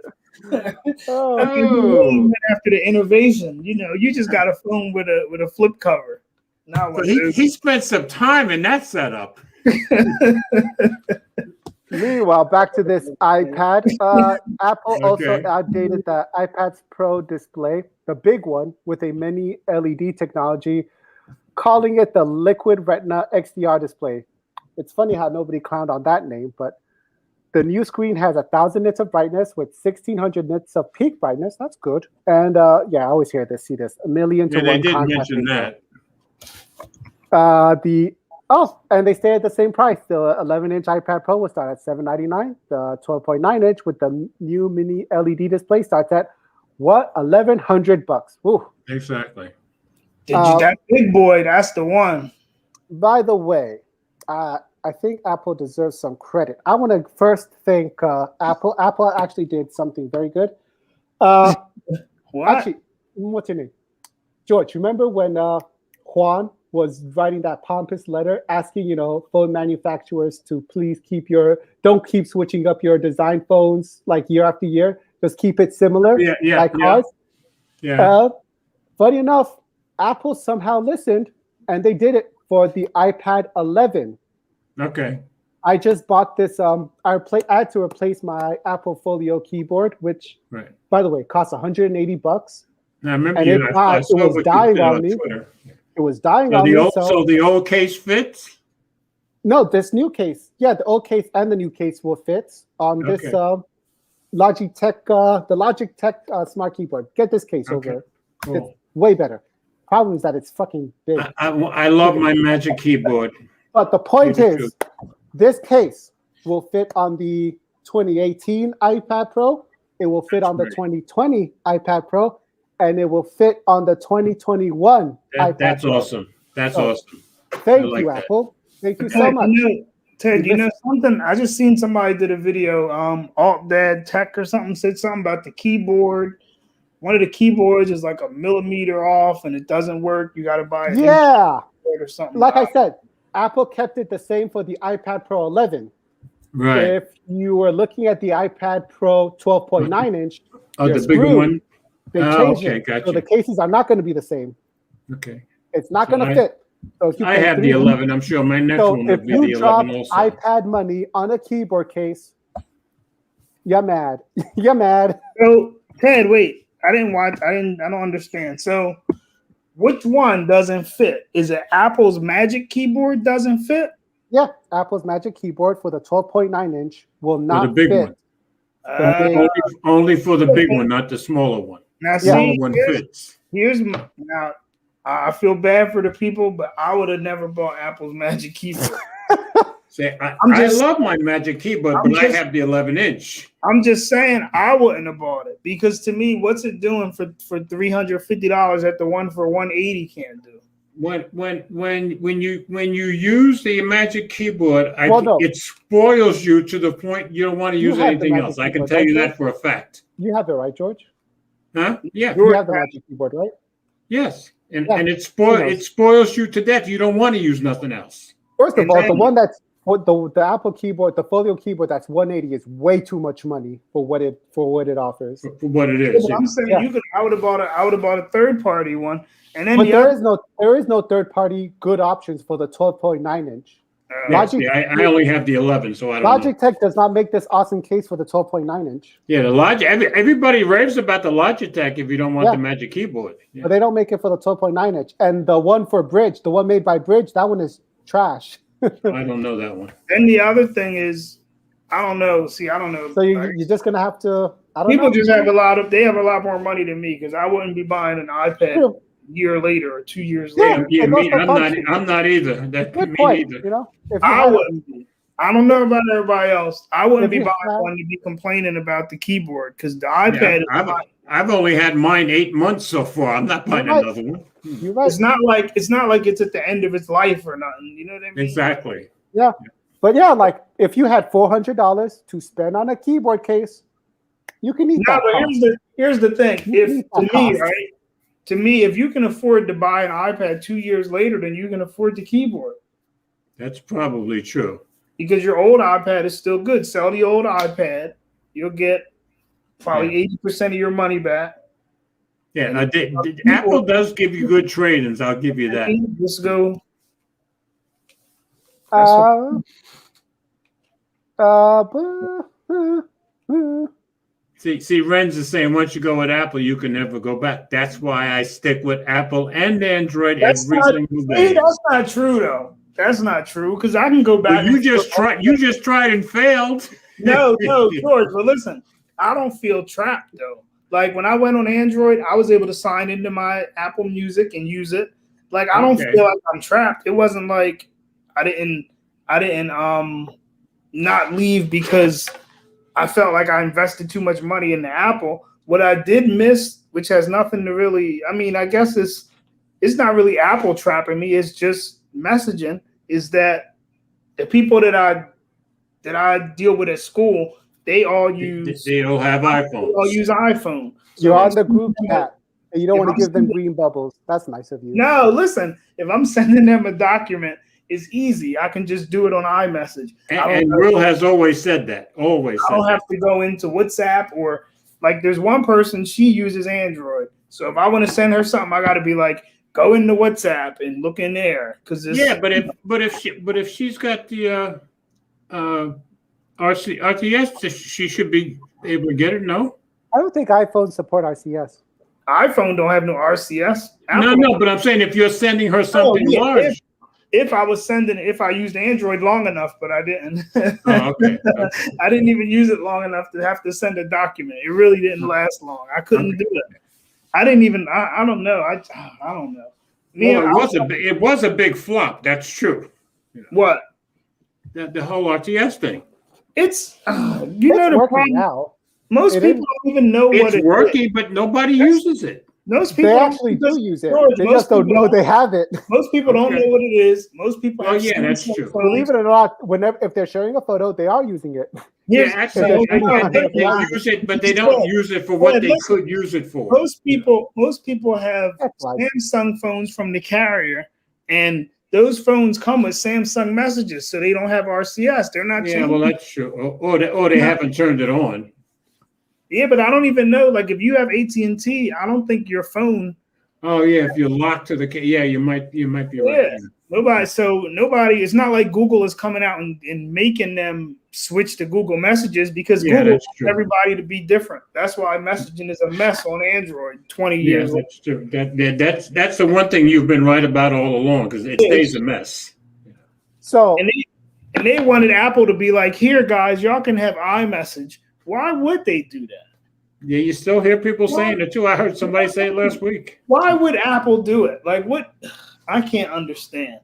Oh, I mean, you went after the innovation. You know, you just got a phone with a flip cover. Not But one of those. he spent some time in that setup. meanwhile, back to this iPad. Apple also Okay. outdated the iPad Pro display, the big one with a mini LED technology, calling it the Liquid Retina XDR display. It's funny how nobody clowned on that name, but the new screen has 1,000 nits of brightness with 1,600 nits of peak brightness. That's good. And yeah, I always hear this, see this, 1,000,000 to Yeah, they 1 did contrast mention ratio. that. And they stay at the same price. The 11-inch iPad Pro will start at $799. The 12.9-inch with the new mini LED display starts at what? $1,100. Woo. Exactly. That big boy, that's the one. By the way, I think Apple deserves some credit. I want to first thank Apple. Apple actually did something very good. What? Actually, what's your name? George, remember when Juan was writing that pompous letter asking, phone manufacturers to please don't keep switching up your design phones like year after year. Just keep it similar, like cars. Yeah. Funny enough, Apple somehow listened, and they did it for the iPad 11. Okay. I just bought this. I had to replace my Apple Folio keyboard, which, by the way, costs $180. Now, I remember and it was dying on me. Twitter. It was dying on me. So the old case fits? No, this new case. Yeah, the old case and the new case will fit on this Logitech, the Logitech smart keyboard. Get this case over. Cool. It's way better. Problem is that it's fucking big. I love my Magic Keyboard. But the point is, this case will fit on the 2018 iPad Pro. It will fit on the 2020 iPad Pro, and it will fit on the 2021 iPad That's Pro. awesome. That's awesome. Thank you, Apple. Thank you so much. Ted, you know something? I just seen somebody did a video, Alt Dad Tech or something, said something about the keyboard. One of the keyboards is like a millimeter off and it doesn't work. You got to buy it. Yeah. Or something. Like I said, Apple kept it the same for the iPad Pro 11. Right. If you were looking at the iPad Pro 12.9-inch, the bigger one? They changed it. Gotcha. So the cases are not going to be the same. Okay. It's not going to fit. So if you I have the 11. I'm sure my next one will be the 11 also. If you drop iPad money on a keyboard case, you're mad. You're mad. So, Ted, wait. I don't understand. So, which one doesn't fit? Is it Apple's Magic Keyboard doesn't fit? Yeah, Apple's Magic Keyboard for the 12.9-inch will not for the big fit. One. Only for the big one, not the smaller one. Now, the smaller one fits. Now, I feel bad for the people, but I would have never bought Apple's Magic Keyboard. I love my Magic Keyboard, but I have the 11-inch. I'm just saying I wouldn't have bought it because to me, what's it doing for $350 that the one for $180 can't do? When you use the Magic Keyboard, it spoils you to the point you don't want to use anything else. I can tell you that for a fact. You have it, right, George? Huh? Yeah. You have the Magic Keyboard, right? Yes. And it spoils you to death. You don't want to use nothing else. First of all, the one that's the Apple keyboard, the Folio keyboard that's $180 is way too much money for what it offers. For what it is. Yeah, I'm saying I would have bought a third party one. And then there is no third party good options for the 12.9-inch. I only have the 11, so I don't know. Logitech does not make this awesome case for the 12.9-inch. Yeah, everybody raves about the Logitech if you don't want the Magic Keyboard. Yeah. But they don't make it for the 12.9-inch. And the one for Bridge, the one made by Bridge, that one is trash. I don't know that one. And the other thing is, I don't know. See, I don't know. So you're just gonna have to. People just have a lot more money than me because I wouldn't be buying an iPad a year later or 2 years later. I'm not either. Good point. Either. I wouldn't be. I don't know about everybody else. I wouldn't If be you buying have- one to be complaining about the keyboard because the Yeah, iPad. I've only had mine 8 months so far. I'm not buying You're right. another one. You're right. It's not like it's at the end of its life or nothing. You know what I mean? Exactly. Yeah. But yeah, like if you had $400 to spend on a keyboard case, you can eat No, that but cost. here's the thing. You If need to that me, cost. right? To me, if you can afford to buy an iPad 2 years later, then you can afford the keyboard That's probably true. because your old iPad is still good. Sell the old iPad, you'll get probably 80% of your money back. Yeah, Apple does give you good trade-ins. I'll give you that. Just go. Uh, See, Renz is saying once you go with Apple, you can never go back. That's why I stick with Apple and Android every single day. That's not true though. That's not true because I can go back. Well, you just tried and failed. No, George. But listen, I don't feel trapped though. Like when I went on Android, I was able to sign into my Apple Music and use it. Like I don't feel like I'm trapped. It wasn't like I didn't not leave because I felt like I invested too much money in the Apple. What I did miss, which has nothing to really, I mean, I guess it's not really Apple trapping me. It's just messaging. Is that the people that I deal with at school, they all have iPhones. They all use iPhone. You're on the group chat and you don't want to give them green bubbles. That's nice of you. No, listen, if I'm sending them a document, it's easy. I can just do it on iMessage. And Will has always said that. Always. I don't have to go into WhatsApp or like there's one person, she uses Android. So if I want to send her something, I got to be like, go into WhatsApp and look in there because if she's got the RTS, she should be able to get it. No, I don't think iPhones support RCS. iPhone don't have no RCS. No, but I'm saying if you're sending her something large. If I used Android long enough, but I didn't. Okay. I didn't even use it long enough to have to send a document. It really didn't last long. I couldn't do it. I didn't even. I don't know. I don't know. It was a big flop. That's true. What? The whole RTS thing. It's It's working now. Most people don't even know what it's working, but nobody uses it. Most people they actually do use it. They just don't know they have it. Most people don't know what it is. Most people. Oh yeah, that's true. Believe it or not, if they're sharing a photo, they are using it. Yeah, actually, they use it, but they don't use it for what they could use it for. Most people have Samsung phones from the carrier, and those phones come with Samsung messages, so they don't have RCS. They're not. Yeah, well, that's true. Or they haven't turned it on. Yeah, but I don't even know. Like, if you have AT&T, I don't think your phone. Oh yeah, if you're locked to the you might be right. Yeah, nobody. It's not like Google is coming out and making them switch to Google Messages because Google wants everybody to be different. That's why messaging is a mess on Android. 20 years. Yeah, that's true. That's the one thing you've been right about all along because it stays a mess. So and they wanted Apple to be like, here, guys, y'all can have iMessage. Why would they do that? Yeah, you still hear people saying it too. I heard somebody say it last week. Why would Apple do it? Like, what? I can't understand.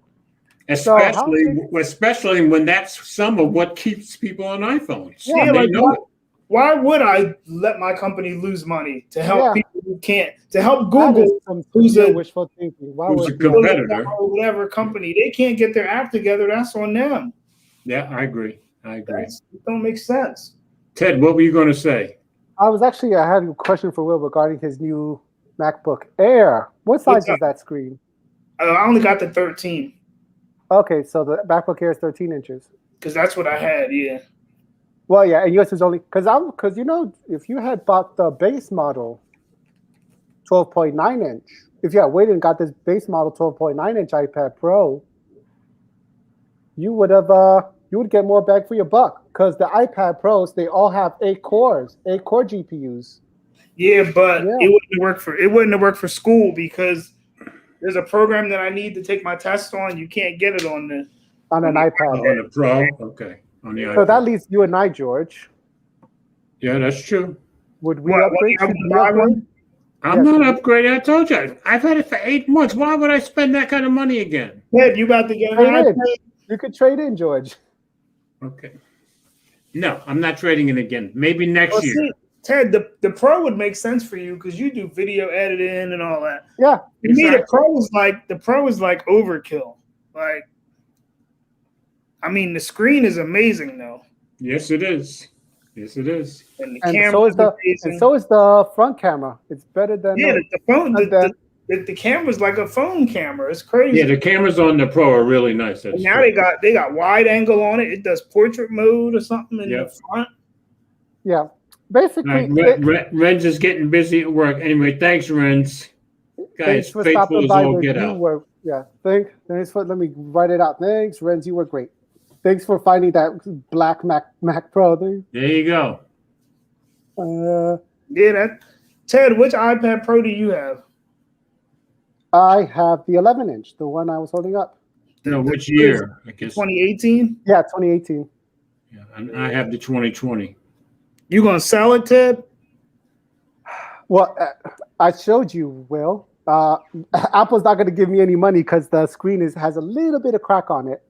Especially when that's some of what keeps people on iPhones. Yeah, like, why would I let my company lose money to help people who can't? To help Google, who's a wishful thinking. Who's a competitor, or whatever company, they can't get their act together. That's on them. Yeah, I agree. It don't make sense. Ted, what were you going to say? I had a question for Will regarding his new MacBook Air. What size is that screen? I only got the 13. Okay, so the MacBook Air is 13 inches. Because that's what I had, yeah. Well, yeah, and yours is only because if you had bought the base model 12.9 inch, if you had waited and got this base model 12.9 inch iPad Pro, you would get more bang for your buck because the iPad Pros, they all have 8 core GPUs. Yeah, but it wouldn't have worked for school because there's a program that I need to take my test on. You can't get it on an iPad. On the Pro, okay. On the so iPad. that leaves you and I, George. Yeah, that's true. Would we upgrade? I'm not upgrading. I told you. I've had it for 8 months. Why would I spend that kind of money again? Yeah, you about to get an iPad? You could trade in, George. Okay. No, I'm not trading it again. Maybe next Well, year. see, Ted, the Pro would make sense for you because you do video editing and all that. Yeah. To me, the Exactly. Pro is like overkill. Like, I mean, the screen is amazing though, Yes, it is. Yes, it is. and the And camera so is is the amazing. front camera. It's better than Yeah, the phone, and then- the camera's like a phone camera. It's crazy. Yeah, the cameras on the Pro are really nice. That's And now true. they got wide angle on it. It does portrait mode or something in Yep. the front. yeah. All Basically, right, Renz is getting busy at work. Anyway, thanks, Renz. thanks Guys, for faithful stopping as by. all But get you out. were thanks for let me write it out. Thanks, Renz. You were great. Thanks for finding that black Mac Pro thing. There you go. Yeah, Ted, which iPad Pro do you have? I have the 11-inch, the one I was holding up. No, which year? I guess. 2018. Yeah, 2018. Yeah, and I have the 2020. You gonna sell it, Ted? Well, I showed you, Will. Apple's not going to give me any money because the screen has a little bit of crack on it.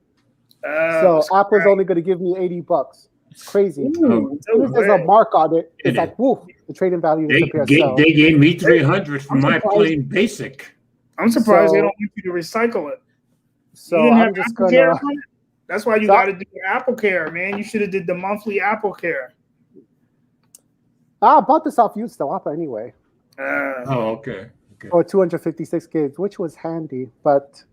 So Apple's only going to give me $80. It's crazy. Ooh, As soon as there's a mark on it, it's like, woof, the trading value disappears. They gave me 300 for I'm my surprised. plain basic. I'm surprised they So- don't want you to recycle it. So You didn't I'm have just Apple going Care to. on it? That's why you So- got to do Apple Care, man. You should have did the monthly Apple Care. I bought this off used though, anyway, Oh, okay. for 256 gigs, which was handy. But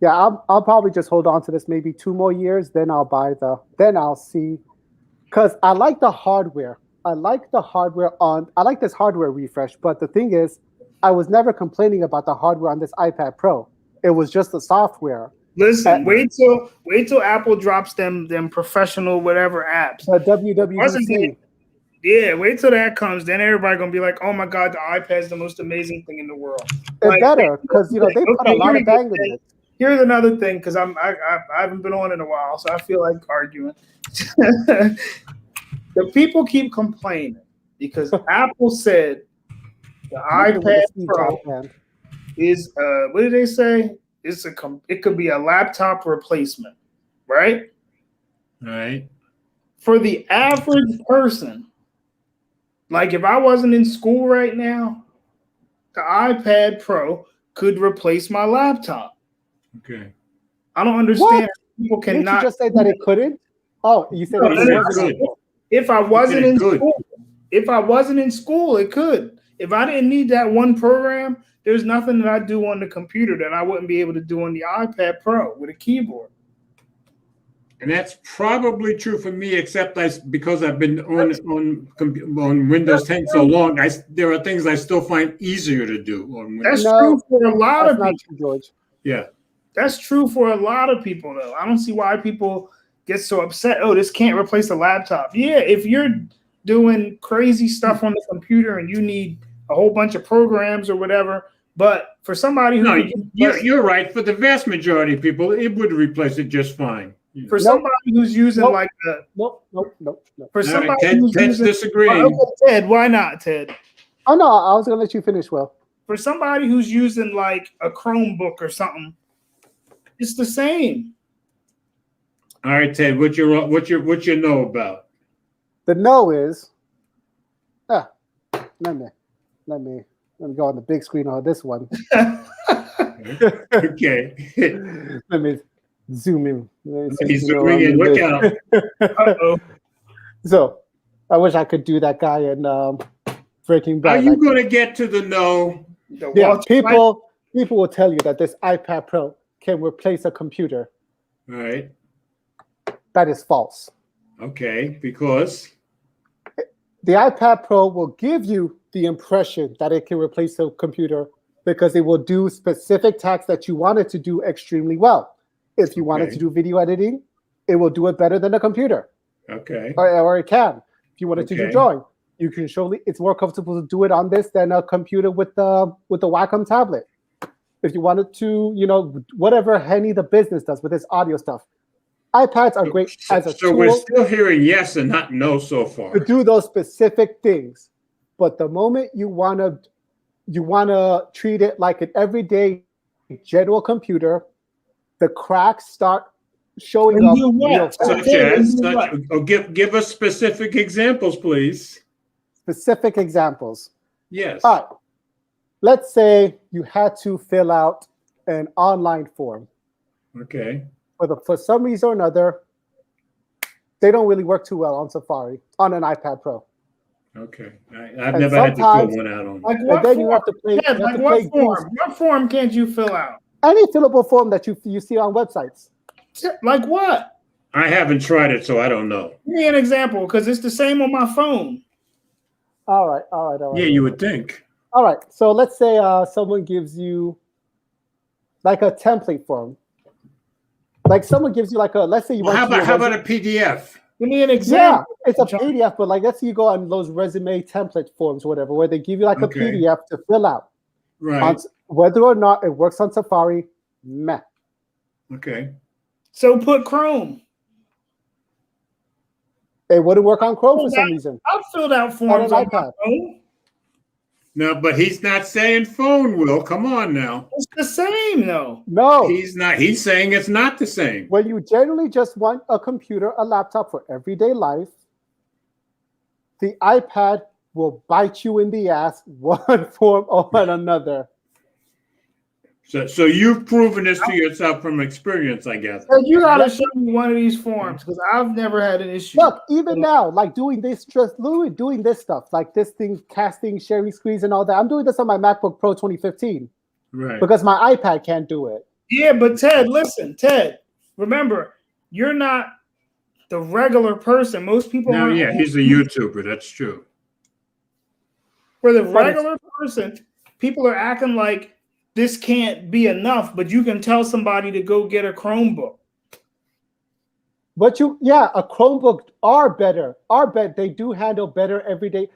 yeah, I'll probably just hold on to this maybe 2 more years. Then I'll see. Because I like the hardware. I like this hardware refresh. But the thing is, I was never complaining about the hardware on this iPad Pro. It was just the software. Listen, wait till Apple drops them professional whatever apps. The WWDC. Yeah, wait till that comes. Then everybody gonna be like, "Oh my God, the iPad's the most amazing thing in the world." It's better because they put a lot of bang in it. Here's another thing because I haven't been on in a while, so I feel like arguing. The people keep complaining because Apple said the iPad Pro is what did they say? It could be a laptop replacement, right? All right. For the average person, like if I wasn't in school right now, the iPad Pro could replace my laptop. Okay. I don't understand. What? People Didn't cannot you just say that it couldn't? Oh, you said No, it no, wasn't. no. If I wasn't in Good. school, it could. If I didn't need that one program, there's nothing that I do on the computer that I wouldn't be able to do on the iPad Pro with a keyboard. And that's probably true for me, except because I've been on Windows 10 so long. There are things I still find easier to do on Windows. That's true for a lot That's of not people. true, George. Yeah. That's true for a lot of people, though. I don't see why people get so upset. Oh, this can't replace a laptop. Yeah, if you're doing crazy stuff on the computer and you need a whole bunch of programs or whatever, but for somebody who No, could- you're right. For the vast majority of people, it would replace it just fine. Yeah. for somebody who's using Nope. like Nope. for All somebody right, who's Ted's using disagreeing. Okay, Ted, why not, Ted? Oh no, I was gonna let you finish, Will. For somebody who's using like a Chromebook or something, it's the same. All right, Ted, what you know about? The no is, let me go on the big screen on this one. Okay. Let me zoom in. He's zooming in. Look out. Uh-oh. So, I wish I could do that guy in Breaking Are Bad. you going to get to the no? The Yeah, Walter White- people will tell you that this iPad Pro can replace a computer. All right. That is false. Okay. Because. The iPad Pro will give you the impression that it can replace a computer because it will do specific tasks that you want it to do extremely well. If you want it Okay. to do video editing, it will do it better than a computer, Okay. or it can. If you want it to do Okay. drawing, you can surely. It's more comfortable to do it on this than a computer with the Wacom tablet. If you wanted to, whatever Henny the business does with this audio stuff, iPads are great as a So tool we're still hearing yes and not no so far. to do those specific things. But the moment you wanna treat it like an everyday general computer, the cracks start showing And up do what? real fast. Give us specific examples, please. Specific examples. Yes. All right. Let's say you had to fill out an online form. Okay. For some reason or another, they don't really work too well on Safari on an iPad Pro. Okay. I've never had to fill one out on. Like what then form? you have to play. Yeah, like what form? What form can't you fill out? Any fillable form that you see on websites. Like what? I haven't tried it, so I don't know. Give me an example, because it's the same on my phone. All right. Yeah, you would think. All right. So let's say someone gives you like a template form. Like someone gives you like a, let's say you want how about a PDF? Give me an example. Yeah, it's a PDF, but like let's say you go on those resume template forms or whatever, where they give you like a PDF to fill out. Right. Whether or not it works on Safari, meh. Okay. So put Chrome. It wouldn't work on Chrome for some reason. I've filled out forms on my phone. No, but he's not saying phone, Will. Come on now. It's the same, though. No. He's not. He's saying it's not the same. When you generally just want a computer, a laptop for everyday life, the iPad will bite you in the ass one form or another. So you've proven this to yourself from experience, I guess. You gotta show me one of these forms, because I've never had an issue. Look, even now, like doing this, just literally doing this stuff, like this thing, casting, sharing screens, and all that. I'm doing this on my MacBook Pro 2015, right? Because my iPad can't do it. Yeah, but Ted, listen, Ted. Remember, you're not the regular person. Most people. No, yeah, he's a YouTuber. That's true. For the regular person, people are acting like this can't be enough, but you can tell somebody to go get a Chromebook. But a Chromebook are better. They do handle better every day.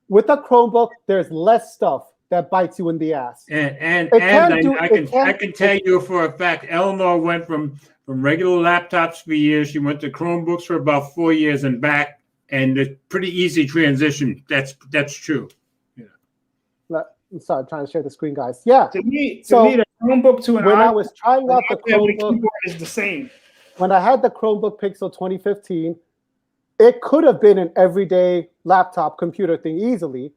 With a Chromebook, there's less stuff that bites you in the ass. And I can tell you for a fact, Eleanor went from regular laptops for years. She went to Chromebooks for about 4 years and back, and it's pretty easy transition. That's true. I'm sorry, I'm trying to share the screen, guys. Yeah. To me, the Chromebook to an when iPad, I was trying out the Chromebook, is the same. When I had the Chromebook Pixel 2015, it could have been an everyday laptop computer thing easily.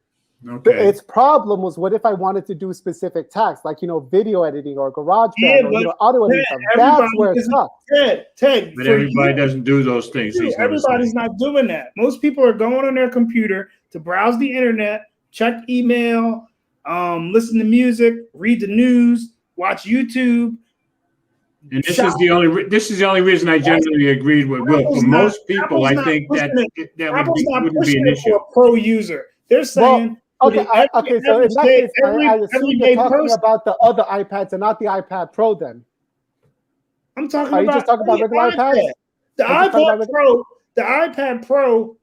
Okay. Its problem was what if I wanted to do specific tasks, like video editing or GarageBand or audio editing stuff. That's where it sucks. Ted, but everybody doesn't do those things. Everybody's not doing that. Most people are going on their computer to browse the internet, check email, listen to music, read the news, watch YouTube. And this is the only reason I generally agreed with Will. For most people, I think that wouldn't be an issue. For a pro user, they're saying. So in that case, I assume you're talking about the other iPads and not the iPad Pro. Then I'm talking Are about. you just talking about regular iPads? The iPad Pro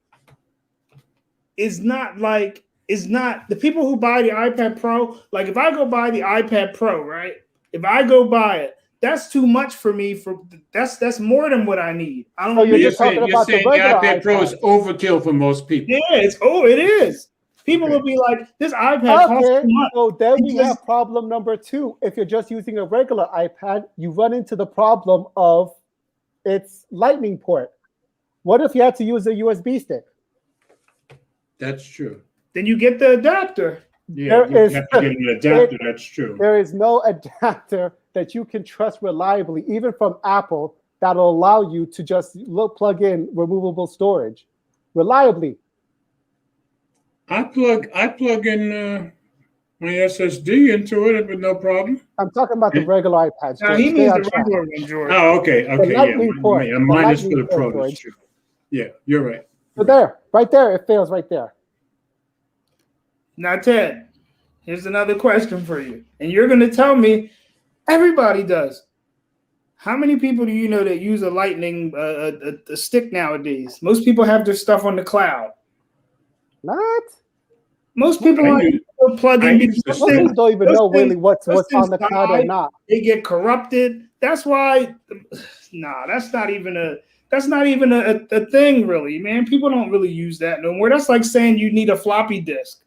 is not like. Is not the people who buy the iPad Pro. Like if I go buy the iPad Pro, right? If I go buy it, that's too much for me. That's more than what I need. I don't. You're saying the iPad Pro is overkill for most people. Yeah, it is. People will be like, this iPad costs too much. So then we have problem number 2. If you're just using a regular iPad, you run into the problem of its Lightning port. What if you had to use a USB stick? That's true. Then you get the adapter. Yeah, you have to get an adapter. That's true. There is no adapter that you can trust reliably, even from Apple, that'll allow you to just plug in removable storage reliably. I plug in my SSD into it with no problem. I'm talking about the regular iPads. No, he means the regular one, George. Oh, okay. Yeah, mine is for the Pro. That's true. Yeah, you're right. So right there, it fails right there. Now, Ted, here's another question for you. And you're going to tell me everybody does. How many people do you know that use a Lightning a stick nowadays? Most people have their stuff on the cloud. What? Most people plug in. Most people don't even know really what's on the cloud or not. They get corrupted. That's why. That's not even a thing, really, man. People don't really use that no more. That's like saying you need a floppy disk.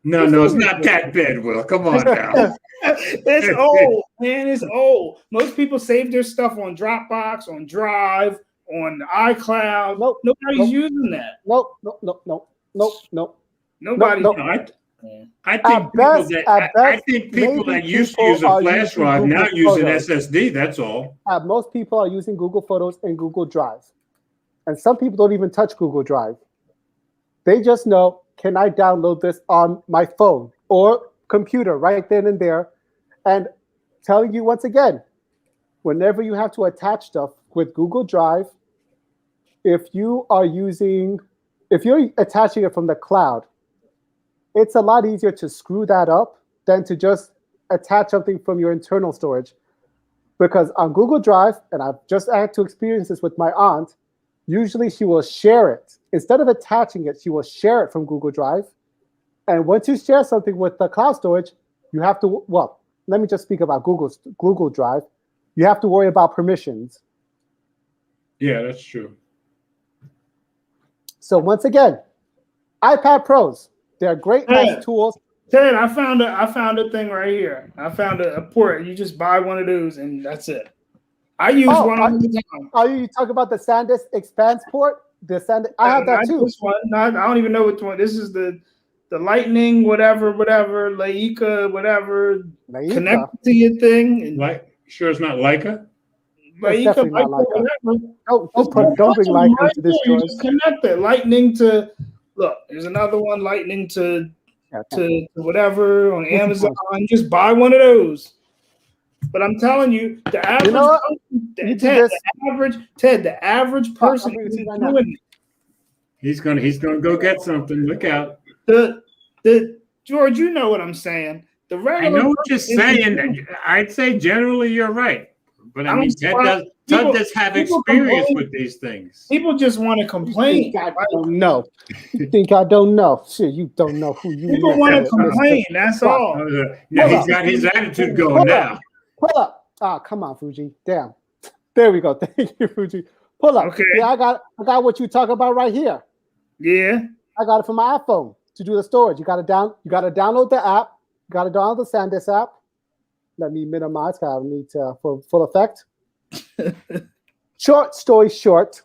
No, it's not that bad, Will. Come on now. It's old, man. It's old. Most people save their stuff on Dropbox, on Drive, on iCloud. Nobody's using that. Nope. Nobody. I think people that used to use a flash drive now use an SSD. That's all. Most people are using Google Photos and Google Drive, and some people don't even touch Google Drive. They just know, can I download this on my phone or computer right then and there? And telling you once again, whenever you have to attach stuff with Google Drive, if you're attaching it from the cloud, it's a lot easier to screw that up than to just attach something from your internal storage. Because on Google Drive, and I've just had to experience this with my aunt, usually she will share it. Instead of attaching it, she will share it from Google Drive. And once you share something with the cloud storage, you have to, well, let me just speak about Google Drive. You have to worry about permissions. Yeah, that's true. So once again, iPad Pros, they're great as tools. Ted, I found a thing right here. I found a port. You just buy one of those and that's it. I use one all the time. Are you talking about the SanDisk Expanse port? I have that too. This one. I don't even know which one. This is the Lightning, whatever, Leica, whatever. Connect to your thing. And sure it's not Leica? Leica, not Leica. Don't bring Leica into this choice. Just connect it. Lightning to, look, there's another one, Lightning to whatever on Amazon. Just buy one of those. But I'm telling you, the average, the average person is doing it. He's gonna go get something. Look out. The George, you know what I'm saying. The regular. I know what you're saying. I'd say generally you're right, but I mean Ted does have experience with these things. People just want to complain. I don't know. You think I don't know? Shit, you don't know who you. People want to complain. That's all. Now he's got his attitude going now. Pull up. Ah, come on, Fuji. Damn. There we go. Thank you, Fuji. Pull up. Okay. Yeah, I got what you talk about right here. Yeah. I got it from my iPhone to do the storage. You gotta download the app. You gotta download the SanDisk app. Let me minimize because I need to for full effect. Short story short,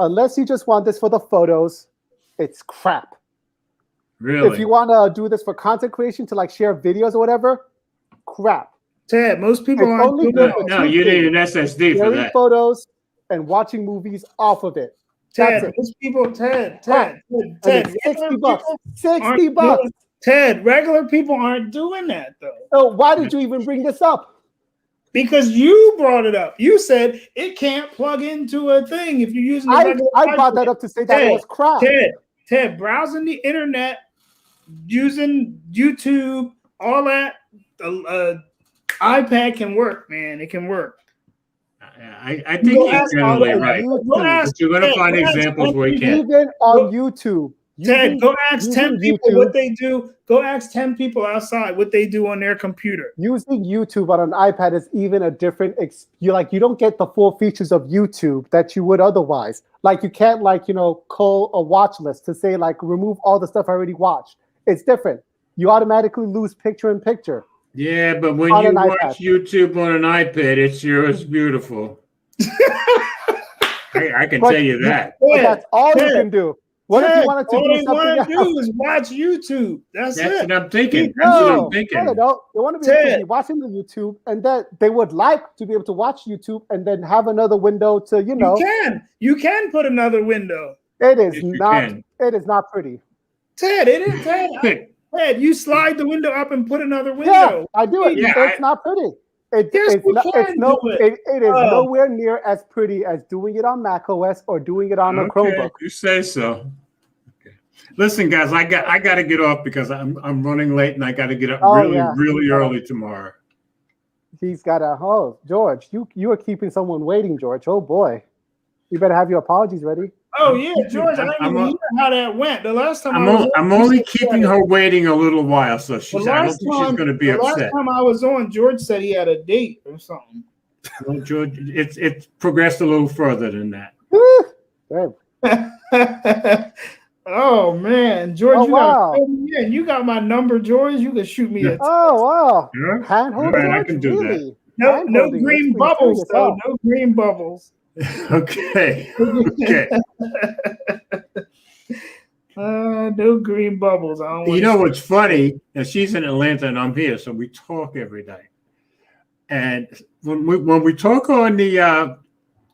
unless you just want this for the photos, it's crap. Really? If you want to do this for content creation to like share videos or whatever, crap. Ted, most people aren't doing that. No, you need an SSD for that. Photos and watching movies off of it. Ted, most people, Ted, $60. $60. Ted, regular people aren't doing that though. So why did you even bring this up? Because you brought it up. You said it can't plug into a thing if you're using. I brought that up to say that it was crap. Ted, browsing the internet, using YouTube, all that. iPad can work, man. It can work. I think he's generally right. But you're going to find examples where he can't. Even on YouTube. Ted, go ask 10 people what they do. Go ask 10 people outside what they do on their computer. Using YouTube on an iPad is even a different. You don't get the full features of YouTube that you would otherwise. Like you can't call a watch list to say remove all the stuff I already watched. It's different. You automatically lose picture-in-picture. Yeah, but when you watch YouTube on an iPad, it's beautiful. I can tell you that. That's all you can do. What if you wanted to do something else? All they want to do is watch YouTube. That's it. What I'm thinking. They want to be able to be watching the YouTube, and then they would like to be able to watch YouTube and then have another window to, You can put another window. It is not pretty. Ted, it is Ted, you slide the window up and put another window. Yeah, I do it. Yeah, it's not pretty. It is nowhere near as pretty as doing it on Mac OS or doing it on a Chromebook. You say so. Okay. Listen, guys, I got to get off because I'm running late and I got to get up really early tomorrow. He's got George, you are keeping someone waiting, George. Oh boy, you better have your apologies ready. Oh yeah, George, I didn't even hear how that went. The last time I'm only keeping her waiting a little while, so I don't think she's going to be upset. The last time I was on, George said he had a date or something. Well, George, it's progressed a little further than that. Oh man, George, you got a Yeah, you got my number, George. You can shoot me a Oh wow. Yeah. Handhold, All right, I George? can do that. Really? no Hand-holding, green that's pretty bubbles serious, though. huh? No green bubbles. Okay. Okay. No green bubbles. I don't want You know what's funny? Now she's in Atlanta and I'm here, so we talk every day. And when we talk on the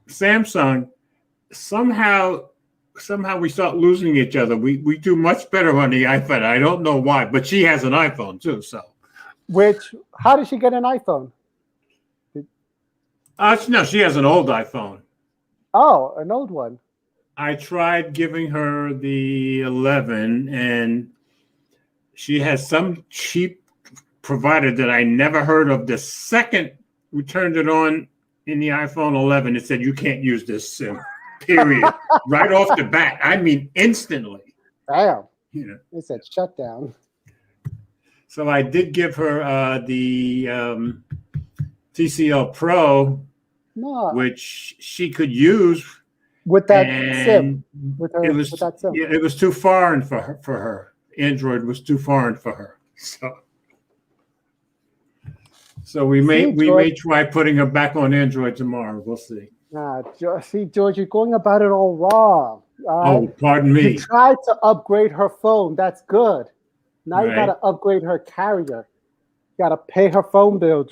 Samsung, somehow we start losing each other. We do much better on the iPhone. I don't know why, but she has an iPhone too. So, How did she get an iPhone? no, she has an old iPhone. Oh, an old one. I tried giving her the 11, and she has some cheap provider that I never heard of. The second we turned it on in the iPhone 11, it said you can't use this SIM. Period. Right off the bat. I mean, instantly. Damn. You know. It said shut down. So I did give her the TCL Pro, No. which she could use With that SIM. and With her it was with that SIM. yeah, it was too foreign for her. Android was too foreign for her. So we may try putting her back on Android tomorrow. We'll see. See, George, you're going about it all wrong. Oh, pardon me. You tried to upgrade her phone. That's good. Now you Right. got to upgrade her carrier. You got to pay her phone bill.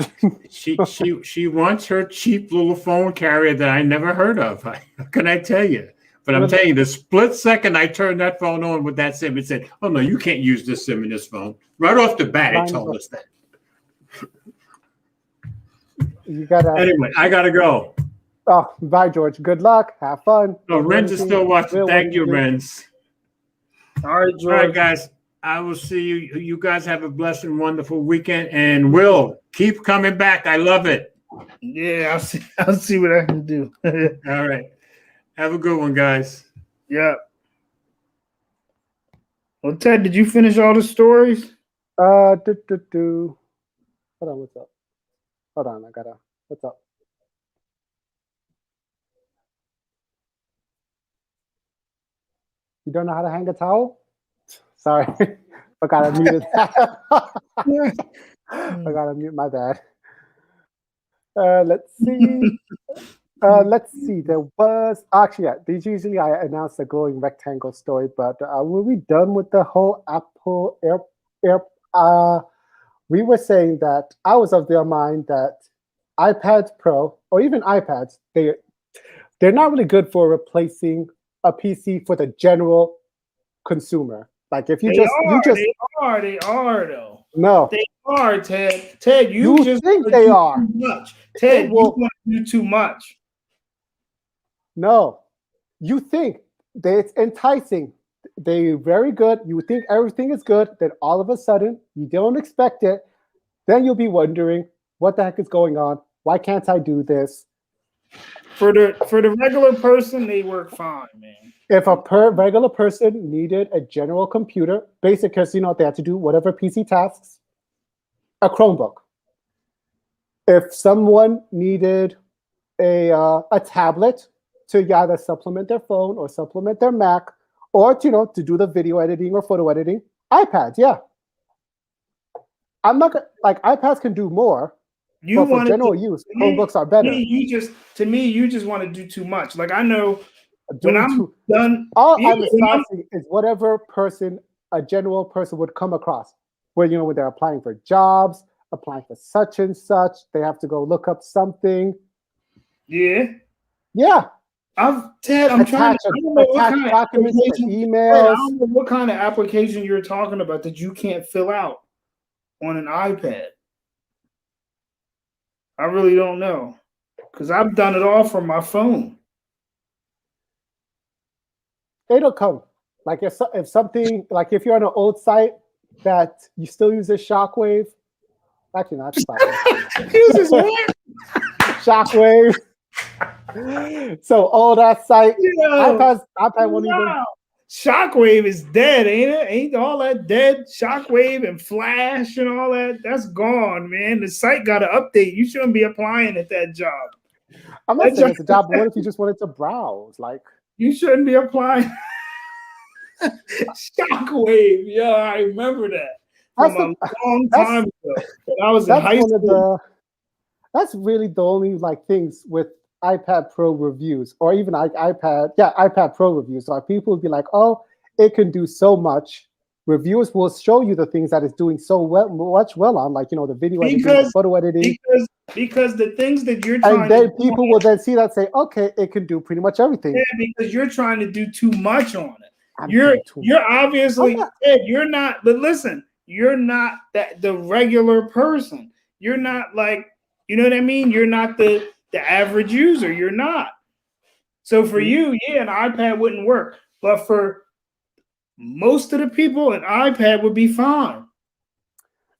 She wants her cheap little phone carrier that I never heard of. How can I tell you? But I'm telling you, the split second I turned that phone on with that SIM, it said, "Oh no, you can't use this SIM in this phone." Right off the bat, it told us that. You gotta. Anyway, I gotta go. Oh, bye, George. Good luck. Have fun. Oh, Renz is still watching. Thank you, Renz. All right, George. All right, guys. I will see you. You guys have a blessed and wonderful weekend. And Will, keep coming back. I love it. Yeah, I'll see what I can do. All right. Have a good one, guys. Yeah. Well, Ted, did you finish all the stories? Hold on, what's up? Hold on, what's up? You don't know how to hang a towel? Sorry, forgot I muted that. I gotta mute, my bad. Let's see. Let's see. There was actually, these usually I announce the glowing rectangle story, but were we done with the whole Apple Air? We were saying that I was of their mind that iPads Pro or even iPads, they're not really good for replacing a PC for the general consumer. Like if they are though. No, they are, Ted. Ted, you just think they are too much. Ted, you want to do too much. No, you think that it's enticing. They're very good. You think everything is good. Then all of a sudden, you don't expect it. Then you'll be wondering, what the heck is going on? Why can't I do this? For the regular person, they work fine, man. If a regular person needed a general computer, basic, because they have to do whatever PC tasks, a Chromebook. If someone needed a tablet to either supplement their phone or supplement their Mac, or to do the video editing or photo editing, iPads, yeah. I'm not like iPads can do more. But for general use, Chromebooks are better. You just want to do too much. Like I know when I'm done. All I'm discussing is whatever person a general person would come across, where when they're applying for jobs, applying for such and such, they have to go look up something. Yeah. I'm trying to attach documents to emails. I don't know what kind of application you're talking about that you can't fill out on an iPad. I really don't know, because I've done it all from my phone. It'll come. Like if something, like if you're on an old site that you still use a Shockwave, actually not Shockwave. Uses what? Shockwave. So all that site, iPad won't even. Shockwave is dead, ain't it? Ain't all that dead? Shockwave and Flash and all that, that's gone, man. The site got to update. You shouldn't be applying at that job. I'm not saying it's a job, but what if you just wanted to browse? Like, you shouldn't be applying. Shockwave. Yeah, I remember that That's from the, a long that's time ago. When I was in that's high one of school. that's really the only like things with iPad Pro reviews, or even like iPad Pro reviews. So people will be like, "Oh, it can do so much." Reviewers will show you the things that it's doing so well on, like the video editing, the Because photo editing, because the things that you're and trying to then do, people will then see that, say, "Okay, it can do pretty much everything." because you're trying to do too much on it. I'm You're doing too much. obviously, I'm not- Ed, you're not, but listen, you're not the regular person. You're not like, you know what I mean? You're not the average user. You're not. So for you, yeah, an iPad wouldn't work. But for most of the people, an iPad would be fine.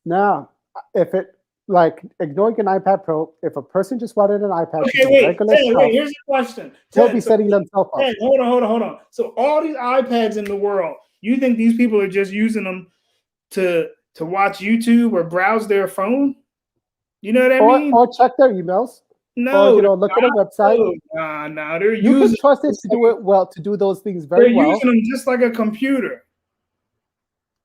Now, if it like ignoring an iPad Pro, if a person just wanted an iPad to Okay, do wait, regular stuff, here's the question. they'll Ted, be so setting themselves up. Ted, hold on. So all these iPads in the world, you think these people are just using them to watch YouTube or browse their phone? You know what I mean? Or check their emails, or No, look at a website. nah, they're You using can trust it to do it well, to do those things they're very well. using them just like a computer.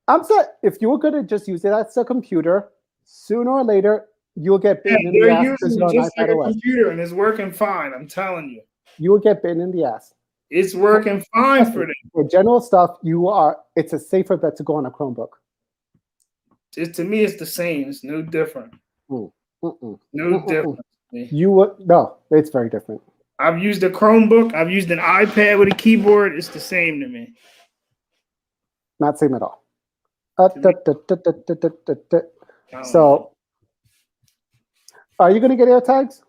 I'm saying if you were going to just use it as a computer, sooner or later you'll get Yeah, bitten in the they're ass using because them you're on just like a iPad OS. computer, and it's working fine. I'm telling you, You will get bitten in the ass. it's working fine for them. For general stuff, it's a safer bet to go on a Chromebook. To me, it's the same. It's no different. No different. No, it's very different. I've used a Chromebook. I've used an iPad with a keyboard. It's the same to me. Not same at all. Oh. So, are you going to get AirTags?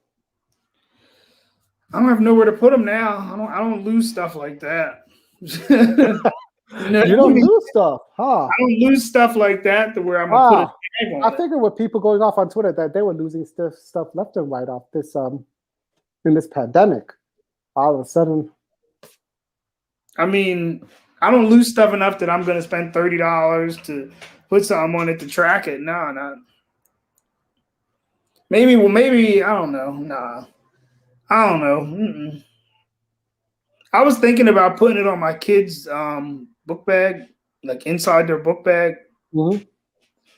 I don't have nowhere to put them now. I don't lose stuff like that. You don't lose stuff, huh? I don't lose stuff like that to where I'm gonna put a tag on I it. figured with people going off on Twitter that they were losing stuff left and right off this in this pandemic. All of a sudden, I mean, I don't lose stuff enough that I'm gonna spend $30 to put something on it to track it. No, not. Maybe I don't know. Nah, I don't know. Mm-mm. I was thinking about putting it on my kids' book bag, like inside their book bag,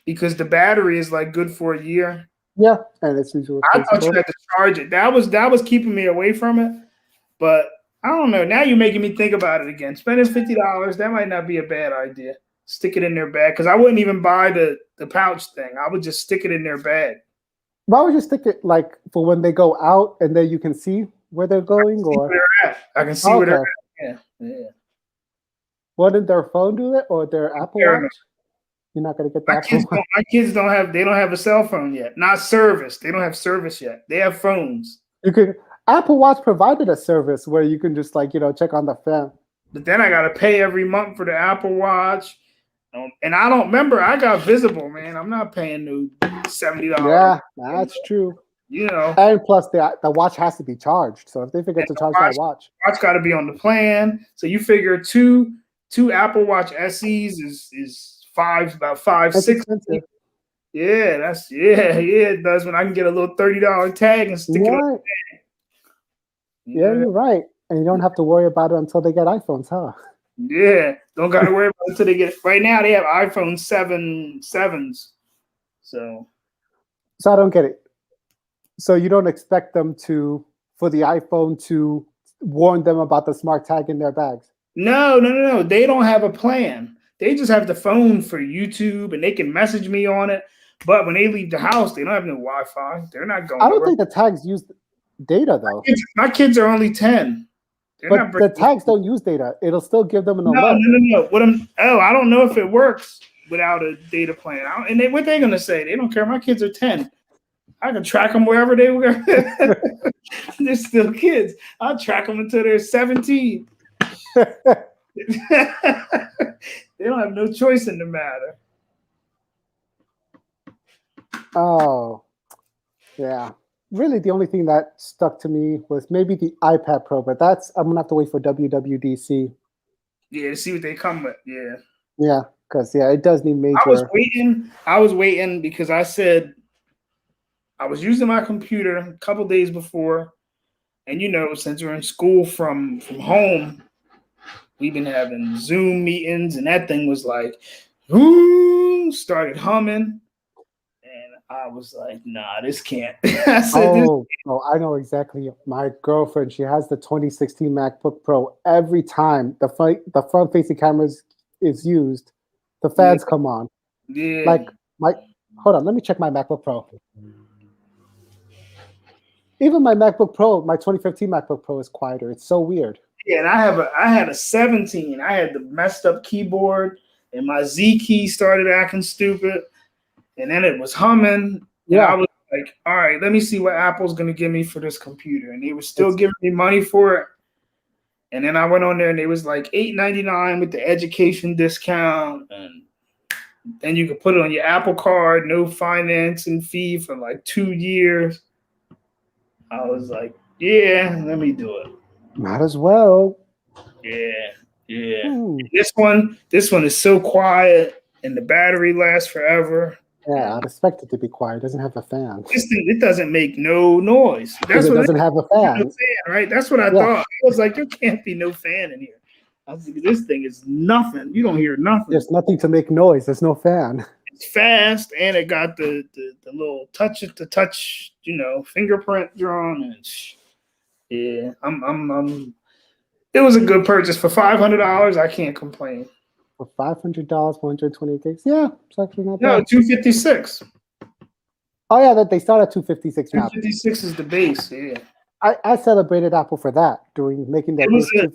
because the battery is like good for a year. Yeah, and it's usually. I thought you had to charge it. That was keeping me away from it. But I don't know. Now you're making me think about it again. Spending $50, that might not be a bad idea. Stick it in their bag, because I wouldn't even buy the pouch thing. I would just stick it in their bag. Why would you stick it like for when they go out and then you can see where they're going, or I can see where they're at. Yeah. Wouldn't their phone do that, or their Apple Watch? You're not gonna get that. My kids don't have a cell phone yet. Not service. They don't have service yet. They have phones. Apple Watch provided a service where you can just check on the fan. But then I gotta pay every month for the Apple Watch. And I don't remember. I got Visible, man. I'm not paying no $70. Yeah, that's true. And plus the watch has to be charged. So if they forget to charge that watch got to be on the plan. So you figure two Apple Watch SEs is about $560. Yeah, it does. When I can get a little $30 tag and stick it on. Yeah, you're right. And you don't have to worry about it until they get iPhones, huh? Yeah, don't got to worry about it until they get it. Right now, they have iPhone 7s. So I don't get it. So you don't expect them for the iPhone to warn them about the smart tag in their bags? No. They don't have a plan. They just have the phone for YouTube, and they can message me on it. But when they leave the house, they don't have no Wi-Fi. They're not going. I don't think the tags use data though. My kids are only 10. But the tags don't use data. It'll still give them an alert. No. I don't know if it works without a data plan. What they gonna say? They don't care. My kids are 10. I can track them wherever they were. They're still kids. I'll track them until they're 17. They don't have no choice in the matter. Oh, yeah. Really, the only thing that stuck to me was maybe the iPad Pro, but I'm gonna have to wait for WWDC. Yeah, to see what they come with. Yeah. Yeah, because it does need major. I was waiting because I said I was using my computer a couple days before, and since we're in school from home, We've been having Zoom meetings, and that thing was like, ooh, started humming. And I was like, nah, this can't. I said, Oh, I know exactly. My girlfriend, she has the 2016 MacBook Pro. Every time the front-facing camera is used, the fans come on. yeah. Like hold on, let me check my MacBook Pro. Even my MacBook Pro, my 2015 MacBook Pro is quieter. It's so weird. Yeah, and I had a 17. I had the messed up keyboard, and my Z key started acting stupid, and then it was humming. And I was like, all right, let me see what Apple's gonna give me for this computer. And they were still giving me money for it. And then I went on there and it was like $8.99 with the education discount. And then you could put it on your Apple card, no financing fee for like 2 years. I was like, yeah, let me do it. Might as well. Yeah. This one is so quiet and the battery lasts forever. Yeah, I'd expect it to be quiet. It doesn't have a fan. This thing, it doesn't make no noise. That's it doesn't have a fan. No fan, right? That's what I thought. I was like, there can't be no fan in here. I was like, this thing is nothing. You don't hear nothing. There's nothing to make noise. There's no fan. It's fast, and it got the little touch, fingerprint drawn. And yeah, it was a good purchase for $500. I can't complain. For $500, 128 gigs. Yeah, it's actually not bad. No, 256. Oh yeah, that they start at 256 now. 256 is the base. Yeah. I celebrated Apple for that during making that.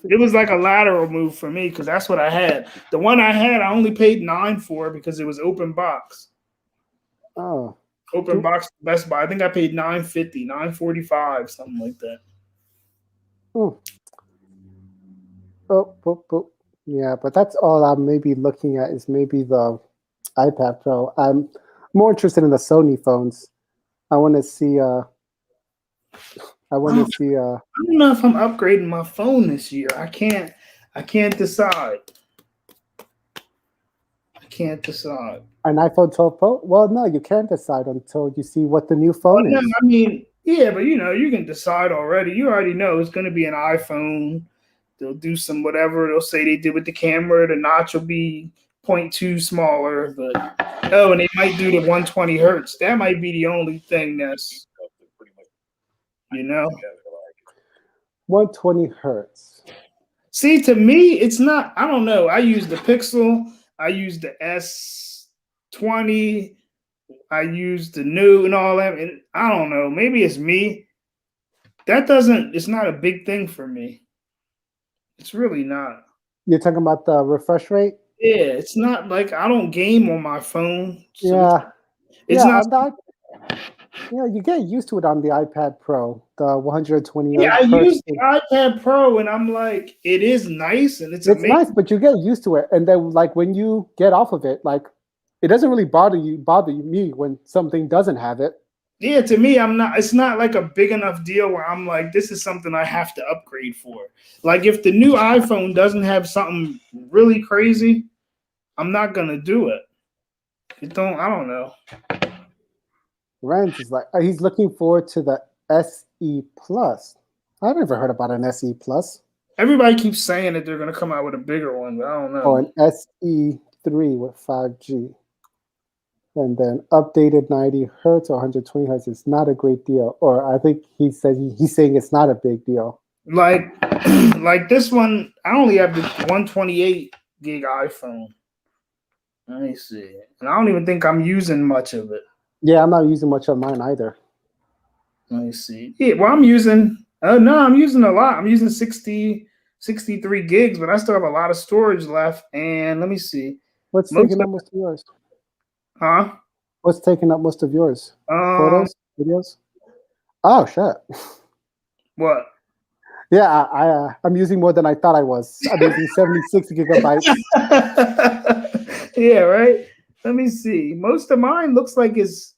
It was like a lateral move for me because that's what I had. The one I had, I only paid $9 for because it was open box. Oh. Open box Best Buy. I think I paid $9.50, $9.45, something like that. Oh, yeah, but that's all I'm maybe looking at is maybe the iPad Pro. I'm more interested in the Sony phones. I want to see. I don't know if I'm upgrading my phone this year. I can't decide. An iPhone 12 Pro? Well, no, you can't decide until you see what the new phone is. No, I mean, yeah, but you can decide already. You already know it's going to be an iPhone. They'll do some whatever they'll say they did with the camera. The notch will be 0.2 smaller, but and they might do the 120 hertz. That might be the only thing that's 120 hertz. See, to me, it's not. I don't know. I use the Pixel. I use the S20. I use the new and all that. And I don't know. Maybe it's me. It's not a big thing for me. It's really not. You're talking about the refresh rate? Yeah, it's not like I don't game on my phone. So yeah. It's not. Yeah, you get used to it on the iPad Pro, the 120. Yeah, I use the iPad Pro, and I'm like, it is nice, and it's amazing. Nice, but you get used to it, and then like when you get off of it, like it doesn't really bother me when something doesn't have it. Yeah, to me, it's not like a big enough deal where I'm like, this is something I have to upgrade for. Like if the new iPhone doesn't have something really crazy, I'm not gonna do it. I don't know. Renz is like, he's looking forward to the SE Plus. I've never heard about an SE Plus. Everybody keeps saying that they're going to come out with a bigger one, but I don't know. Oh, an SE3 with 5G. And then updated 90 hertz or 120 hertz is not a great deal. Or I think he said he's saying it's not a big deal. Like this one, I only have the 128 gig iPhone. Let me see. And I don't even think I'm using much of it. Yeah, I'm not using much of mine either. Let me see. Yeah, well, I'm using a lot. I'm using 63 gigs, but I still have a lot of storage left. And let me see. What's taking up most of yours? Huh? What's taking up most of yours? Photos? Videos? Oh, shit. What? Yeah, I'm using more than I thought I was. I'm using 76 gigabytes. Yeah, right? Let me see. Most of mine looks like is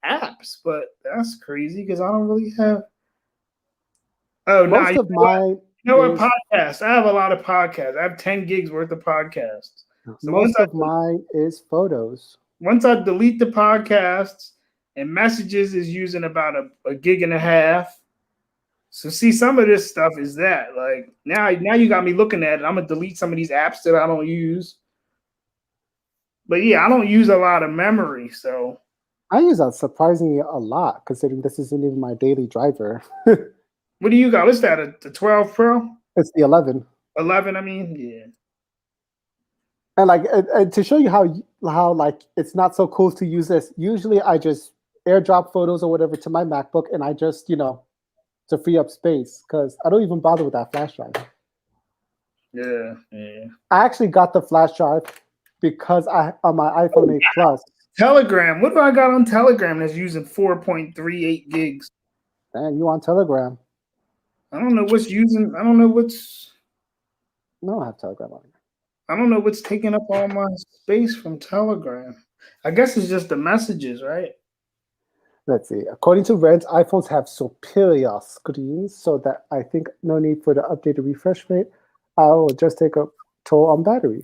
apps, but that's crazy because I don't really have. Oh, most of mine. You know what? Podcasts. I have a lot of podcasts. I have 10 gigs worth of podcasts. So most of mine is photos. Once I delete the podcasts and messages is using about a gig and a half. So see, some of this stuff is that like now you got me looking at it. I'm gonna delete some of these apps that I don't use. But yeah, I don't use a lot of memory, so I use that surprisingly a lot, considering this isn't even my daily driver. what do you got? What's that? The 12 Pro? It's the 11. 11, I mean, yeah. And like to show you how like it's not so cool to use this. Usually, I just AirDrop photos or whatever to my MacBook, and I just to free up space because I don't even bother with that flash drive. Yeah. I actually got the flash drive because on my iPhone 8 Plus. Telegram. What do I got on Telegram that's using 4.38 gigs? Man, you on Telegram? I don't know what's using. I don't know what's. No, I have Telegram on here. I don't know what's taking up all my space from Telegram. I guess it's just the messages, right? Let's see. According to Reds, iPhones have superior screens, so that I think no need for the updated refresh rate. I will just take a toll on battery.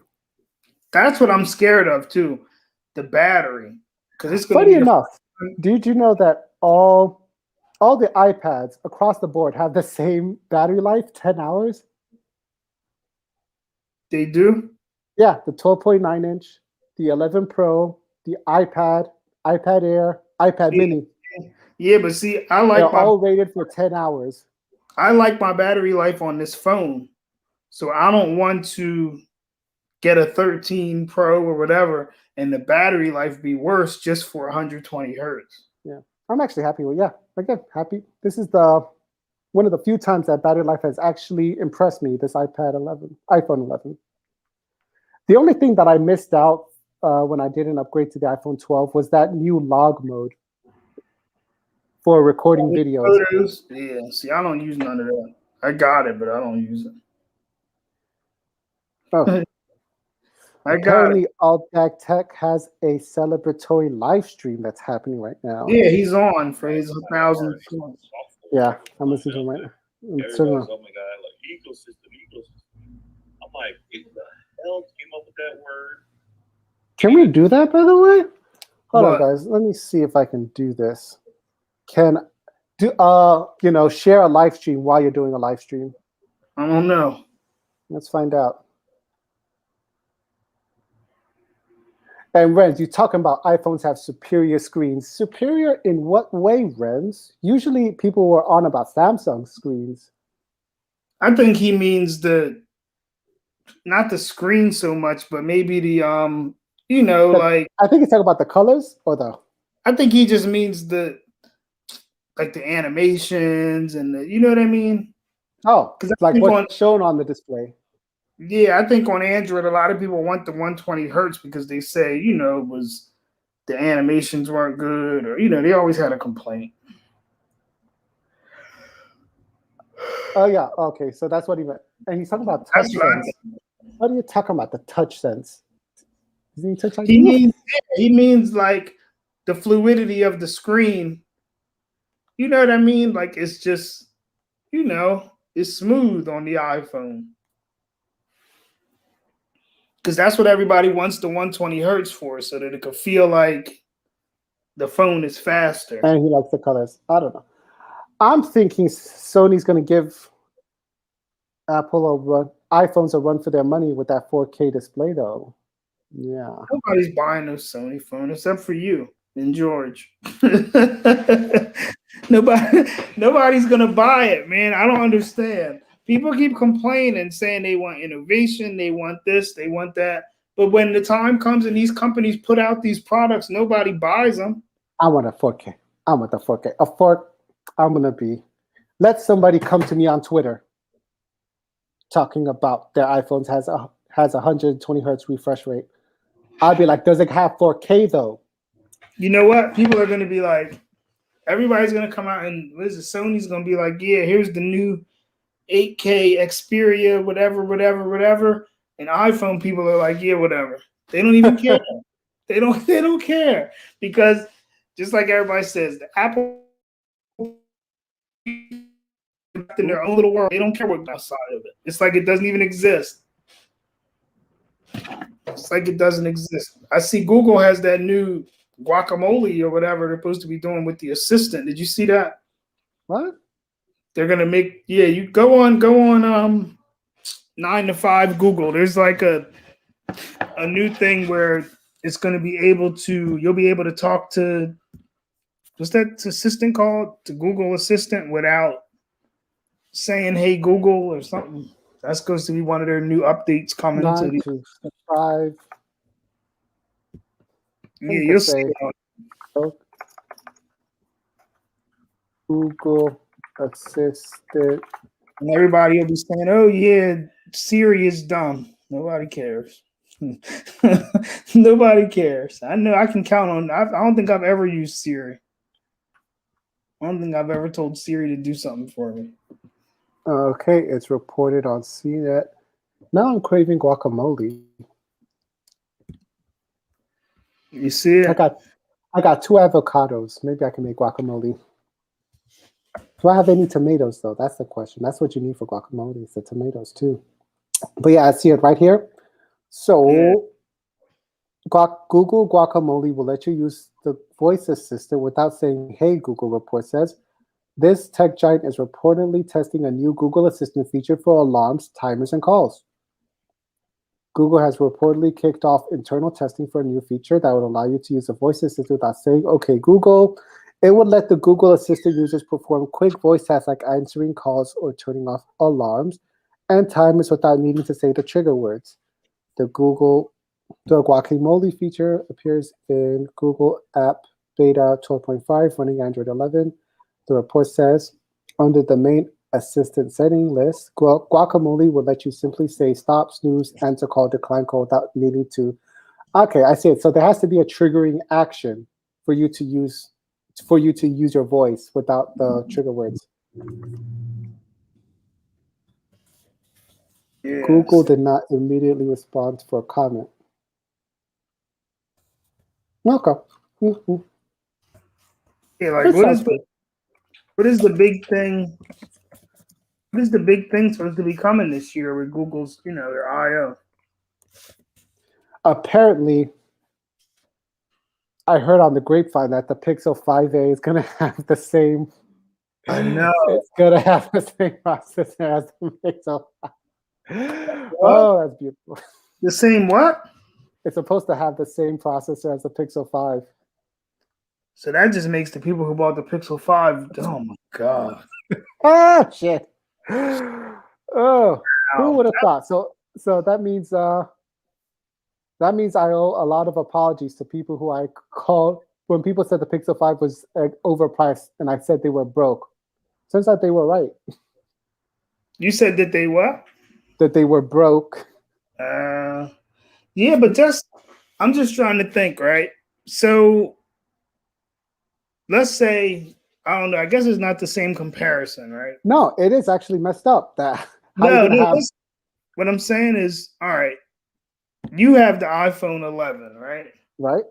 That's what I'm scared of too, the battery. Because it's funny enough. Did you know that all the iPads across the board have the same battery life, 10 hours? They do? Yeah, the 12.9 inch, the 11 Pro, the iPad, iPad Air, iPad Mini. Yeah, but see, they're all rated for 10 hours. I like my battery life on this phone, so I don't want to get a 13 Pro or whatever, and the battery life be worse just for 120 hertz. Yeah, I'm actually happy with. Yeah, again, happy. This is one of the few times that battery life has actually impressed me. This iPhone 11. The only thing that I missed out when I didn't upgrade to the iPhone 12 was that new log mode for recording videos. Photos. Yeah, see, I don't use none of that. I got it, but I don't use it. Oh. Apparently, Altback Tech has a celebratory live stream that's happening right now. Yeah, he's on for his 1,000. Yeah, I'm listening to him right now. Oh my god, like ecosystem. I'm like, what the hell came up with that word? Can we do that, by the way? Hold on, guys. Let me see if I can do this. Can share a live stream while you're doing a live stream? I don't know. Let's find out. And Renz, you're talking about iPhones have superior screens. Superior in what way, Renz? Usually people were on about Samsung screens. I think he means not the screen so much, but maybe the like. I think he's talking about the colors or I think he just means the animations and you know what I mean? Oh, because like what's shown on the display. Yeah, I think on Android, a lot of people want the 120 hertz because they say, it was the animations weren't good or, they always had a complaint. Oh, yeah. Okay. So that's what he meant. And he's talking about touch sense. What are you talking about? The touch sense? Isn't he touch like he means like the fluidity of the screen. You know what I mean? Like it's just, it's smooth on the iPhone. Because that's what everybody wants the 120 hertz for, so that it could feel like the phone is faster. And he likes the colors. I don't know. I'm thinking Sony's going to give iPhones a run for their money with that 4K display, though. Yeah. Nobody's buying a Sony phone except for you and George. Nobody's going to buy it, man. I don't understand. People keep complaining, saying they want innovation, they want this, they want that. But when the time comes and these companies put out these products, nobody buys them. I want a 4K. I want the 4K. I'm going to be. Let somebody come to me on Twitter talking about their iPhones has 120 hertz refresh rate. I'll be like, does it have 4K though? You know what? People are going to be like, everybody's going to come out and Sony's going to be like, yeah, here's the new 8K Xperia, whatever. And iPhone people are like, yeah, whatever. They don't even care. They don't care because just like everybody says, the Apple in their own little world, they don't care what's outside of it. It's like it doesn't even exist. It's like it doesn't exist. I see Google has that new guacamole or whatever they're supposed to be doing with the assistant. Did you see that? What? They're gonna make you go on 9 to 5 Google. There's like a new thing where it's gonna be you'll be able to talk to what's that assistant called? To Google Assistant without saying hey Google or something. That's supposed to be one of their new updates coming to 9 the to 5. yeah, you'll see say Google Assistant. and everybody will be saying, oh yeah, Siri is dumb. Nobody cares. Nobody cares. I know I can count on I don't think I've ever used Siri. I don't think I've ever told Siri to do something for me. Okay, it's reported on CNET. Now I'm craving guacamole. You see it? I got 2 avocados. Maybe I can make guacamole. Do I have any tomatoes though? That's the question. That's what you need for guacamole. It's the tomatoes too. But yeah, I see it right here. So Google Guacamole will let you use the voice assistant without saying, hey, Google, report says. This tech giant is reportedly testing a new Google Assistant feature for alarms, timers, and calls. Google has reportedly kicked off internal testing for a new feature that would allow you to use a voice assistant without saying, okay, Google. It would let the Google Assistant users perform quick voice tasks like answering calls or turning off alarms and timers without needing to say the trigger words. The Guacamole feature appears in Google App Beta 12.5 running Android 11. The report says, under the main assistant setting list, Guacamole will let you simply say stop, snooze, answer call, decline call without needing to. Okay, I see it. So there has to be a triggering action for you to use your voice without the trigger words. Yes. Google did not immediately respond for a comment. Okay. Mm-hmm. Yeah, like what is the big thing? What is the big thing supposed to be coming this year with Google's, their I/O? Apparently, I heard on the grapevine that the Pixel 5a is going to have the same. I know. It's going to have the same processor as the Pixel 5. Oh, that's beautiful. The same what? It's supposed to have the same processor as the Pixel 5. So that just makes the people who bought the Pixel 5, oh my God. Oh, shit. Oh, who would have thought? So that means I owe a lot of apologies to people who I called when people said the Pixel 5 was overpriced and I said they were broke. Turns out they were right. You said that they what? That they were broke. Yeah, but I'm just trying to think, right? So let's say, I don't know, I guess it's not the same comparison, right? No, it is actually messed up. That what I'm saying is, all right, you have the iPhone 11, right? Right.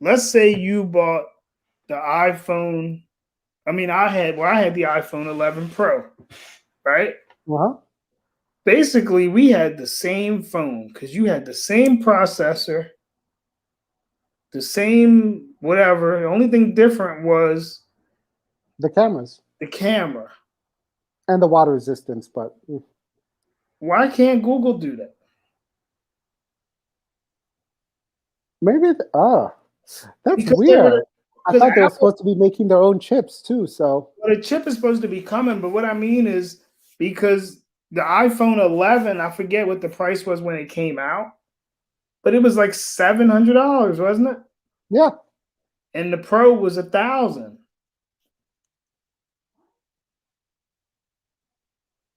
Let's say you bought the iPhone. I had the iPhone 11 Pro, right? Uh-huh. Basically, we had the same phone because you had the same processor, the same whatever. The only thing different was the cameras. The camera. And the water resistance, but why can't Google do that? Maybe that's because weird. I thought they were supposed to be making their own chips too. So well, the chip is supposed to be coming, but what I mean is because the iPhone 11, I forget what the price was when it came out, but it was like $700, wasn't it? Yeah. And the Pro was $1,000.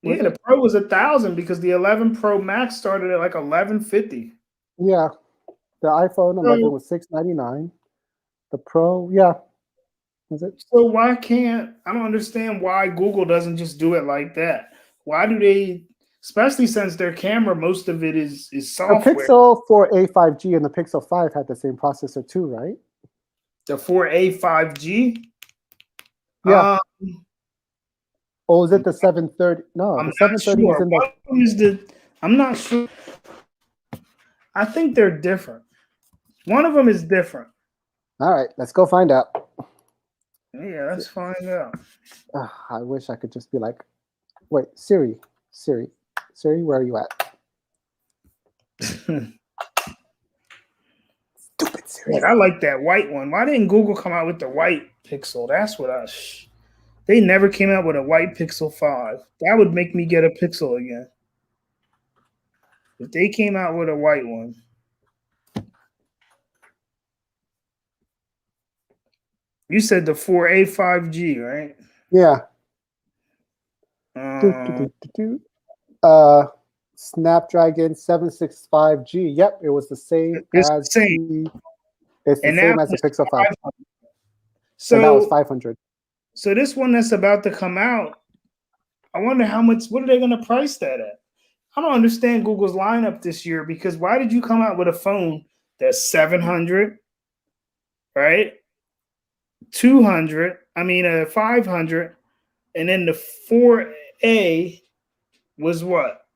Yeah, the Pro was $1,000 because the 11 Pro Max started at like $1,150. Yeah, the iPhone 11 was $699. The Pro, yeah, was it? So why can't I don't understand why Google doesn't just do it like that? Why do they, especially since their camera, most of it is software. The Pixel 4a 5G and the Pixel 5 had the same processor too, right? The 4a 5G? Yeah. Or was it the 730? No, the 730 was in the. I'm not sure. I think they're different. One of them is different. All right, let's go find out. Yeah, let's find out. I wish I could just be like, wait, Siri, where are you at? Stupid Siri. Like, I like that white one. Why didn't Google come out with the white Pixel? That's what they never came out with a white Pixel 5. That would make me get a Pixel again. If they came out with a white one. You said the 4A 5G, right? Yeah. Snapdragon 765G. Yep, it was the same It's as the same. It's the And same that as the was Pixel 5. So And that was 500. So this one that's about to come out, I wonder what are they going to price that at? I don't understand Google's lineup this year, because why did you come out with a phone that's 700, right? 200, 500, and then the 4A was what?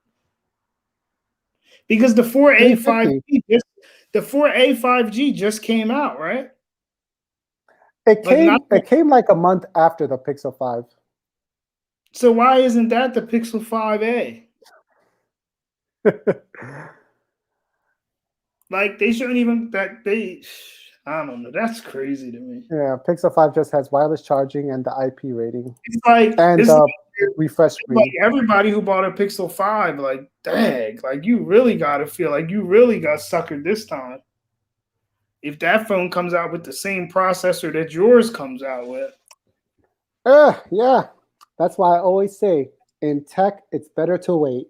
Because the 4A 5G just came out, right? It came like a month after the Pixel 5. So why isn't that the Pixel 5A? Like, they shouldn't even I don't know. That's crazy to me. Yeah, Pixel 5 just has wireless charging and the IP rating. It's like, and refresh screen. Like, everybody who bought a Pixel 5, like, dang, like, you really got to feel like you really got suckered this time. If that phone comes out with the same processor that yours comes out with. Yeah. That's why I always say, in tech, it's better to wait.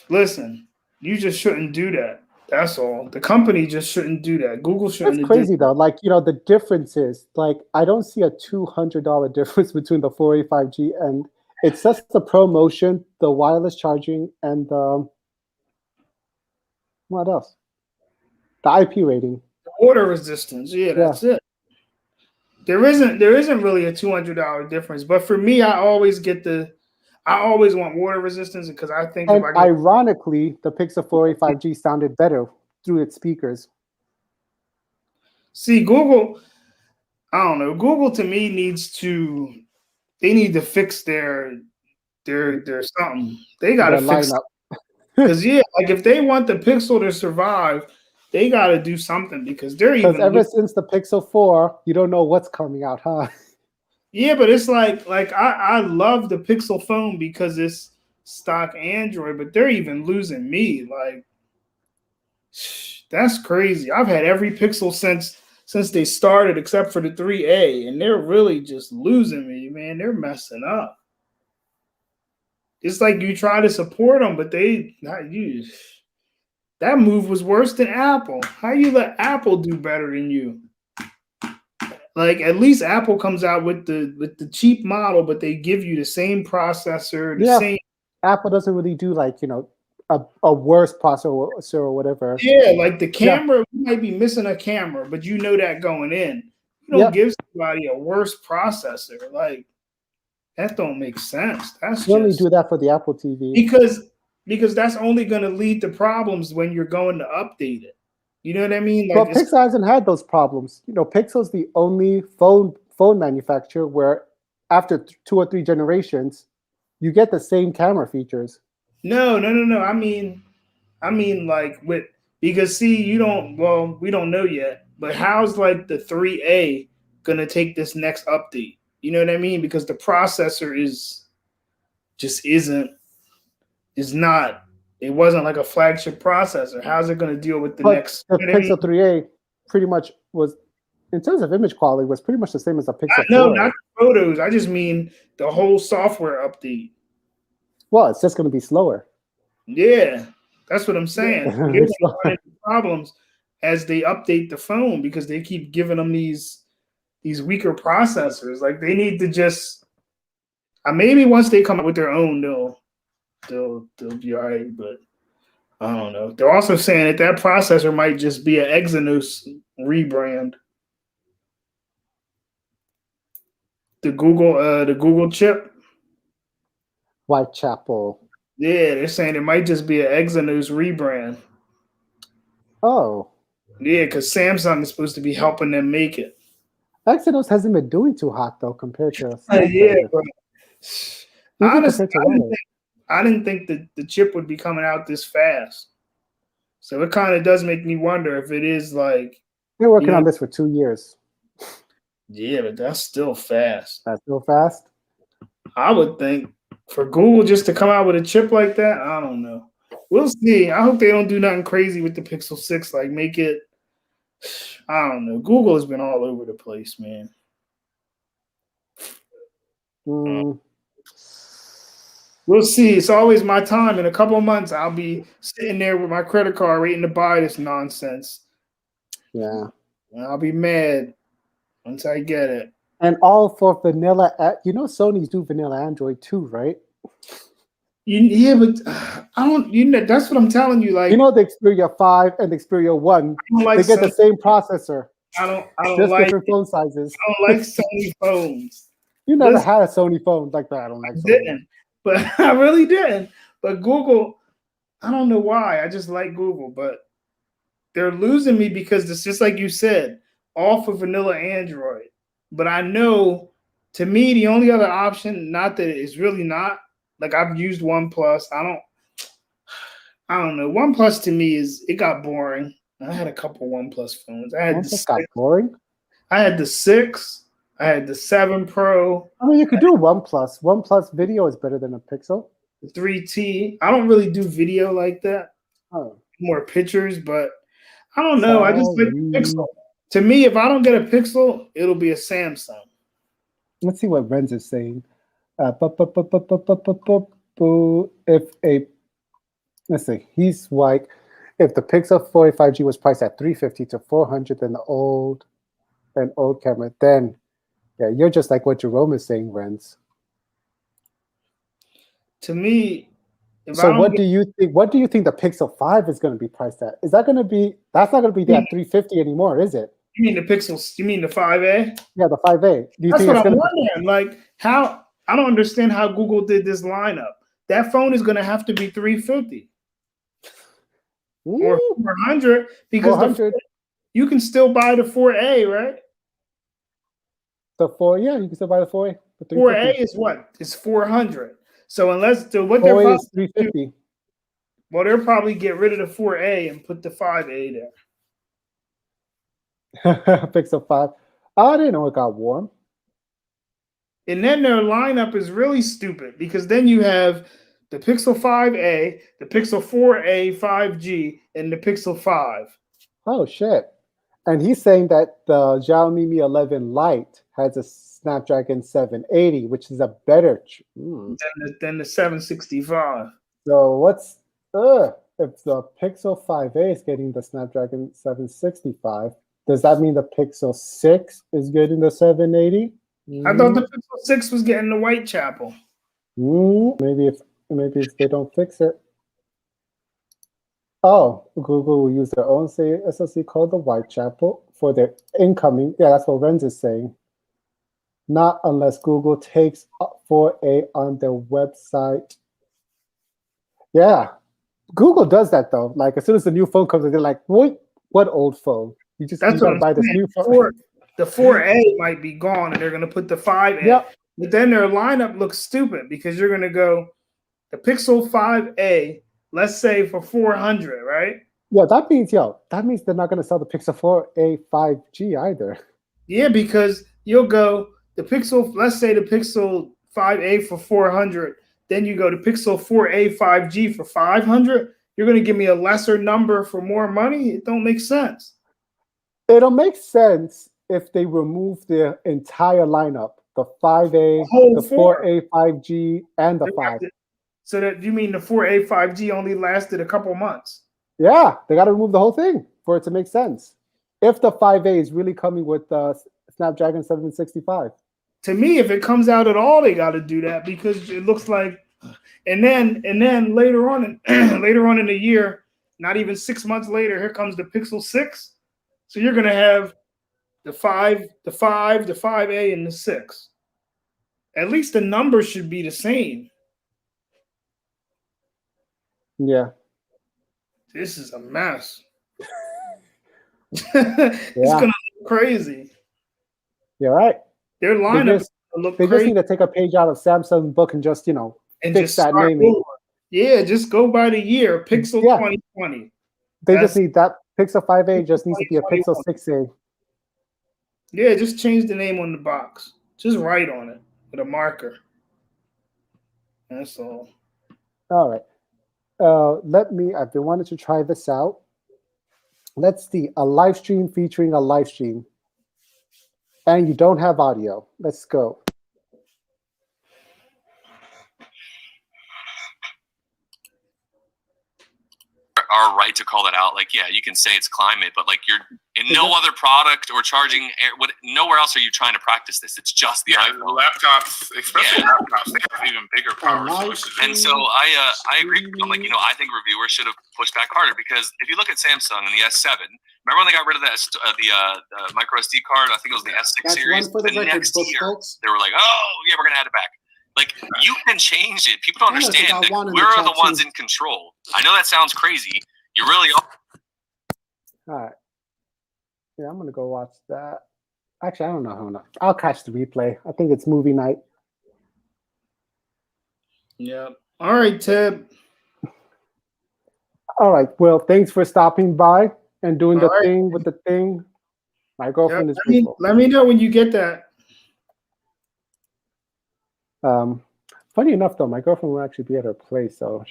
Listen, you just shouldn't do that. That's all. The company just shouldn't do that. Google shouldn't. That's crazy though. Like, the difference is, like, I don't see a $200 difference between the 4A 5G, and it's just the promotion, the wireless charging, and what else? The IP rating. The water resistance. Yeah, that's it. There isn't really a $200 difference, but for me, I always want water resistance, because I think, ironically, the Pixel 4a 5G sounded better through its speakers. See, Google, I don't know. Google, to me, they need to fix their something. They got to fix it. Because like, if they want the Pixel to survive, they got to do something, because ever since the Pixel 4, you don't know what's coming out, huh? Yeah, but it's like I love the Pixel phone because it's stock Android, but they're even losing me. Like, that's crazy. I've had every Pixel since they started, except for the 3A, and they're really just losing me, man. They're messing up. It's like you try to support them, but that move was worse than Apple. How you let Apple do better than you? Like, at least Apple comes out with the cheap model, but they give you the same processor, same. Apple doesn't really do, like, a worse processor or whatever. Yeah, like the camera, you might be missing a camera, but you know that going in. You don't give somebody a worse processor. Like, that don't make sense. You only do that for the Apple TV. Because that's only going to lead to problems when you're going to update it. You know what I mean? Like, Pixel hasn't had those problems. Pixel's the only phone manufacturer where after 2 or 3 generations, you get the same camera features. No. I mean, like, because see, we don't know yet, but how's, like, the 3A going to take this next update? You know what I mean? Because the processor it wasn't like a flagship processor. How's it going to deal with the next? The Pixel 3A pretty much was, in terms of image quality, was pretty much the same as a Pixel 4. No, not the photos. I just mean the whole software update. Well, it's just going to be slower. Yeah, that's what I'm saying. There's problems as they update the phone, because they keep giving them these weaker processors. Like, they need to just maybe once they come up with their own, they'll be all right. But I don't know. They're also saying that processor might just be an Exynos rebrand. The Google chip. Whitechapel. Yeah, they're saying it might just be an Exynos rebrand. Oh. Yeah, because Samsung is supposed to be helping them make it. Exynos hasn't been doing too hot though compared to Yeah, Snapdragon. but Even honestly, compared to Huawei. I didn't think that the chip would be coming out this fast. So it kind of does make me wonder if it is like, They're working you know, on this for 2 years. yeah, but that's still fast. That's so fast. I would think for Google just to come out with a chip like that, I don't know. We'll see. I hope they don't do nothing crazy with the Pixel 6, like make it, I don't know. Google has been all over the place, man. Mm, We'll see. It's always my time. In a couple of months, I'll be sitting there with my credit card waiting to buy this nonsense. yeah. And I'll be mad once I get it. And all for vanilla. You know, Sony's do vanilla Android too, right? Yeah, but I don't. You know, that's what I'm telling you. Like, You know, the Xperia 5 and the Xperia 1, I don't like they get the same processor, I don't just like. different phone sizes. I don't like Sony phones. You never Listen, had a Sony phone like that. I don't like I Sony. didn't, but I really didn't. But Google, I don't know why. I just like Google, but they're losing me because it's just like you said, all for vanilla Android. But I know, to me, the only other option, not that it's really not like I've used OnePlus. I don't know. OnePlus to me it got boring. I had a couple OnePlus phones. I had OnePlus got boring. I had the 6. I had the 7 Pro. I mean, you could do OnePlus. OnePlus video is better than a Pixel. The 3T. I don't really do video like that. Oh. More pictures, but I don't know. I just like the Pixel. To me, if I don't get a Pixel, it'll be a Samsung. Let's see what Renz is saying. Let's see, he's like, if the Pixel 4a 5G was priced at $350 to $400 than the old camera, then yeah, you're just like what Jerome is saying, Renz. To me, so what do you think? What do you think the Pixel 5 is going to be priced at? Is that going to be? That's not going to be at $350 anymore, is it? You mean the Pixel? You mean the 5A? Yeah, the 5A. Do you That's think what I'm wondering. Like, how? I don't understand how Google did this lineup. That phone is going to have to be $350 or $400 because you can still buy the 4A, right? The 4, yeah, you can still buy the 4A. The 4A is what? It's $400. So unless what 4A is $350. Well, they'll probably get rid of the 4A and put the 5A there. Pixel 5. I didn't know it got warm. And then their lineup is really stupid because then you have the Pixel 5A, the Pixel 4A 5G, and the Pixel 5. Oh, shit. And he's saying that the Xiaomi Mi 11 Lite has a Snapdragon 780, which is a better than the 765. So what's if the Pixel 5a is getting the Snapdragon 765, does that mean the Pixel 6 is getting the 780? I thought the Pixel 6 was getting the Whitechapel. Maybe if they don't fix it. Oh, Google will use their own SoC called the Whitechapel for their incoming. Yeah, that's what Renz is saying. Not unless Google takes 4A on their website. Yeah, Google does that though. Like as soon as the new phone comes, they're like, "Wait, what old phone? You gotta buy this new phone." The 4A might be gone, and they're gonna put the 5A. Yep. But then their lineup looks stupid because you're gonna go the Pixel 5A, let's say for $400, right? Yeah, that means they're not gonna sell the Pixel 4a 5G either. Yeah, because you'll go the Pixel, let's say the Pixel 5A for $400, then you go to Pixel 4a 5G for $500. You're going to give me a lesser number for more money? It don't make sense. It'll make sense if they remove the entire lineup, the 5A, the 4a 5G, and the 5. So that you mean the 4a 5G only lasted a couple months? Yeah, they got to remove the whole thing for it to make sense. If the 5A is really coming with the Snapdragon 765. To me, if it comes out at all, they got to do that because it looks like, and then later on in the year, not even 6 months later, here comes the Pixel 6. So you're gonna have the 5, the 5A, and the 6. At least the numbers should be the same. Yeah. This is a mess. It's gonna look crazy. You're right. Their lineup is gonna look They just crazy. need to take a page out of Samsung's book and just, And fix just that start naming. over. Yeah, just go by the year. Pixel Yeah. 2020. They That's- just need that Pixel 5a just needs to be a Pixel 6a. Yeah, just change the name on the box. Just write on it with a marker. That's all. All right. I've been wanting to try this out. Let's see, a live stream featuring a live stream. And you don't have audio. Let's go. Our right to call that out. Like, yeah, you can say it's climate, but like you're in no other product or charging nowhere else are you trying to practice this. It's just the iPhone. Laptops, especially laptops, they have even bigger power sources. And so I agree with them. Like, I think reviewers should have pushed back harder because if you look at Samsung and the S7, remember when they got rid of the micro SD card? I think it was the S6 series. One for the record, next year, folks. they were like, oh yeah, we're gonna add it back. Like, you can change it. People don't I understand got that one in we're the the chat, ones too. in control. I know that sounds crazy. You really are. All right. Yeah, I'm going to go watch that. Actually, I don't know how enough. I'll catch the replay. I think it's movie night. Yeah. All right, Ted. All right. Well, thanks for stopping by and doing the All right. thing with the thing. My girlfriend is grateful. Let me know when you get that. Funny enough, though, my girlfriend will actually be at her place, so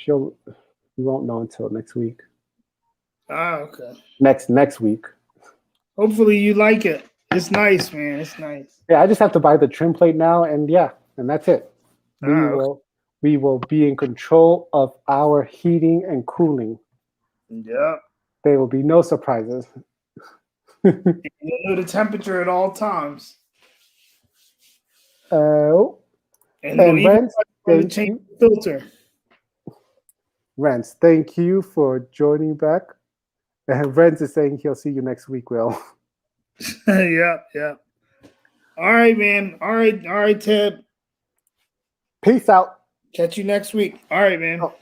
we won't know until next week. Ah, okay. Next week. Hopefully you like it. It's nice, man. It's nice. Yeah, I just have to buy the trim plate now, and that's it. We will be in control of our heating and cooling. Yep. There will be no surprises. You know the temperature at all times. And Rents, thank change you. filter. Rents, thank you for joining back. And Rents is saying he'll see you next week, Will. Yeah. All right, man. All right, Ted. Peace out. Catch you next week. All right, man. Oh.